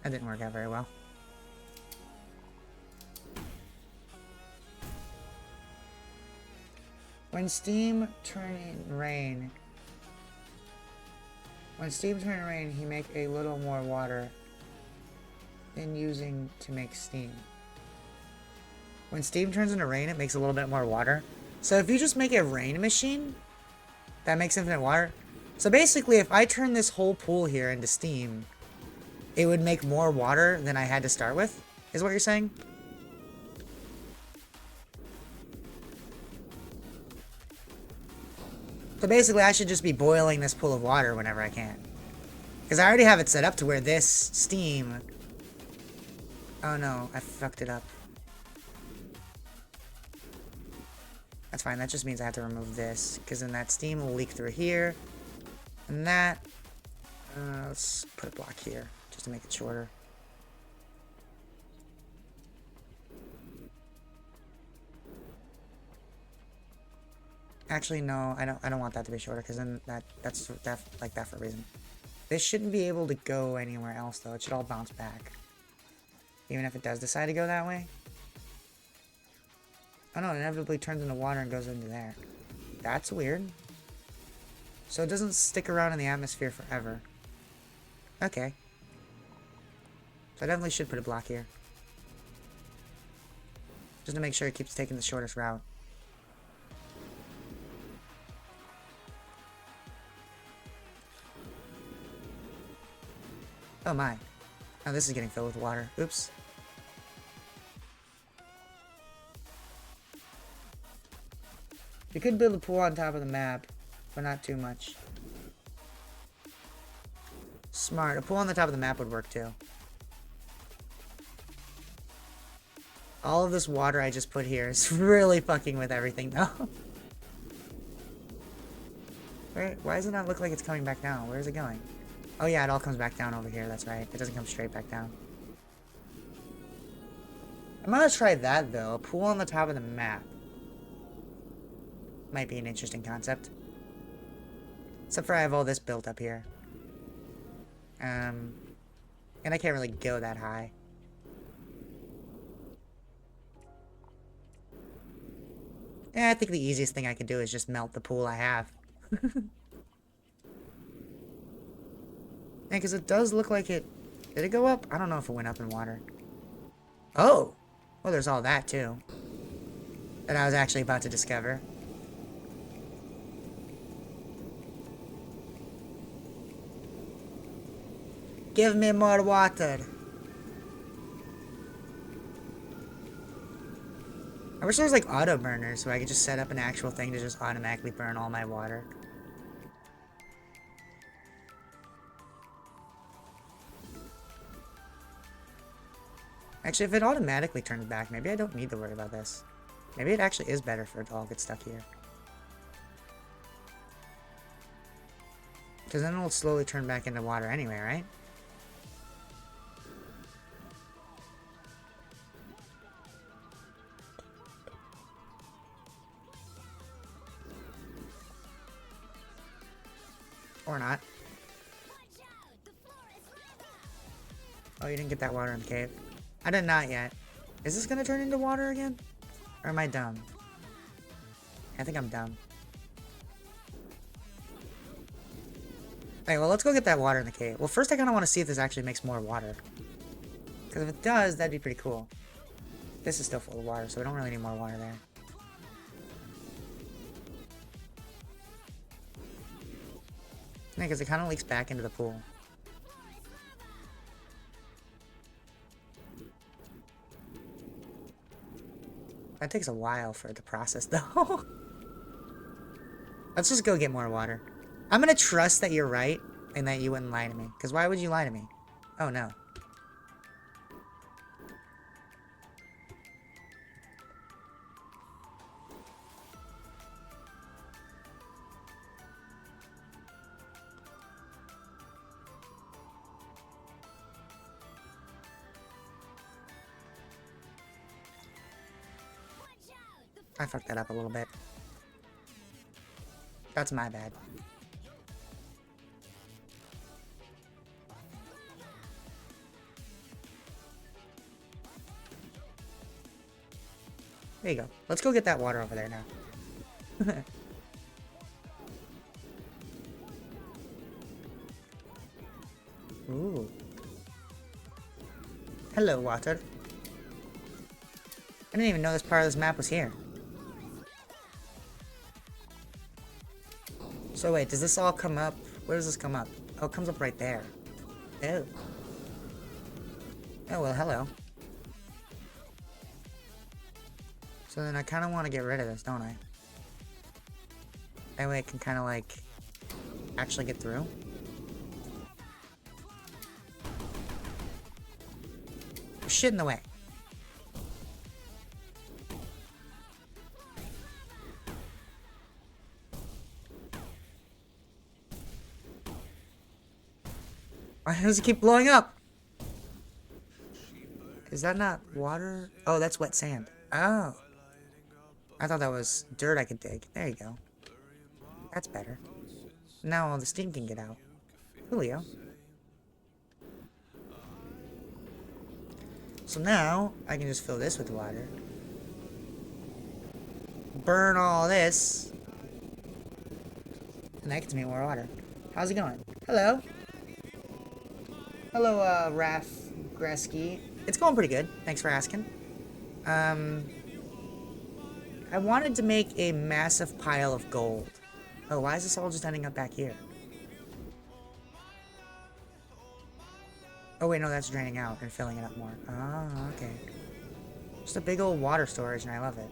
That didn't work out very well. When steam turn rain, he make a little more water than using to make steam. When steam turns into rain, it makes a little bit more water. So if you just make a rain machine, that makes infinite water. So basically, if I turn this whole pool here into steam, it would make more water than I had to start with, is what you're saying? So basically, I should just be boiling this pool of water whenever I can. Because I already have it set up to where this steam... Oh no, I fucked it up. That's fine, that just means I have to remove this. Because then that steam will leak through here. And that... let's put a block here, just to make it shorter. Actually, no, I don't want that to be shorter, because then that's like that for a reason. This shouldn't be able to go anywhere else, though. It should all bounce back. Even if it does decide to go that way. Oh no, it inevitably turns into water and goes into there. That's weird. So it doesn't stick around in the atmosphere forever. Okay. So I definitely should put a block here. Just to make sure it keeps taking the shortest route. Oh my. Oh, this is getting filled with water. Oops. You could build a pool on top of the map, but not too much. Smart. A pool on the top of the map would work too. All of this water I just put here is really fucking with everything though. Why does it not look like it's coming back down? Where is it going? Oh yeah, it all comes back down over here, that's right. It doesn't come straight back down. I'm gonna try that though. A pool on the top of the map. Might be an interesting concept. Except for I have all this built up here. And I can't really go that high. Yeah, I think the easiest thing I can do is just melt the pool I have. Yeah, because it does look like it... Did it go up? I don't know if it went up in water. Oh! Well, there's all that, too. That I was actually about to discover. Give me more water. I wish there was, like, auto burners, so I could just set up an actual thing to just automatically burn all my water. Actually, if it automatically turns back, maybe I don't need to worry about this. Maybe it actually is better for it to all get stuck here. Because then it'll slowly turn back into water anyway, right? Or not. Oh, you didn't get that water in the cave. I did not yet. Is this gonna turn into water again? Or am I dumb? I think I'm dumb. Alright, well, let's go get that water in the cave. Well, first I kind of want to see if this actually makes more water. Because if it does, that'd be pretty cool. This is still full of water, so we don't really need more water there. Yeah, because it kind of leaks back into the pool. That takes a while for it to process, though. Let's just go get more water. I'm gonna trust that you're right and that you wouldn't lie to me. Because why would you lie to me? Oh, no. I fucked that up a little bit. That's my bad. There you go. Let's go get that water over there now. Ooh. Hello, water. I didn't even know this part of this map was here. So wait, does this all come up? Where does this come up? Oh, it comes up right there. Oh. Oh, well, hello. So then I kind of want to get rid of this, don't I? That way I can kind of, like, actually get through. There's shit in the way. Why does it keep blowing up? Is that not water? Oh, that's wet sand. Oh. I thought that was dirt I could dig. There you go. That's better. Now all the steam can get out. Julio. So now, I can just fill this with water. Burn all this. And that gets me more water. How's it going? Hello. Hello, Raph Gresky. It's going pretty good. Thanks for asking. I wanted to make a massive pile of gold. Oh, why is this all just ending up back here? Oh, wait, no, that's draining out and filling it up more. Oh, okay. Just a big old water storage, and I love it.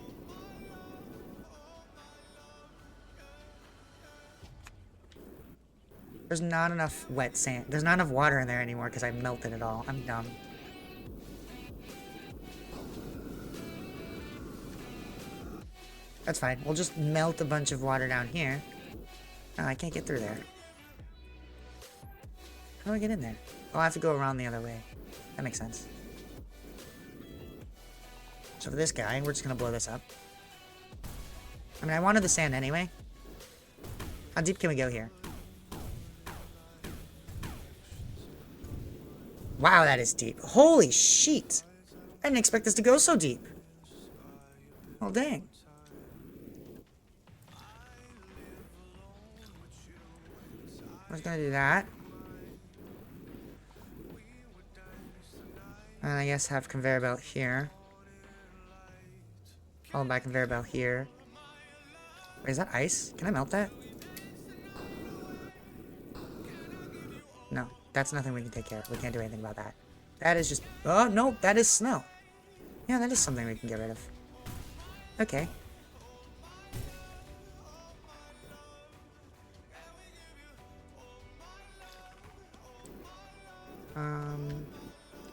There's not enough wet sand. There's not enough water in there anymore because I melted it all. I'm dumb. That's fine. We'll just melt a bunch of water down here. Oh, I can't get through there. How do I get in there? Oh, I have to go around the other way. That makes sense. So for this guy, we're just gonna blow this up. I mean, I wanted the sand anyway. How deep can we go here? Wow, that is deep. Holy shit! I didn't expect this to go so deep. Oh, dang. I was gonna do that. And I guess have conveyor belt here. Followed by conveyor belt here. Wait, is that ice? Can I melt that? No, that's nothing we can take care of. We can't do anything about that. That is just... Oh, no, that is snow. Yeah, that is something we can get rid of. Okay.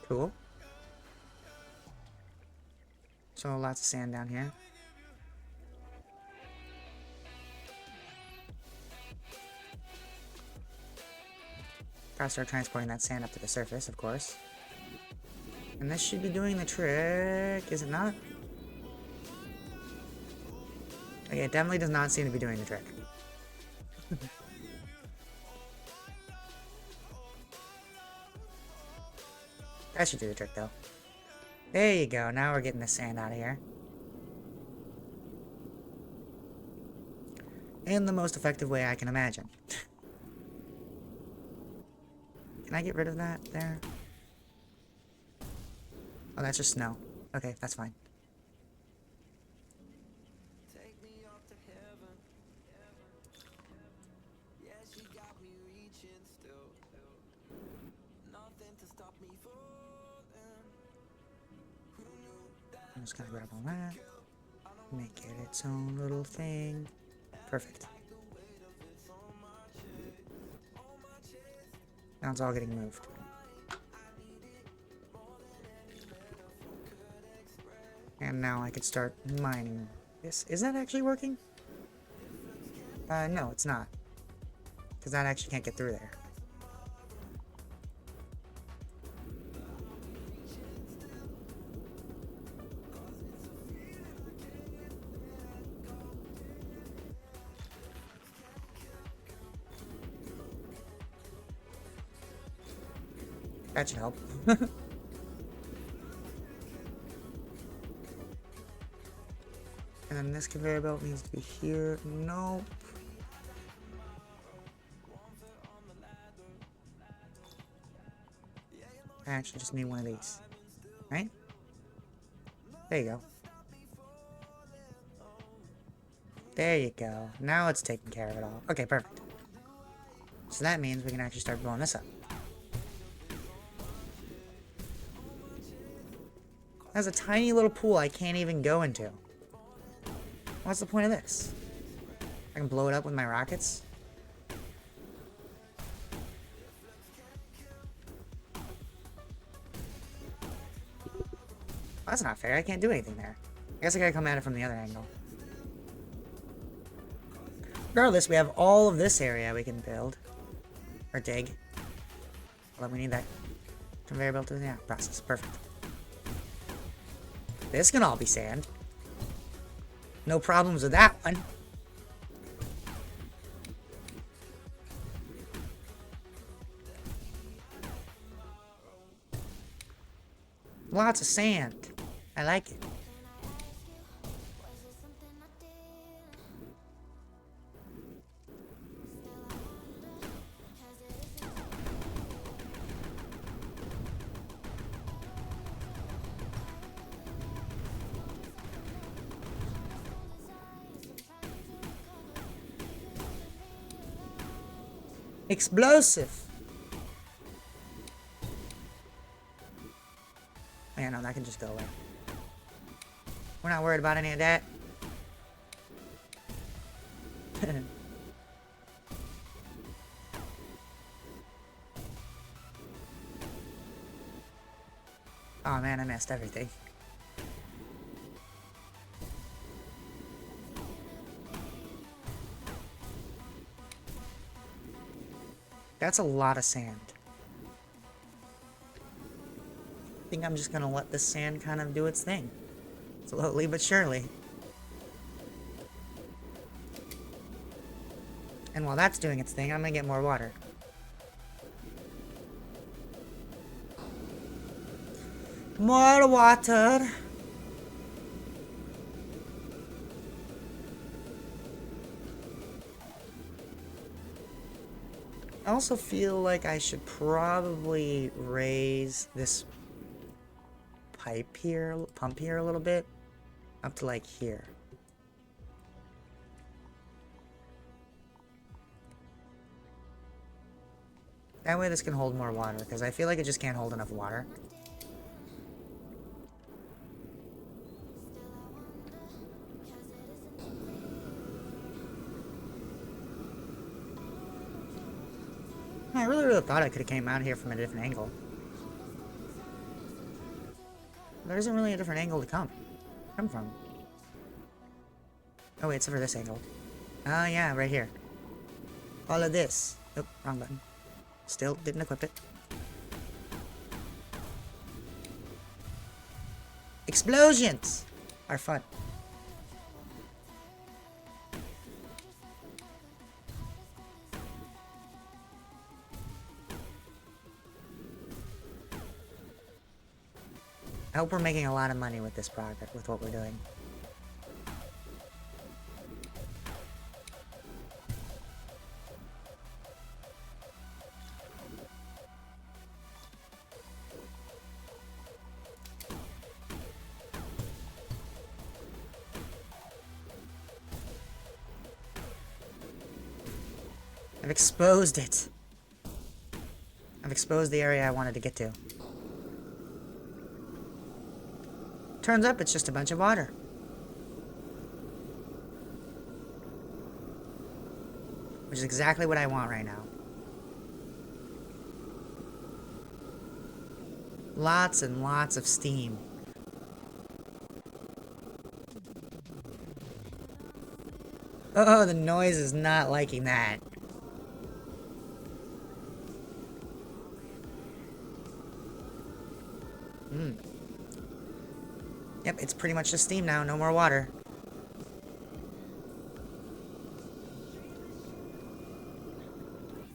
Cool. So lots of sand down here. Gotta start transporting that sand up to the surface, of course. And this should be doing the trick, is it not? Okay, it definitely does not seem to be doing the trick. That should do the trick, though. There you go, now we're getting the sand out of here. In the most effective way I can imagine. Can I get rid of that there? Oh, that's just snow. Okay, that's fine. I'm just gonna grab all that. Make it its own little thing. Perfect. Now it's all getting moved. And now I could start mining this. Is that actually working? No, it's not. Because that actually can't get through there. That should help. And then this conveyor belt needs to be here. Nope. I actually just need one of these. Right? There you go. There you go. Now it's taking care of it all. Okay, perfect. So that means we can actually start blowing this up. That's a tiny little pool I can't even go into. What's the point of this? I can blow it up with my rockets? That's not fair. I can't do anything there. I guess I gotta come at it from the other angle. Regardless, we have all of this area we can build. Or dig. Well, we need that conveyor belt to, yeah, process. Perfect. This can all be sand. No problems with that one. Lots of sand. I like it. Explosive. Oh, yeah, no, that can just go away. We're not worried about any of that. Oh man, I missed everything. That's a lot of sand. I think I'm just gonna let the sand kind of do its thing. Slowly but surely. And while that's doing its thing, I'm gonna get more water. More water! I also feel like I should probably raise this pump here a little bit, up to like here. That way this can hold more water, because I feel like it just can't hold enough water. I really thought I could have came out here from a different angle. There isn't really a different angle to come. come from? Oh, wait, it's over this angle. Oh, yeah, right here. All of this. Oh, wrong button. Still didn't equip it. Explosions are fun. I hope we're making a lot of money with this project, with what we're doing. I've exposed it. I've exposed the area I wanted to get to. Turns up, it's just a bunch of water. Which is exactly what I want right now. Lots and lots of steam. Oh, the noise is not liking that. Yep, it's pretty much just steam now, no more water.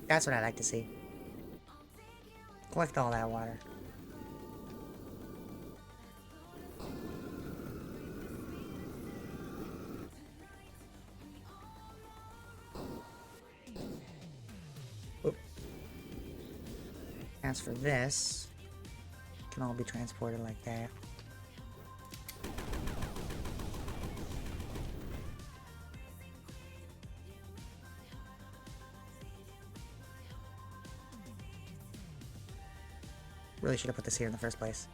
That's what I like to see. Collect all that water. Oop. As for this, it can all be transported like that. Really should have put this here in the first place.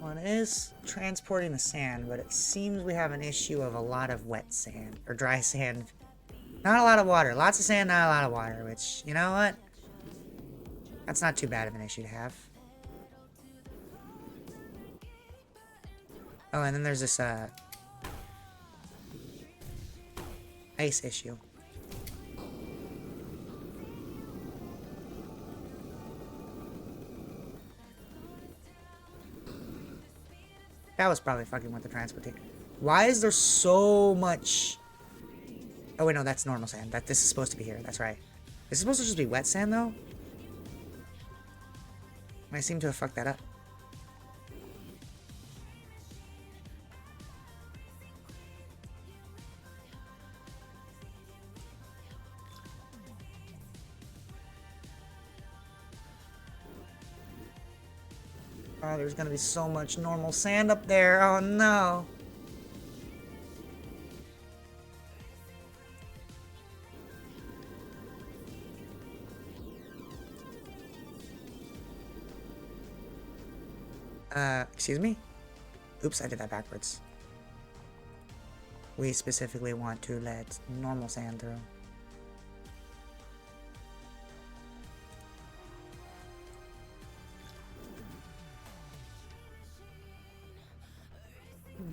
Well, it is transporting the sand, but it seems we have an issue of a lot of wet sand, or dry sand. Not a lot of water. Lots of sand, not a lot of water, which, you know what? That's not too bad of an issue to have. Oh, and then there's this, ice issue. That was probably fucking with the transportation. Why is there so much... Oh, wait, no, that's normal sand. This is supposed to be here. That's right. This is supposed to just be wet sand, though? I seem to have fucked that up. Oh, there's gonna be so much normal sand up there. Oh, no. Excuse me? Oops, I did that backwards. We specifically want to let normal sand through.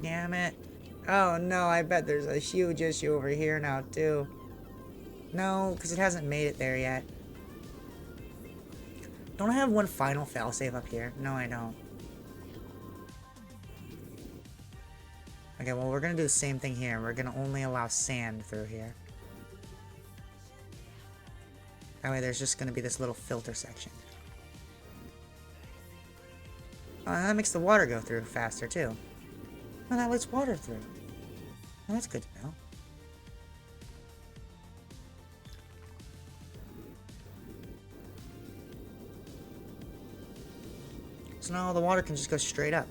Damn it. Oh no, I bet there's a huge issue over here now too. No, because it hasn't made it there yet. Don't I have one final failsafe up here? No, I don't. Okay, well, we're gonna do the same thing here. We're gonna only allow sand through here. That way there's just gonna be this little filter section. Oh, and that makes the water go through faster, too. Oh, that lets water through. Well, that's good to know. So now the water can just go straight up.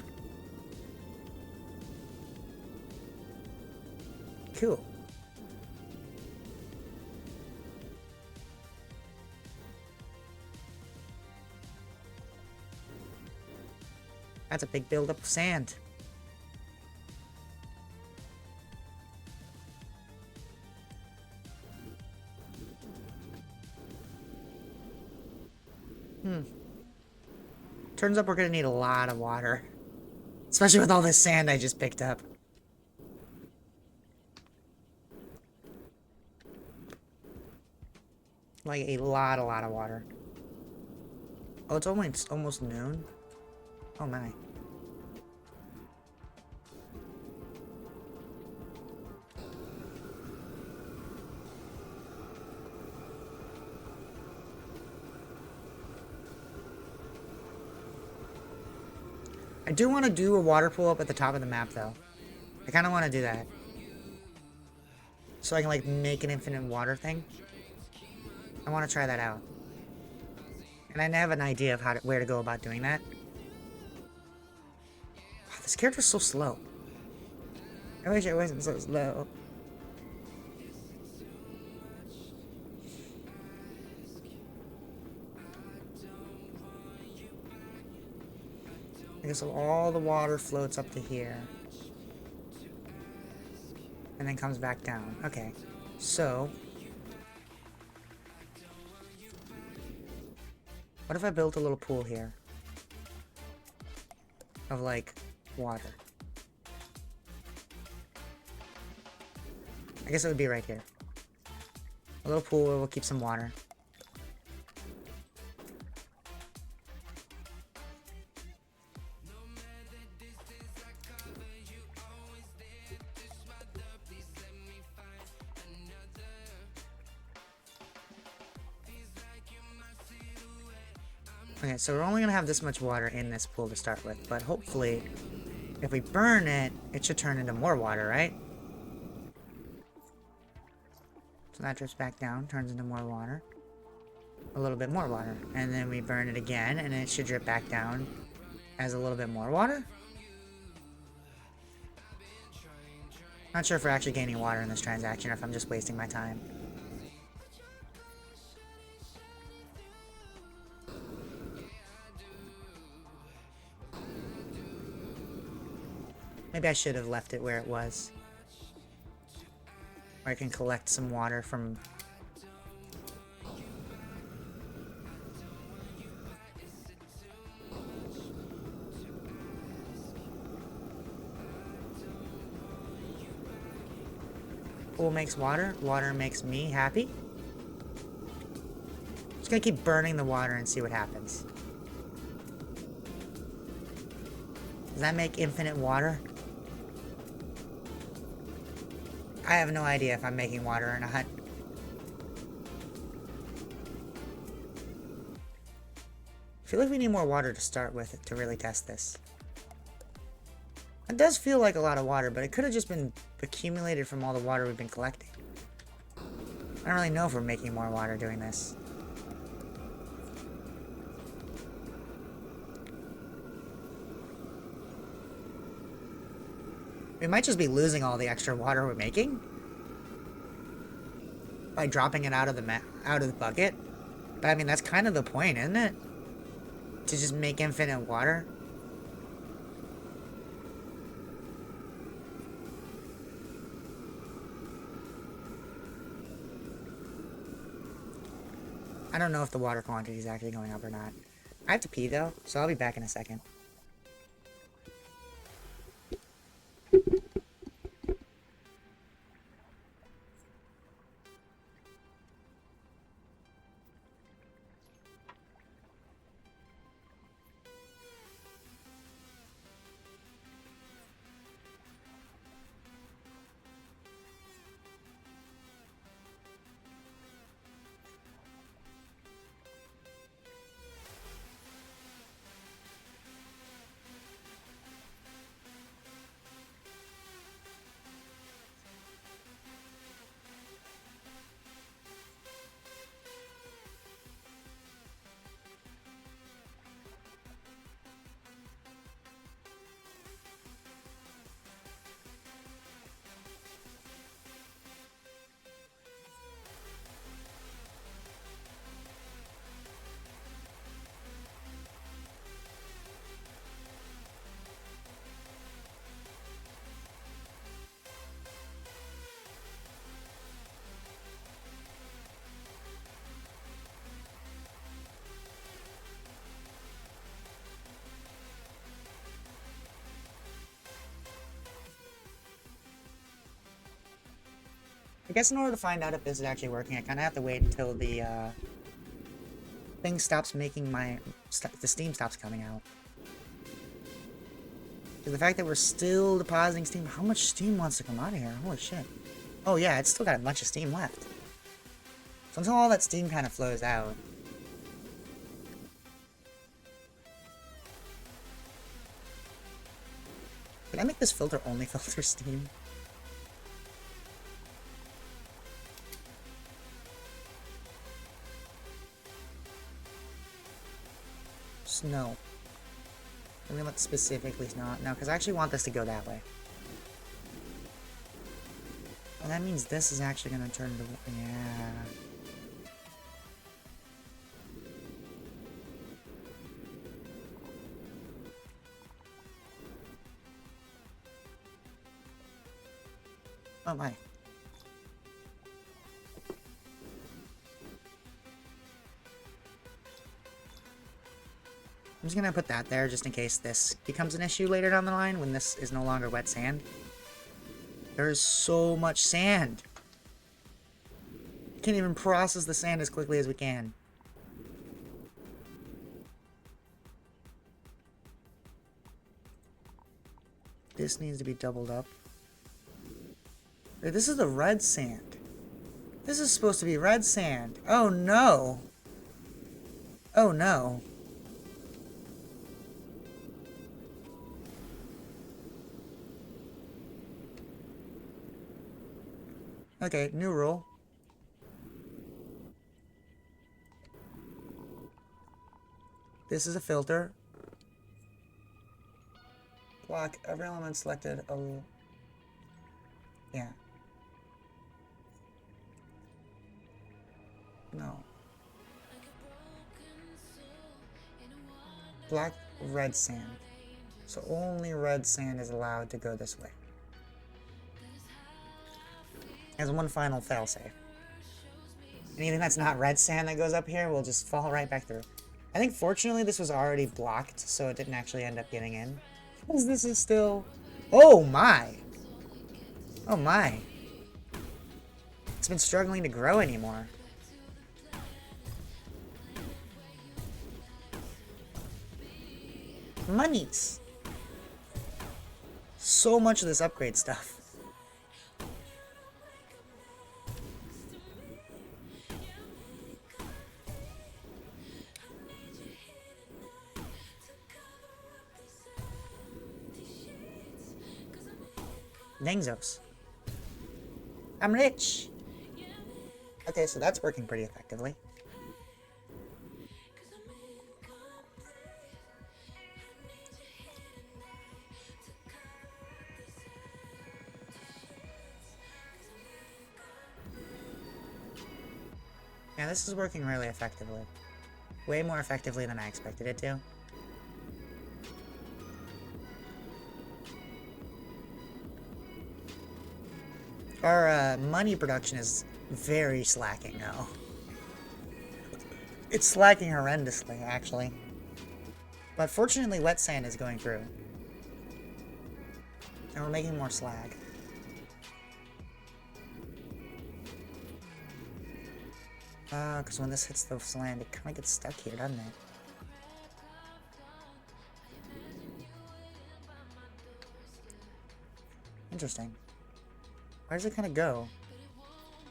Cool. That's a big buildup of sand. Turns out we're gonna need a lot of water. Especially with all this sand I just picked up. Like a lot of water. Oh, it's almost noon. Oh my. I do want to do a water pool up at the top of the map, though. I kind of want to do that. So I can, like, make an infinite water thing. I want to try that out. And I have an idea of where to go about doing that. Wow, this character's so slow. I wish I wasn't so slow. Okay, so all the water floats up to here. And then comes back down. Okay. So... what if I built a little pool here? Of, like, water. I guess it would be right here. A little pool where we'll keep some water. Okay, so we're only going to have this much water in this pool to start with, but hopefully, if we burn it, it should turn into more water, right? So that drips back down, turns into more water. A little bit more water. And then we burn it again, and it should drip back down as a little bit more water. Not sure if we're actually gaining water in this transaction, or if I'm just wasting my time. Maybe I should have left it where it was. Where I can collect some water from... Pool makes water. Water makes me happy. Just gonna keep burning the water and see what happens. Does that make infinite water? I have no idea if I'm making water or not. I feel like we need more water to start with to really test this. It does feel like a lot of water, but it could have just been accumulated from all the water we've been collecting. I don't really know if we're making more water doing this. We might just be losing all the extra water we're making by dropping it out of the bucket. But I mean, that's kind of the point, isn't it? To just make infinite water. I don't know if the water quantity is actually going up or not. I have to pee though, so I'll be back in a second. I guess in order to find out if this is actually working, I kind of have to wait until the thing stops making the steam stops coming out. The fact that we're still depositing steam, how much steam wants to come out of here? Holy shit. Oh yeah, it's still got a bunch of steam left. So until all that steam kind of flows out. Can I make this filter only filter steam? No. I'm gonna let specifically not. No, because I actually want this to go that way. And that means this is actually gonna turn to... Yeah. Oh my. I'm just gonna put that there just in case this becomes an issue later down the line when this is no longer wet sand. There's so much sand. Can't even process the sand as quickly as we can. This needs to be doubled up. Wait, this is the red sand. This is supposed to be red sand. Oh no. Oh no. Okay, new rule. This is a filter. Block every element selected. Oh, yeah. No. Block red sand. So only red sand is allowed to go this way. As one final failsafe. Anything that's not red sand that goes up here will just fall right back through. I think fortunately this was already blocked, so it didn't actually end up getting in. Because this is still... Oh my! Oh my. It's been struggling to grow anymore. Monies! So much of this upgrade stuff. Dangzos. I'm rich! Okay, so that's working pretty effectively. Yeah, this is working really effectively. Way more effectively than I expected it to. Our money production is very slacking now. It's slacking horrendously, actually. But fortunately, wet sand is going through. And we're making more slag. Because when this hits the sand, it kind of gets stuck here, doesn't it? Interesting. Where does it kind of go?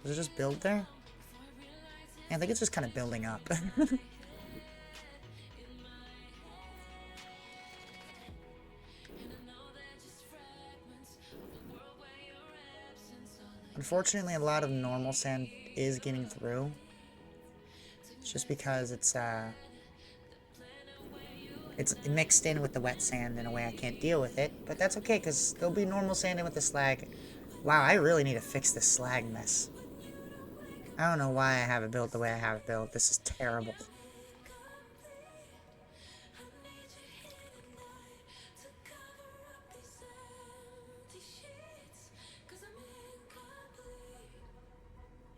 Does it just build there? Yeah, I think it's just kind of building up. Unfortunately, a lot of normal sand is getting through. It's just because it's mixed in with the wet sand in a way I can't deal with it. But that's okay, because there'll be normal sand in with the slag. Wow, I really need to fix this slag mess. I don't know why I have it built the way I have it built. This is terrible.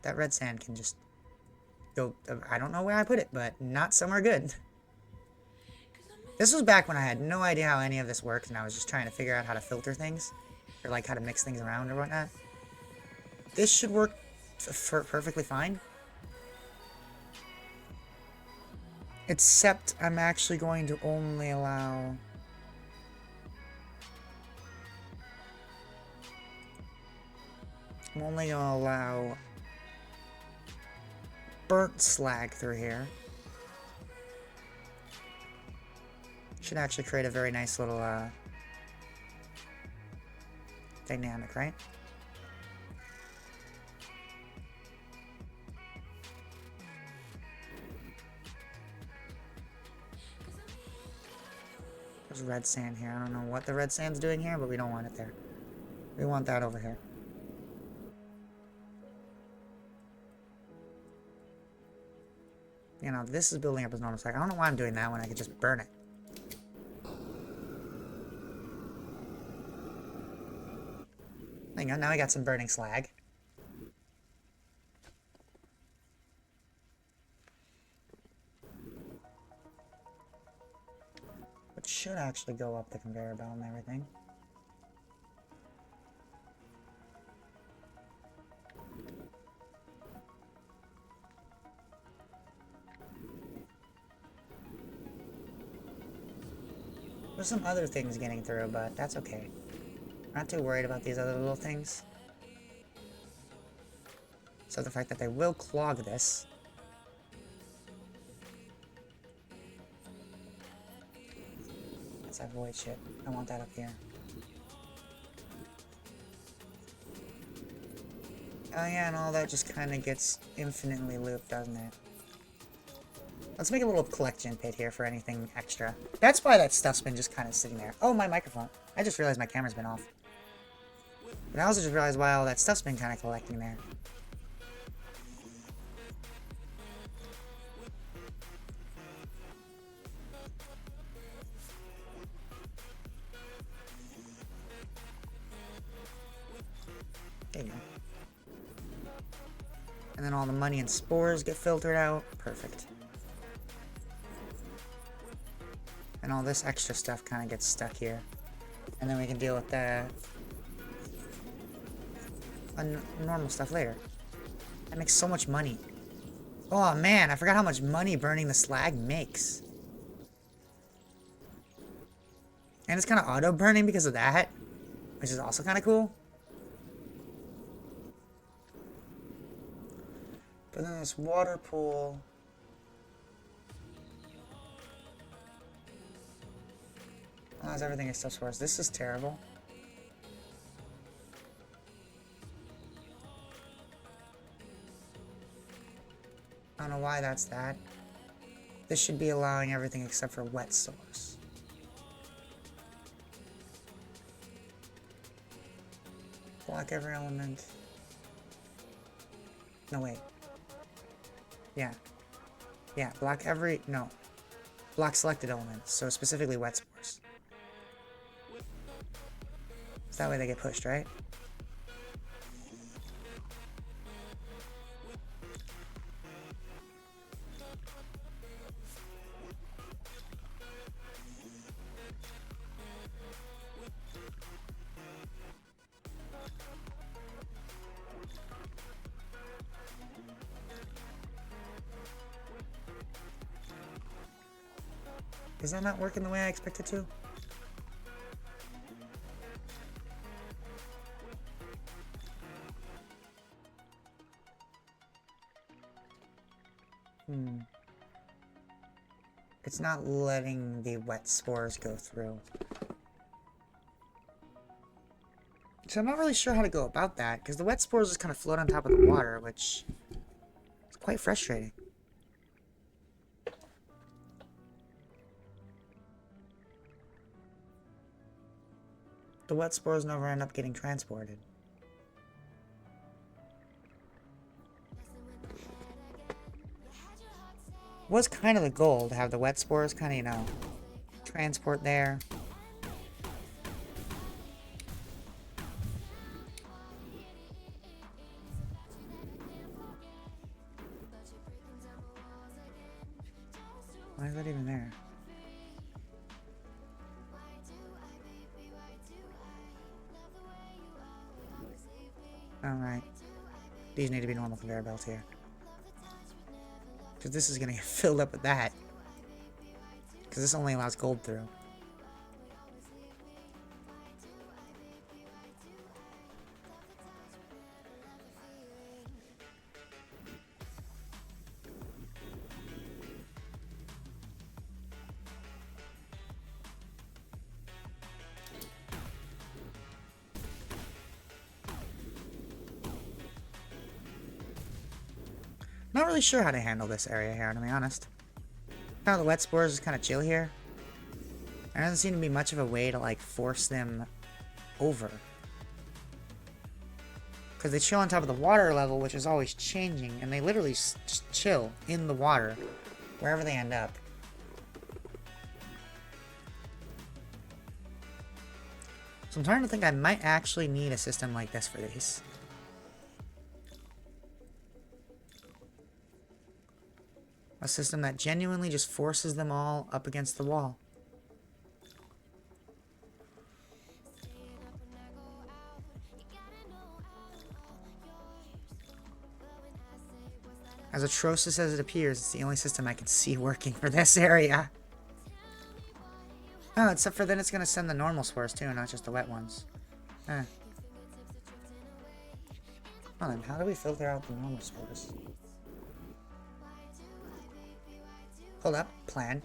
That red sand can just go... I don't know where I put it, but not somewhere good. This was back when I had no idea how any of this worked, and I was just trying to figure out how to filter things. Or, like, how to mix things around or whatnot. This should work perfectly fine. Except I'm actually going to only allow... I'm only going to allow burnt slag through here. Should actually create a very nice little dynamic, right? There's red sand here. I don't know what the red sand's doing here, but we don't want it there. We want that over here. You know, this is building up as normal slag. I don't know why I'm doing that when I could just burn it. There you go, now we got some burning slag. Which should actually go up the conveyor belt and everything. There's some other things getting through, but that's okay. Not too worried about these other little things. So the fact that they will clog this. Let's avoid shit. I want that up here. Oh yeah, and all that just kind of gets infinitely looped, doesn't it? Let's make a little collection pit here for anything extra. That's why that stuff's been just kind of sitting there. Oh, my microphone. I just realized my camera's been off. But I also just realized why all that stuff's been kind of collecting there. There you go. And then all the money and spores get filtered out. Perfect. And all this extra stuff kind of gets stuck here. And then we can deal with the normal stuff later. That makes so much money. Oh man, I forgot how much money burning the slag makes. And it's kind of auto-burning because of that, which is also kind of cool. But then this water pool... allows everything except for us. This is terrible. I don't know why that's that. This should be allowing everything except for wet source. Block every element. No, wait. Yeah. Yeah, block every... no. Block selected elements, so specifically wet spores. So that way they get pushed, right? Is that not working the way I expect it to? It's not letting the wet spores go through. So I'm not really sure how to go about that, because the wet spores just kind of float on top of the water, which is quite frustrating. The wet spores never end up getting transported. Was kind of the goal to have the wet spores kind of, you know, transport there. Why is that even there? Alright. These need to be normal conveyor belts here. Because this is going to get filled up with that. Because this only allows gold through. Not really sure how to handle this area here, to be honest. Now the wet spores is kind of chill here. There doesn't seem to be much of a way to, like, force them over. Because they chill on top of the water level, which is always changing, and they literally just chill in the water, wherever they end up. So I'm starting to think I might actually need a system like this for these. A system that genuinely just forces them all up against the wall. As atrocious as it appears, it's the only system I can see working for this area. Oh, except for then it's going to send the normal spores too, not just the wet ones. Well then, how do we filter out the normal spores? Hold up, plan.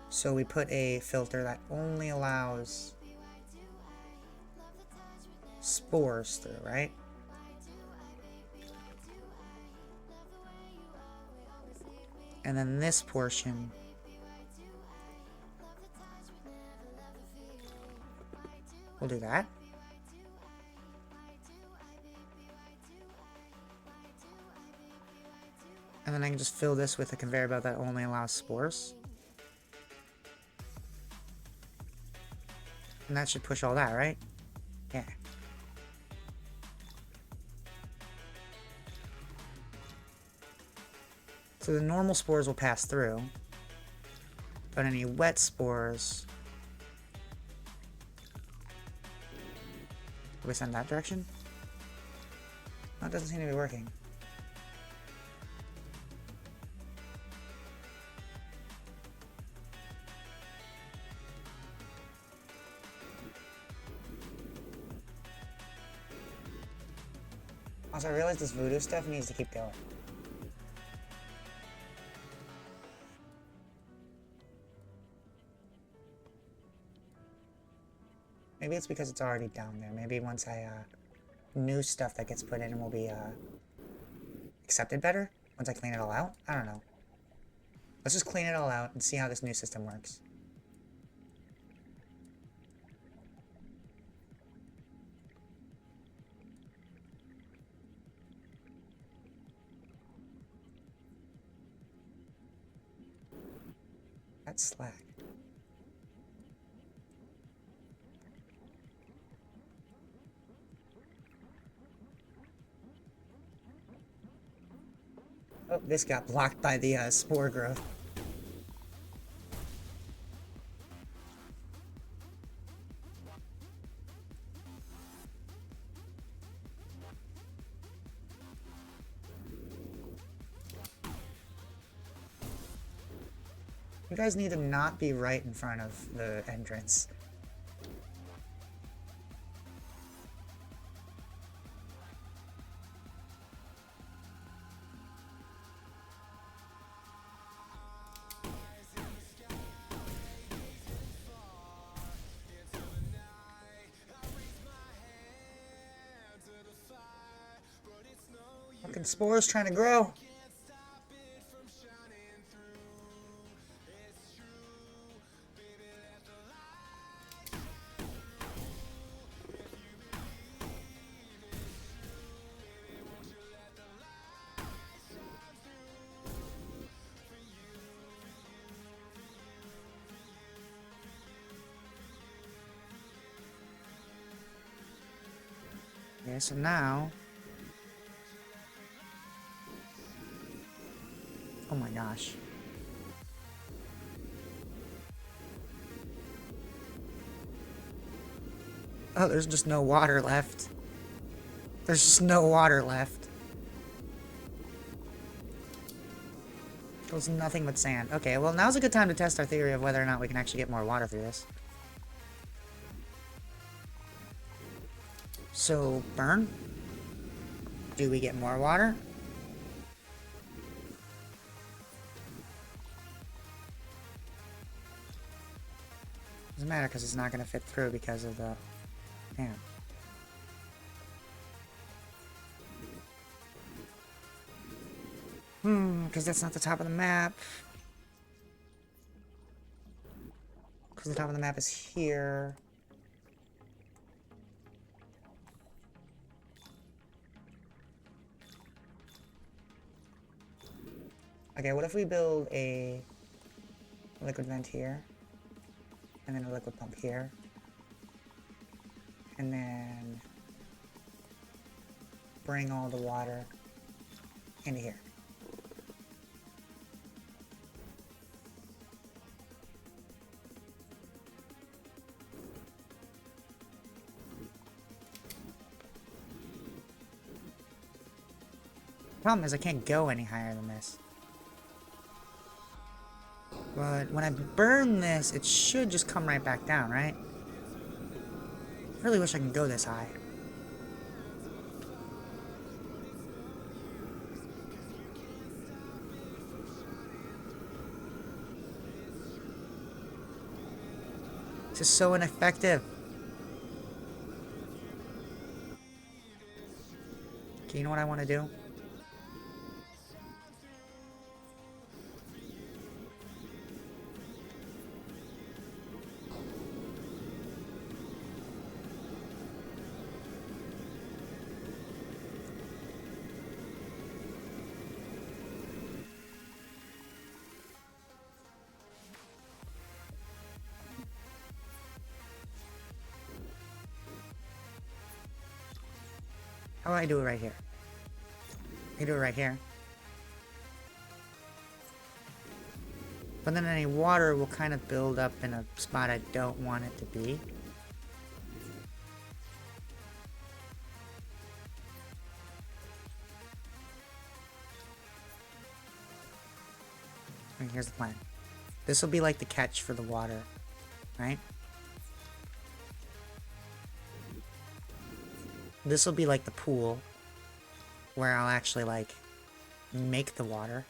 So we put a filter that only allows spores through, right? And then this portion we'll do that. And then I can just fill this with a conveyor belt that only allows spores. And that should push all that, right? Yeah. So the normal spores will pass through. But any wet spores... Do we send that direction? No, it doesn't seem to be working. Also, I realize this voodoo stuff needs to keep going. Maybe it's because it's already down there. Maybe once I, new stuff that gets put in will be, accepted better? Once I clean it all out? I don't know. Let's just clean it all out and see how this new system works. That's slack. Oh, this got blocked by the spore growth. You guys need to not be right in front of the entrance. Fucking spores trying to grow. Okay, so now... Oh my gosh. Oh, there's just no water left. There's just no water left. Feels nothing but sand. Okay, well now's a good time to test our theory of whether or not we can actually get more water through this. So, burn. Do we get more water? Doesn't matter because it's not going to fit through because of the... Damn. Because that's not the top of the map. Because the top of the map is here. Okay, what if we build a liquid vent here? And then a liquid pump here. And then bring all the water into here. Problem is I can't go any higher than this. But when I burn this, it should just come right back down, right? I really wish I could go this high. This is so ineffective. Okay, you know what I want to do? How about I do it right here? I can do it right here. But then any water will kind of build up in a spot I don't want it to be. And here's the plan. This will be like the catch for the water, right? This will be like the pool where I'll actually like make the water.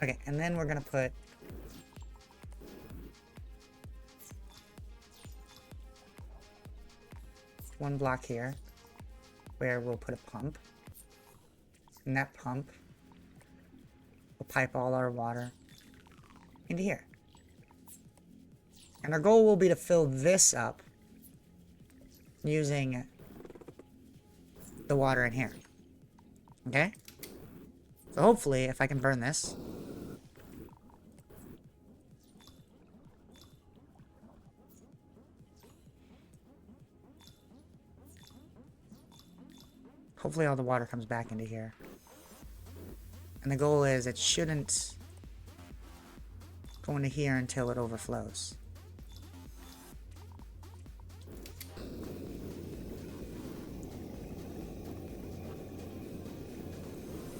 Okay, and then we're gonna put one block here where we'll put a pump, and that pump will pipe all our water into here. And our goal will be to fill this up using the water in here. Okay? So hopefully, if I can burn this, hopefully all the water comes back into here. And the goal is it shouldn't go into here until it overflows.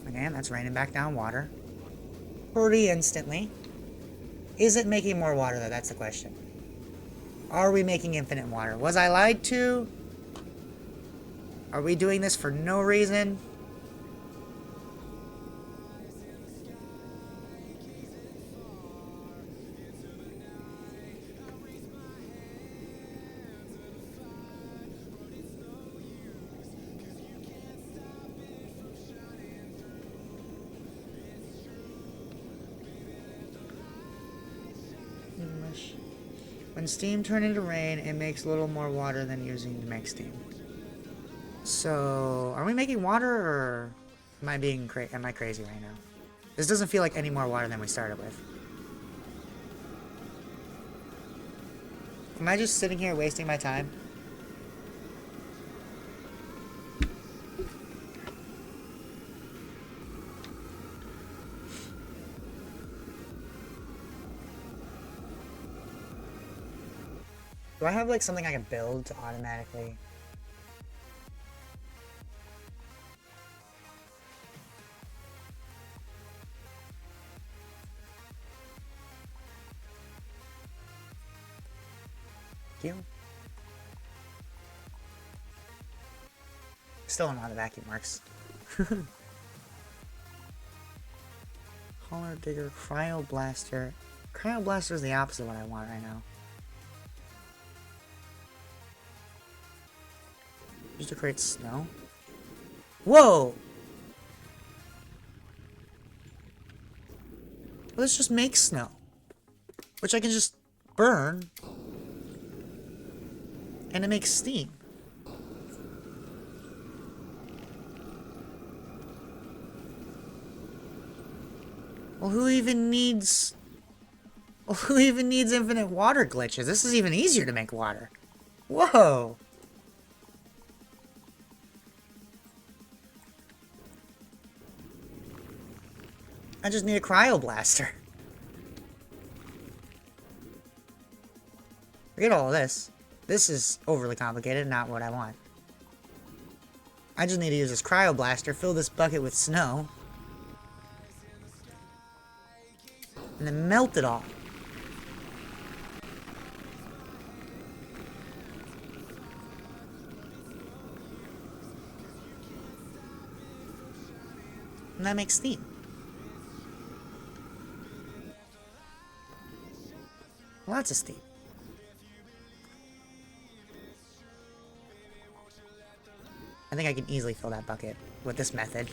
Again, that's raining back down water. Pretty instantly. Is it making more water though? That's the question. Are we making infinite water? Was I lied to? Are we doing this for no reason? When steam turns into rain, it makes a little more water than using to make steam. So, are we making water, or am I being am I crazy right now? This doesn't feel like any more water than we started with. Am I just sitting here wasting my time? Do I have like something I can build to automatically? You? Still don't know how the vacuum works. Hauler digger, cryo blaster. Cryo blaster is the opposite of what I want right now. Used to create snow. Whoa! Well, this just makes snow, which I can just burn, and it makes steam. Well, who even needs infinite water glitches? This is even easier to make water. Whoa! I just need a cryo blaster. Forget all of this. This is overly complicated, not what I want. I just need to use this cryo blaster, fill this bucket with snow, and then melt it all. And that makes steam. Lots of steam. I think I can easily fill that bucket with this method.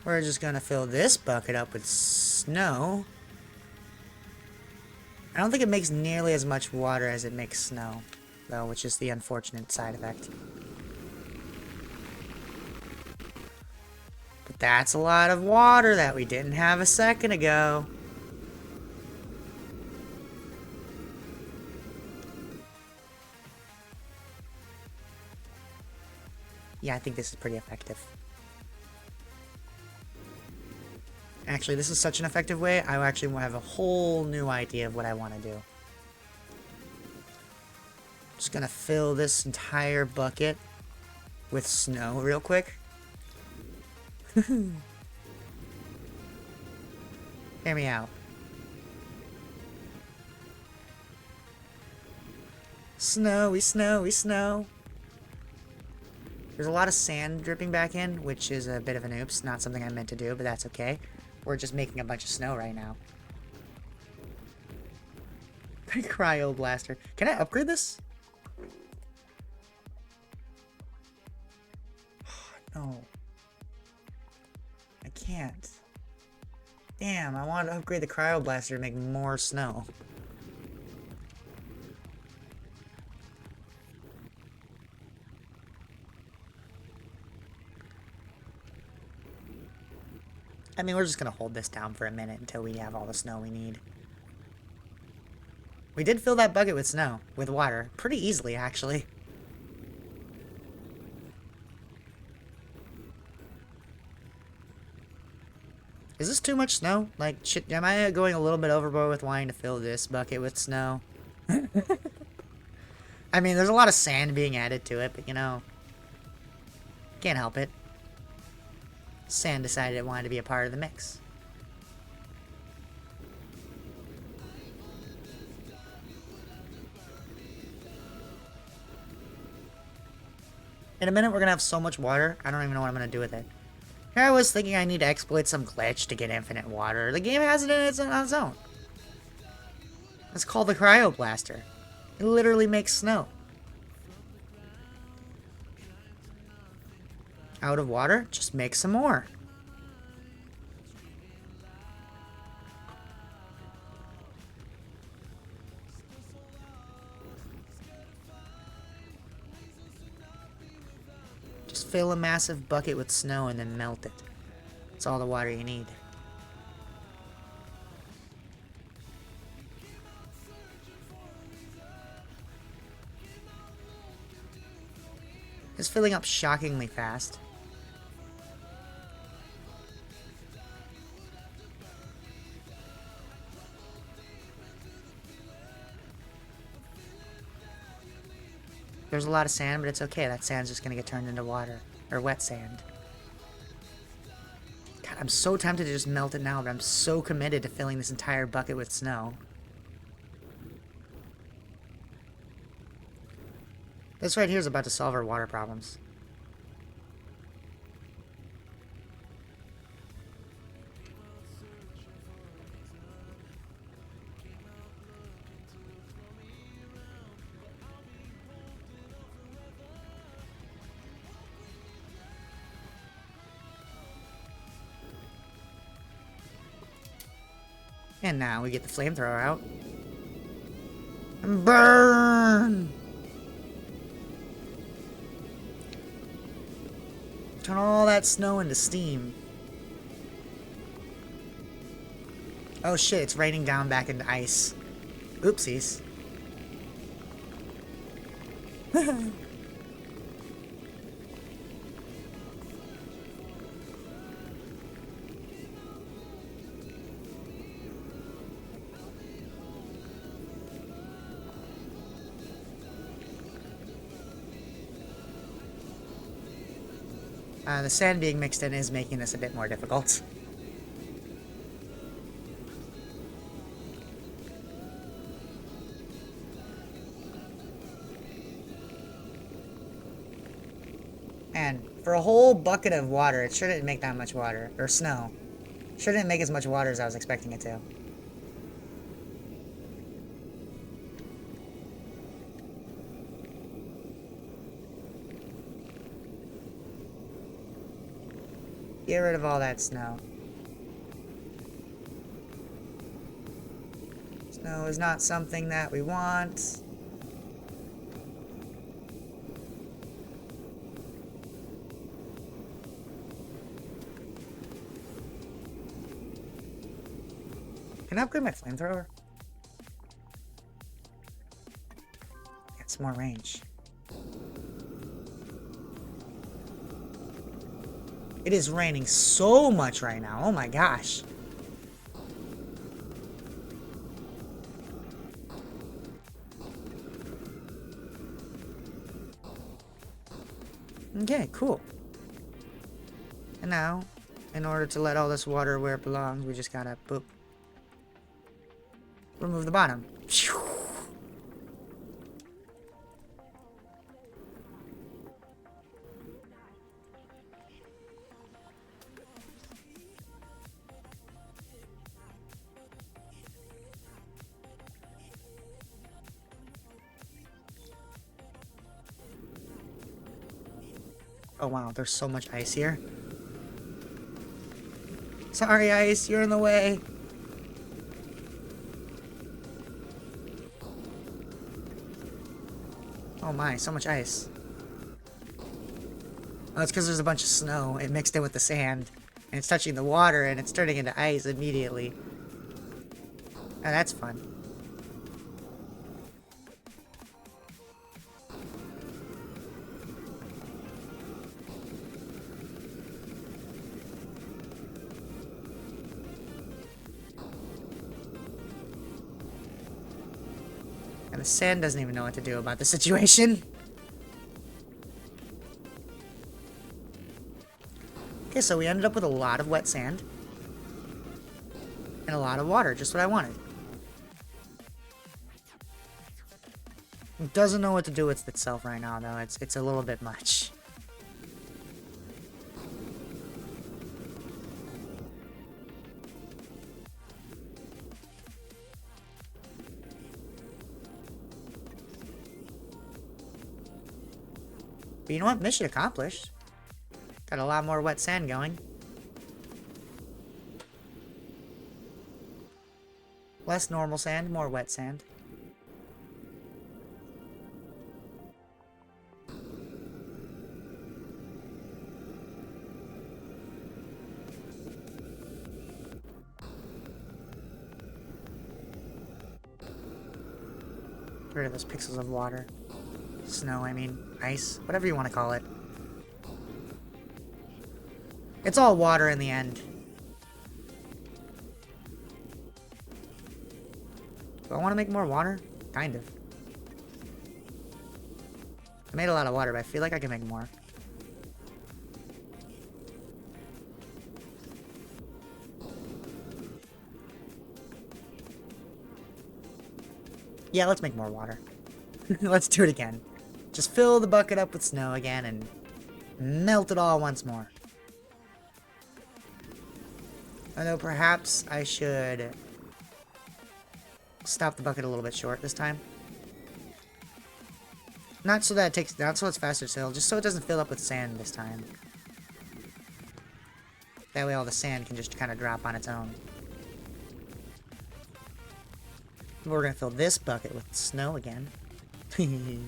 We're just gonna fill this bucket up with snow. I don't think it makes nearly as much water as it makes snow, though, which is the unfortunate side effect. But that's a lot of water that we didn't have a second ago. Yeah, I think this is pretty effective. Actually, this is such an effective way, I actually have a whole new idea of what I want to do. Just gonna fill this entire bucket with snow real quick. Hear me out. Snowy, snowy, snow. There's a lot of sand dripping back in, which is a bit of an oops. Not something I meant to do, but that's okay. We're just making a bunch of snow right now. Cryo blaster. Can I upgrade this? No. I can't. Damn, I wanted to upgrade the cryo blaster to make more snow. I mean, we're just gonna hold this down for a minute until we have all the snow we need. We did fill that bucket with snow, with water, pretty easily, actually. Is this too much snow? Like, shit, am I going a little bit overboard with wanting to fill this bucket with snow? I mean, there's a lot of sand being added to it, but you know, can't help it. Sand decided it wanted to be a part of the mix. In a minute, we're gonna have so much water, I don't even know what I'm gonna do with it. Here I was thinking I need to exploit some glitch to get infinite water. The game has it on its own. It's called the Cryo Blaster. It literally makes snow. Out of water? Just make some more. Just fill a massive bucket with snow and then melt it. That's all the water you need. It's filling up shockingly fast. There's a lot of sand, but it's okay. That sand's just gonna get turned into water. Or wet sand. God, I'm so tempted to just melt it now, but I'm so committed to filling this entire bucket with snow. This right here is about to solve our water problems. And now we get the flamethrower out. And burn! Turn all that snow into steam. Oh shit, it's raining down back into ice. Oopsies. The sand being mixed in is making this a bit more difficult. And for a whole bucket of water, it shouldn't make that much water. Or snow. Shouldn't make as much water as I was expecting it to. Get rid of all that snow. Snow is not something that we want. Can I upgrade my flamethrower? Get some more range. It is raining so much right now. Oh my gosh. Okay, cool. And now, in order to let all this water where it belongs, we just gotta boop. Remove the bottom. Oh wow, there's so much ice here. Sorry, ice, you're in the way. Oh my, so much ice. Oh, it's because there's a bunch of snow. It mixed in with the sand. And it's touching the water, and it's turning into ice immediately. Oh, that's fun. And the sand doesn't even know what to do about the situation. Okay, so we ended up with a lot of wet sand. And a lot of water, just what I wanted. It doesn't know what to do with itself right now, though. It's a little bit much. But you know what? Mission accomplished. Got a lot more wet sand going. Less normal sand, more wet sand. Get rid of those pixels of water. Snow, I mean. Ice. Whatever you want to call it. It's all water in the end. Do I want to make more water? Kind of. I made a lot of water, but I feel like I can make more. Yeah, let's make more water. Let's do it again. Just fill the bucket up with snow again and melt it all once more. Although perhaps I should stop the bucket a little bit short this time. Not so that not so it's faster to fill, just so it doesn't fill up with sand this time. That way all the sand can just kind of drop on its own. We're gonna fill this bucket with snow again. I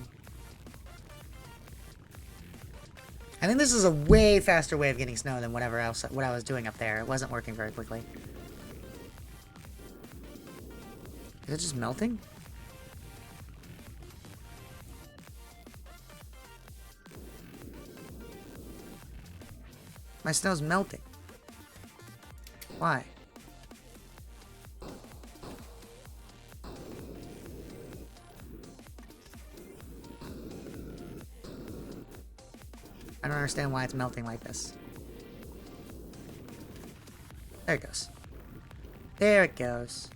think this is a way faster way of getting snow than what I was doing up there. It wasn't working very quickly. Is it just melting? My snow's melting. Why? I don't understand why it's melting like this. There it goes. There it goes.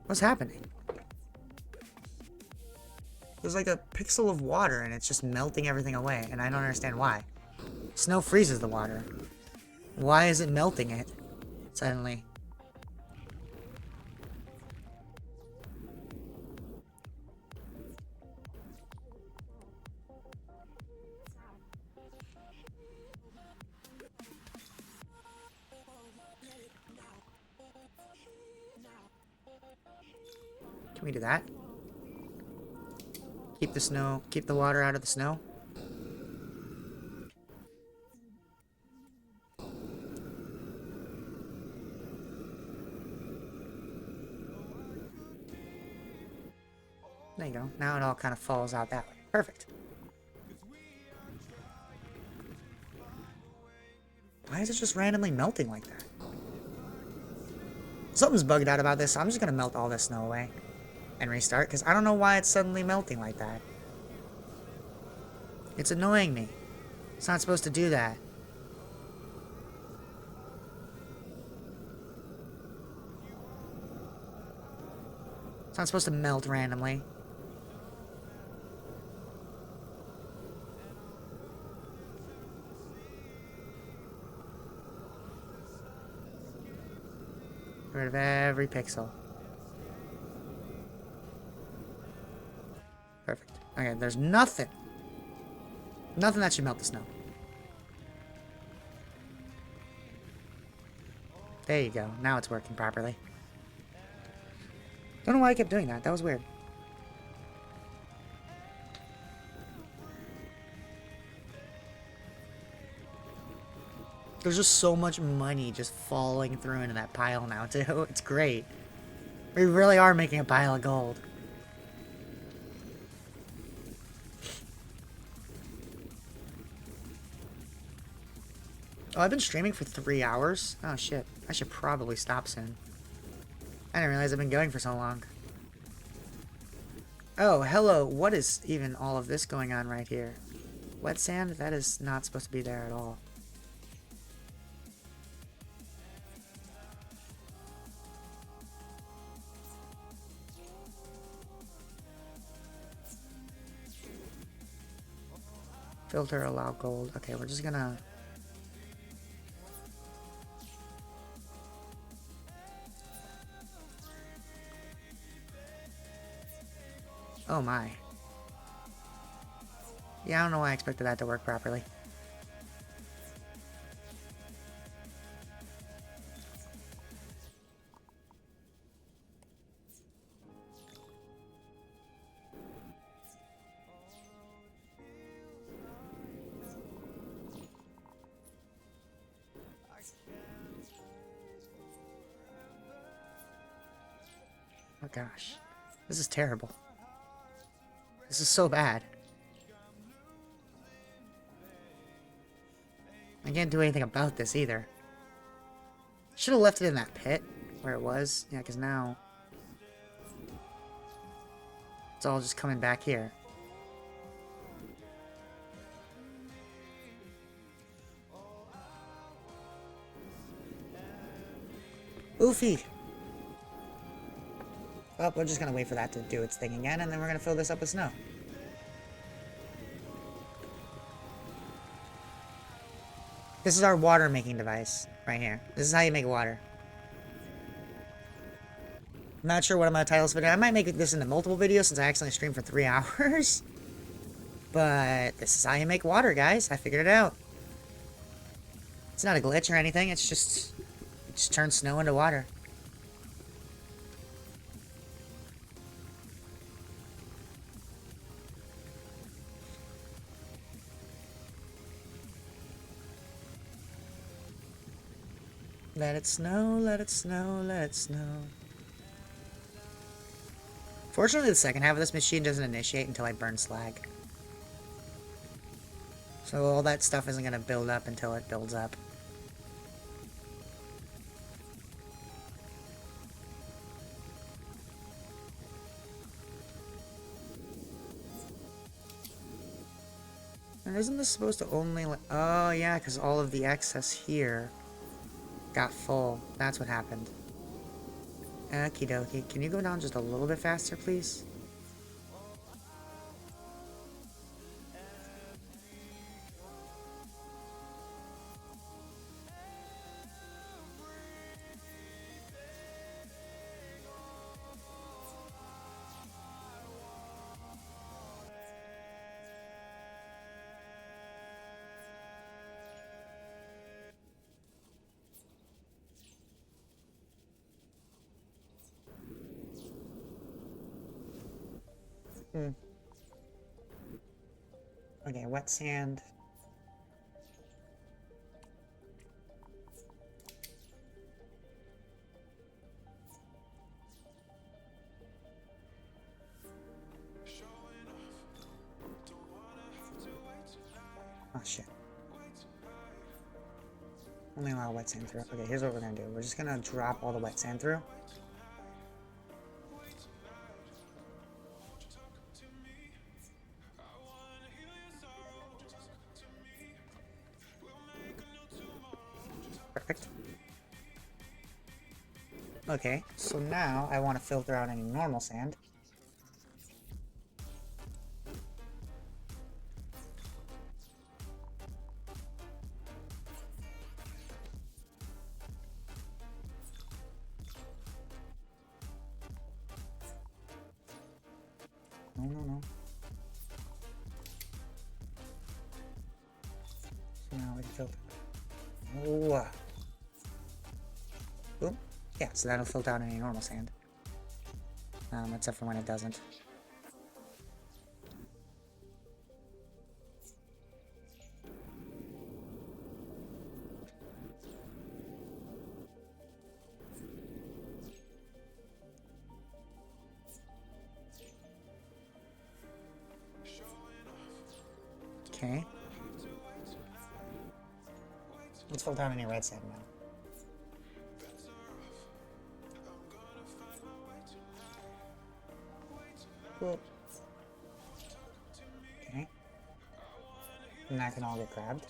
What's happening? There's like a pixel of water and it's just melting everything away, and I don't understand why. Snow freezes the water. Why is it melting it suddenly? Can we do that? Keep the water out of the snow? There you go. Now it all kind of falls out that way. Perfect. Why is it just randomly melting like that? Something's bugged out about this, so I'm just gonna melt all this snow away and restart, because I don't know why it's suddenly melting like that. It's annoying me. It's not supposed to do that. It's not supposed to melt randomly. Get rid of every pixel. Perfect. Okay, there's nothing. Nothing that should melt the snow. There you go. Now it's working properly. Don't know why I kept doing that. That was weird. There's just so much money just falling through into that pile now, too. It's great. We really are making a pile of gold. Oh, I've been streaming for 3 hours? Oh, shit. I should probably stop soon. I didn't realize I've been going for so long. Oh, hello. What is even all of this going on right here? Wet sand? That is not supposed to be there at all. Filter, allow gold. Okay, we're just gonna... Oh my. Yeah, I don't know why I expected that to work properly. Oh gosh. This is terrible. This is so bad. I can't do anything about this either. Should have left it in that pit where it was. Yeah, because now it's all just coming back here. Oofy! Well, we're just gonna wait for that to do its thing again, and then we're gonna fill this up with snow. This is our water making device, right here. This is how you make water. I'm not sure what I'm gonna title this video. I might make this into multiple videos since I accidentally streamed for 3 hours. But this is how you make water, guys. I figured it out. It's not a glitch or anything. It's just... it just turns snow into water. Let it snow, let it snow, let it snow. Fortunately, the second half of this machine doesn't initiate until I burn slag. So all that stuff isn't going to build up until it builds up. And isn't this supposed to only... oh, yeah, because all of the excess here got full. That's what happened. Okie dokie. Can you go down just a little bit faster, please? Okay, wet sand. Oh shit. Only allow wet sand through. Okay, here's what we're gonna do. We're just gonna drop all the wet sand through. Perfect. Okay, so now I want to filter out any normal sand. No. So now we can filter. Ooh. Boom. Yeah, so that'll filter out any normal sand. Except for when it doesn't. Okay. Let's filter out any red sand now. Cool. Okay. And that can all get grabbed.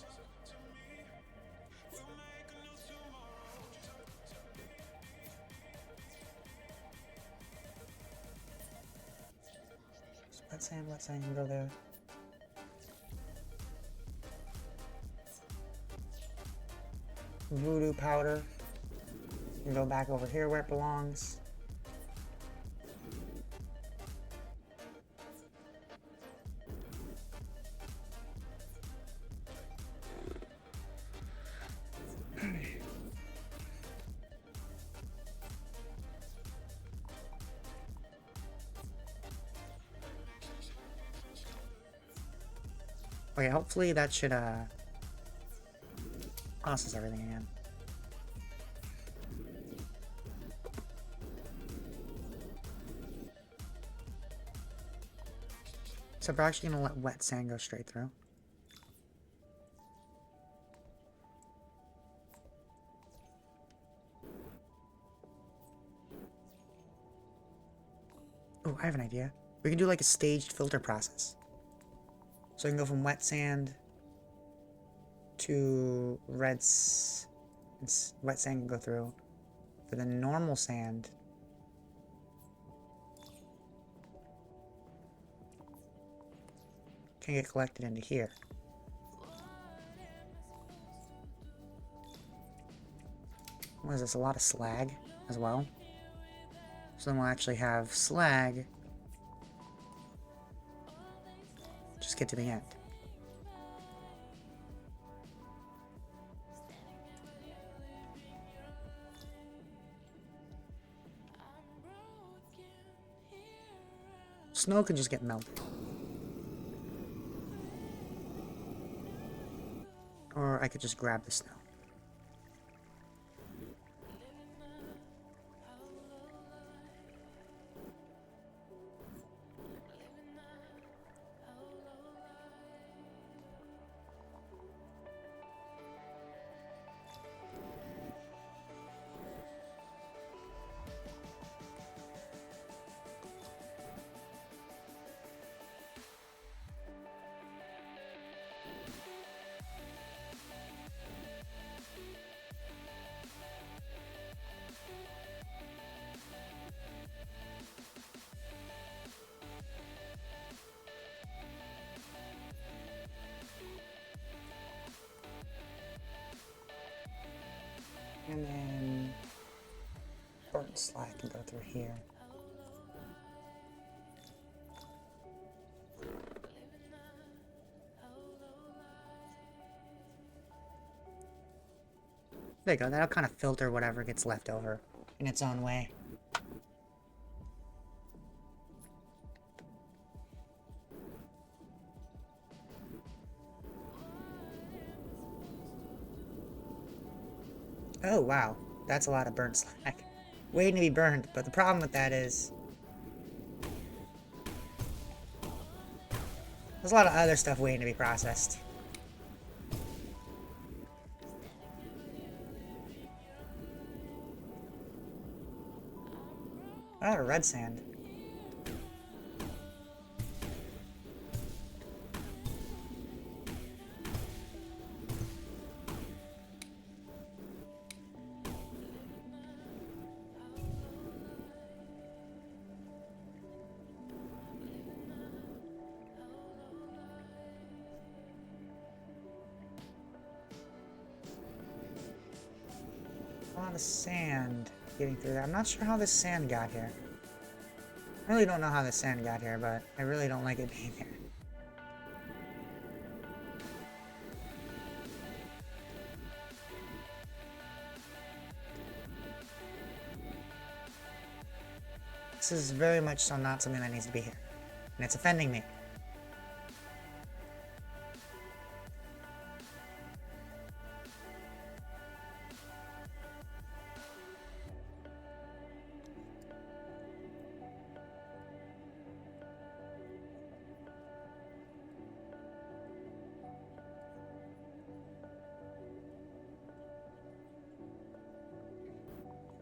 Wet sand can go there. Voodoo powder can go back over here where it belongs. Okay, hopefully that should process everything again. So we're actually gonna let wet sand go straight through. Oh, I have an idea. We can do like a staged filter process. So I can go from wet sand to wet sand can go through. for the normal sand. Can get collected into here. What is this? A lot of slag as well. So then we'll actually have slag. Just get to the end. Snow can just get melted. Or I could just grab the snow. And then burnt slag can go through here. There you go, that'll kind of filter whatever gets left over in its own way. Oh, wow. That's a lot of burnt slag. Waiting to be burned, but the problem with that is there's a lot of other stuff waiting to be processed. A lot of red sand. A lot of sand getting through there. I'm not sure how this sand got here. I really don't know how this sand got here, but I really don't like it being here. This is very much so not something that needs to be here. And it's offending me.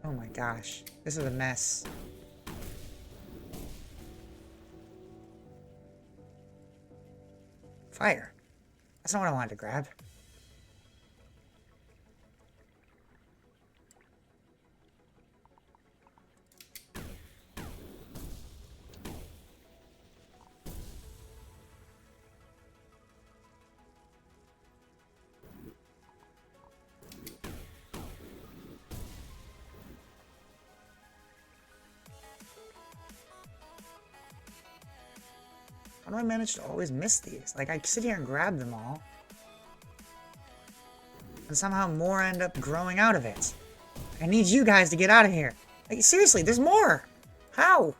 Oh my gosh, this is a mess. Fire. That's not what I wanted to grab. How do I manage to always miss these? Like, I sit here and grab them all, and somehow more end up growing out of it. I need you guys to get out of here. Like, seriously, there's more! How?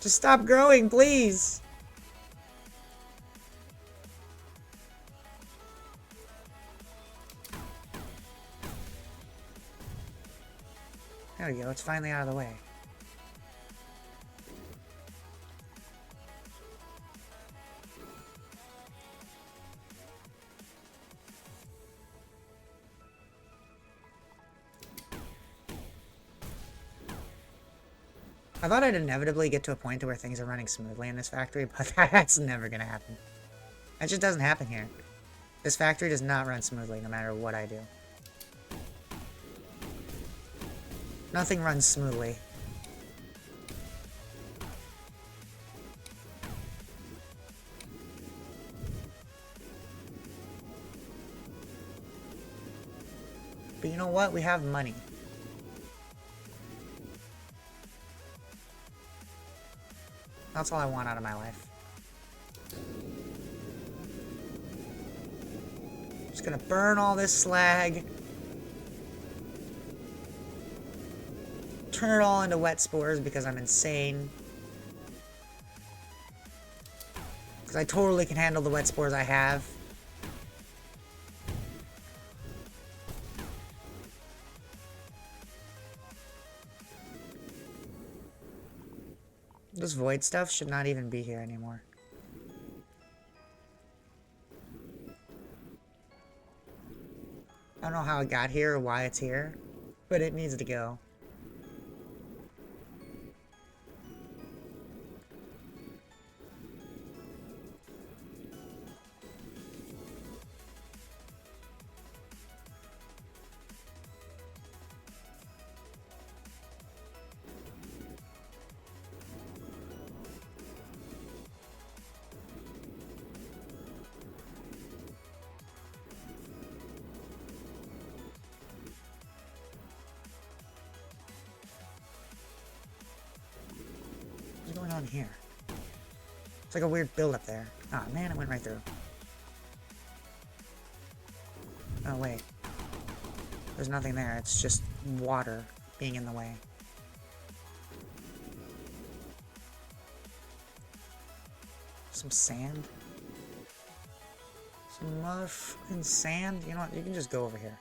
Just stop growing, please! There we go, it's finally out of the way. I thought I'd inevitably get to a point to where things are running smoothly in this factory, but that's never gonna happen. That just doesn't happen here. This factory does not run smoothly no matter what I do. Nothing runs smoothly. But you know what? We have money. That's all I want out of my life. Just gonna burn all this slag. Turn it all into wet spores because I'm insane. Because I totally can handle the wet spores I have. This void stuff should not even be here anymore. I don't know how it got here or why it's here, but it needs to go. What's going on here? It's like a weird build-up there. Ah, man, it went right through. Oh, wait. There's nothing there. It's just water being in the way. Some sand? Some motherfucking sand? You know what? You can just go over here.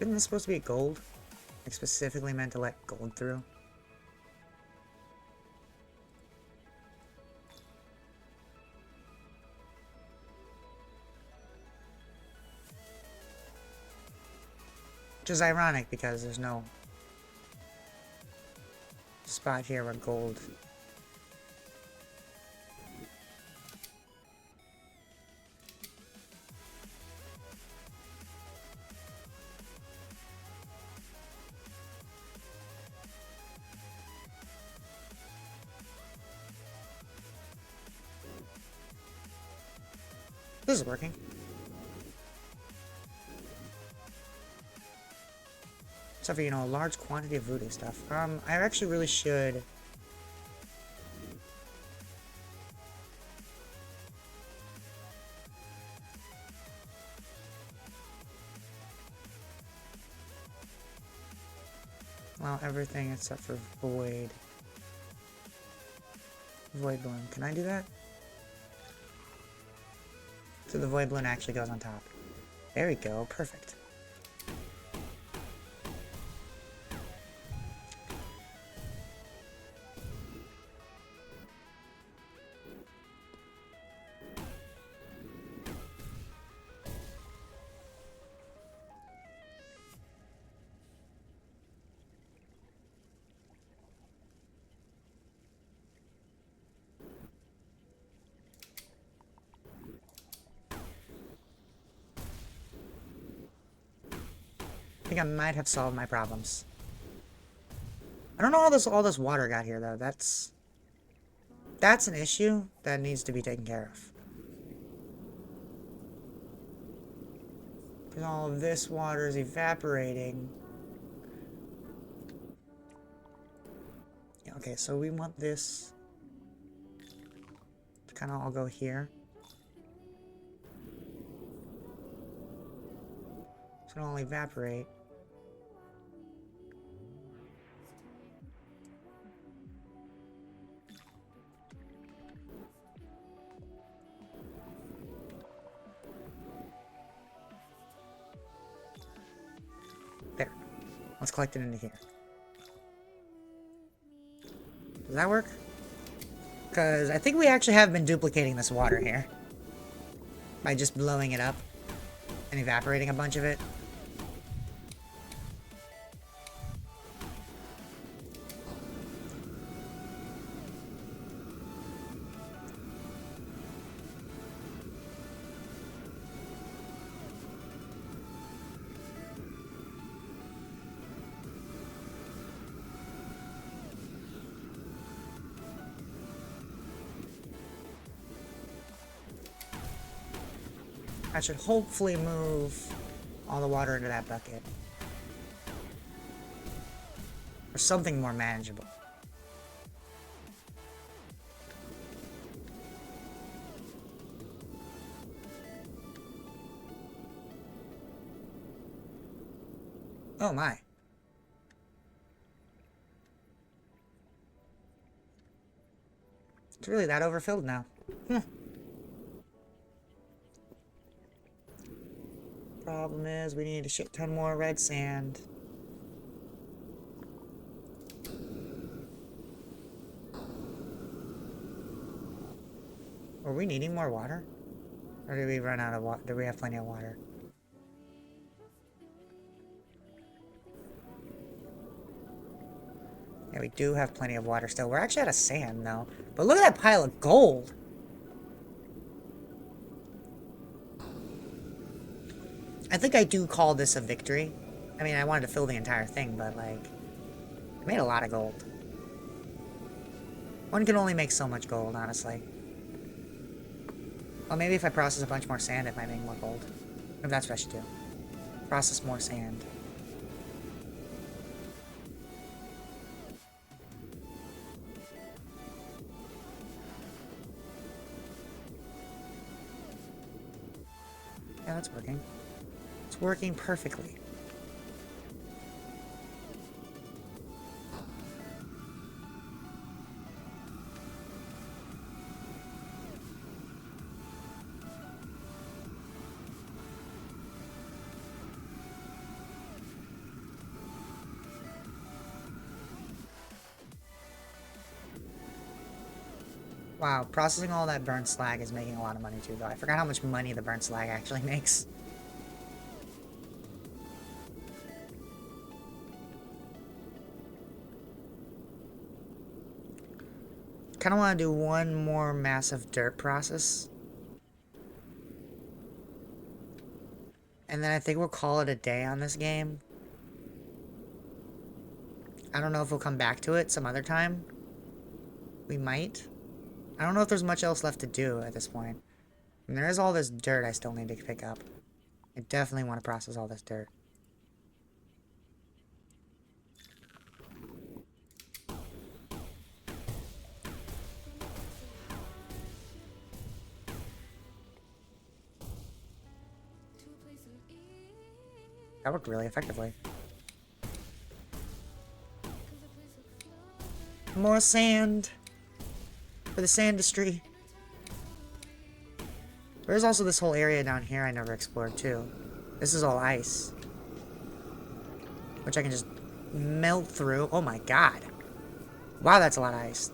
Isn't this supposed to be gold? Like specifically meant to let gold through? Which is ironic because there's no spot here where gold... This is working. Except for, you know, a large quantity of voodoo stuff. I actually really should... Well, everything except for void. Void balloon. Can I do that? So the void balloon actually goes on top. There we go. Perfect. I think I might have solved my problems. I don't know how all this water got here though. That's an issue that needs to be taken care of. Because all of this water is evaporating. Yeah, okay, so we want this to kind of all go here. So it'll only evaporate. There. Let's collect it into here. Does that work? Because I think we actually have been duplicating this water here. By just blowing it up and evaporating a bunch of it. I should hopefully move all the water into that bucket. Or something more manageable. Oh my. It's really that overfilled now. Problem is, we need a shit ton more red sand. Are we needing more water? Or did we run out of water? Do we have plenty of water? Yeah, we do have plenty of water still. We're actually out of sand, though. But look at that pile of gold! I think I do call this a victory. I mean, I wanted to fill the entire thing, but, like, I made a lot of gold. One can only make so much gold, honestly. Well, maybe if I process a bunch more sand, it might make more gold. Maybe that's what I should do. Process more sand. Yeah, that's working. It's working perfectly. Wow, processing all that burnt slag is making a lot of money too, though. I forgot how much money the burnt slag actually makes. Kind of want to do one more massive dirt process. And then I think we'll call it a day on this game. I don't know if we'll come back to it some other time. We might. I don't know if there's much else left to do at this point. And there is all this dirt I still need to pick up. I definitely want to process all this dirt. That worked really effectively. More sand for the Sandustry. There's also this whole area down here I never explored too. This is all ice, which I can just melt through. Oh my god. Wow, that's a lot of ice.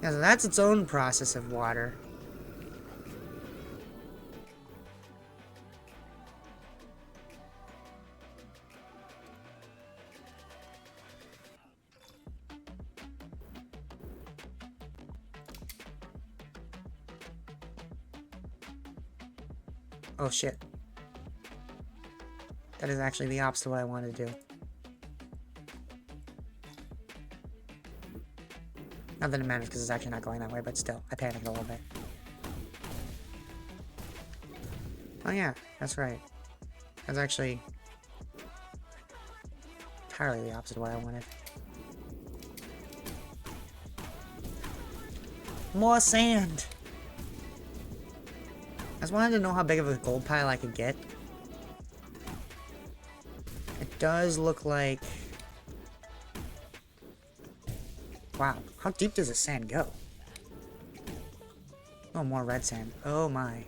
Yeah, so that's its own process of water. Oh shit. That is actually the opposite of what I wanted to do. Not that it matters because it's actually not going that way, but still, I panicked a little bit. Oh yeah, that's right. That's actually entirely the opposite of what I wanted. More sand! I just wanted to know how big of a gold pile I could get. It does look like... Wow, how deep does the sand go? Oh, more red sand. Oh my.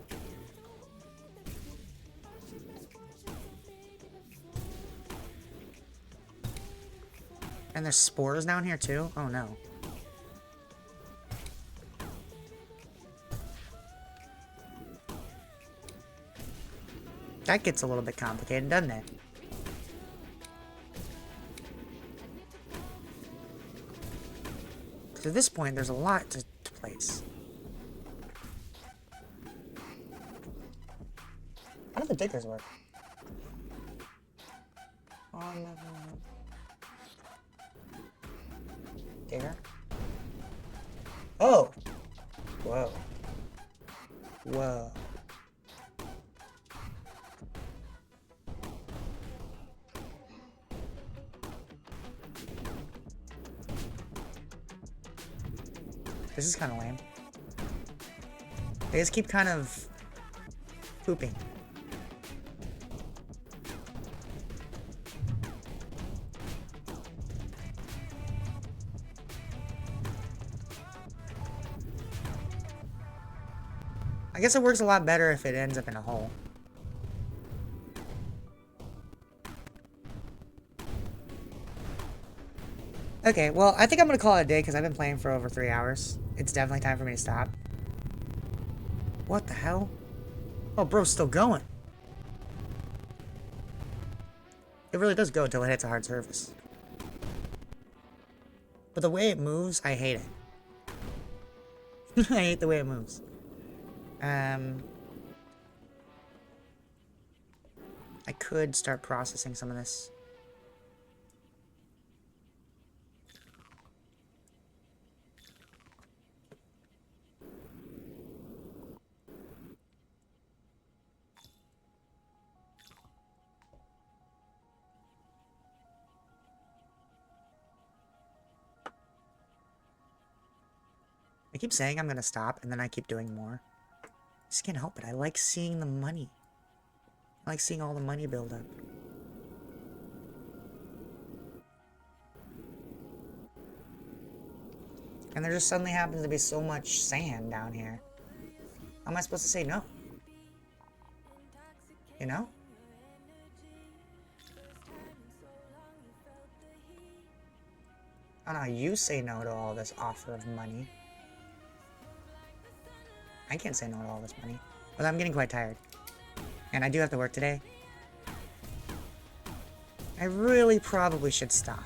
And there's spores down here too? Oh no. That gets a little bit complicated, doesn't it? Because at this point, there's a lot to place. How do the diggers work? Digger? Oh! Whoa. Whoa. This is kind of lame. They just keep kind of pooping. I guess it works a lot better if it ends up in a hole. Okay, well, I think I'm gonna call it a day because I've been playing for over 3 hours. It's definitely time for me to stop. What the hell? Oh, bro's still going. It really does go until it hits a hard surface. But the way it moves, I hate it. I hate the way it moves. I could start processing some of this. I keep saying I'm gonna stop, and then I keep doing more. I just can't help it. I like seeing the money. I like seeing all the money build up. And there just suddenly happens to be so much sand down here. How am I supposed to say no? You know? I don't know how you say no to all this offer of money. I can't say no to all this money. But I'm getting quite tired. And I do have to work today. I really probably should stop.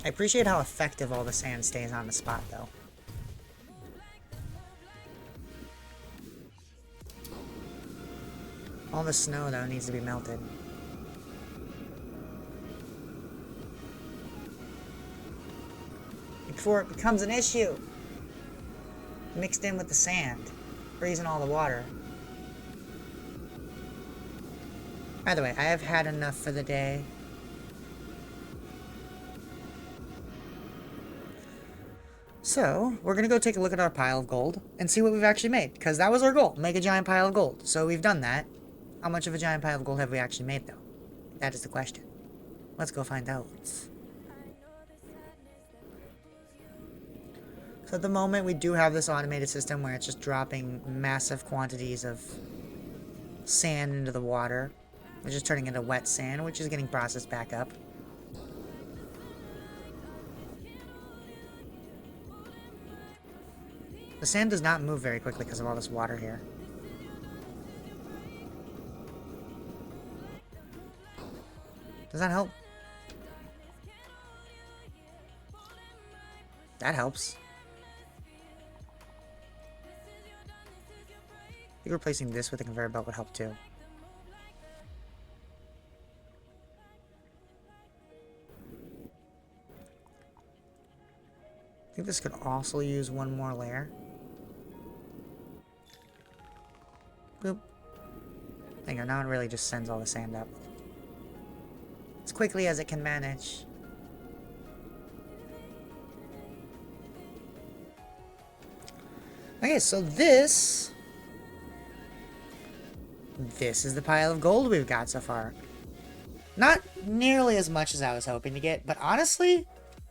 I appreciate how effective all the sand stays on the spot, though. All the snow, though, needs to be melted. Before it becomes an issue. Mixed in with the sand. Freezing all the water. By the way, I have had enough for the day. So, we're gonna go take a look at our pile of gold and see what we've actually made. Because that was our goal, make a giant pile of gold. So we've done that. How much of a giant pile of gold have we actually made, though? That is the question. Let's go find out. So at the moment, we do have this automated system where it's just dropping massive quantities of sand into the water. We're just turning into wet sand, which is getting processed back up. The sand does not move very quickly because of all this water here. Does that help? That helps. I think replacing this with a conveyor belt would help too. I think this could also use one more layer. Boop. There you go, now it really just sends all the sand up. As quickly as it can manage. Okay, so this is the pile of gold we've got so far. Not nearly as much as I was hoping to get, but honestly,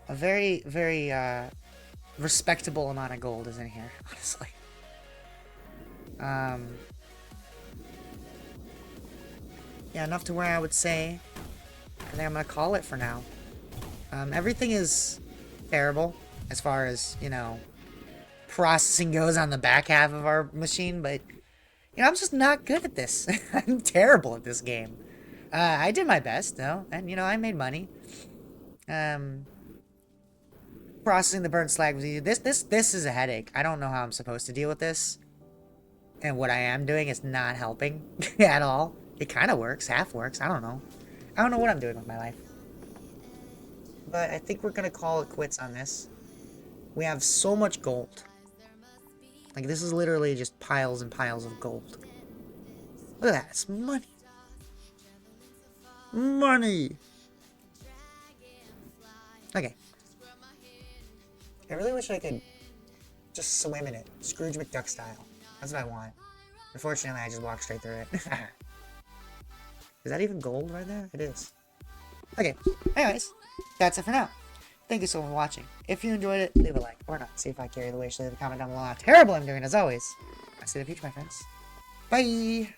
a very, very respectable amount of gold is in here, honestly. Yeah, enough to where I would say, I think I'm gonna call it for now. Everything is terrible as far as, you know, processing goes on the back half of our machine, but, you know, I'm just not good at this. I'm terrible at this game. I did my best, though, and, you know, I made money. Processing the burnt slag was easy. This is a headache. I don't know how I'm supposed to deal with this. And what I am doing is not helping at all. It kind of works, half works, I don't know. I don't know what I'm doing with my life. But I think we're gonna call it quits on this. We have so much gold. Like, this is literally just piles and piles of gold. Look at that, it's money. Money! Okay. I really wish I could just swim in it, Scrooge McDuck style. That's what I want. Unfortunately, I just walked straight through it. Is that even gold right there? It is. Okay, anyways, that's it for now. Thank you so much for watching. If you enjoyed it, leave a like or not. See if I carry the weight. Leave a comment down below how terrible I'm doing, as always. I'll see you in the future, my friends. Bye!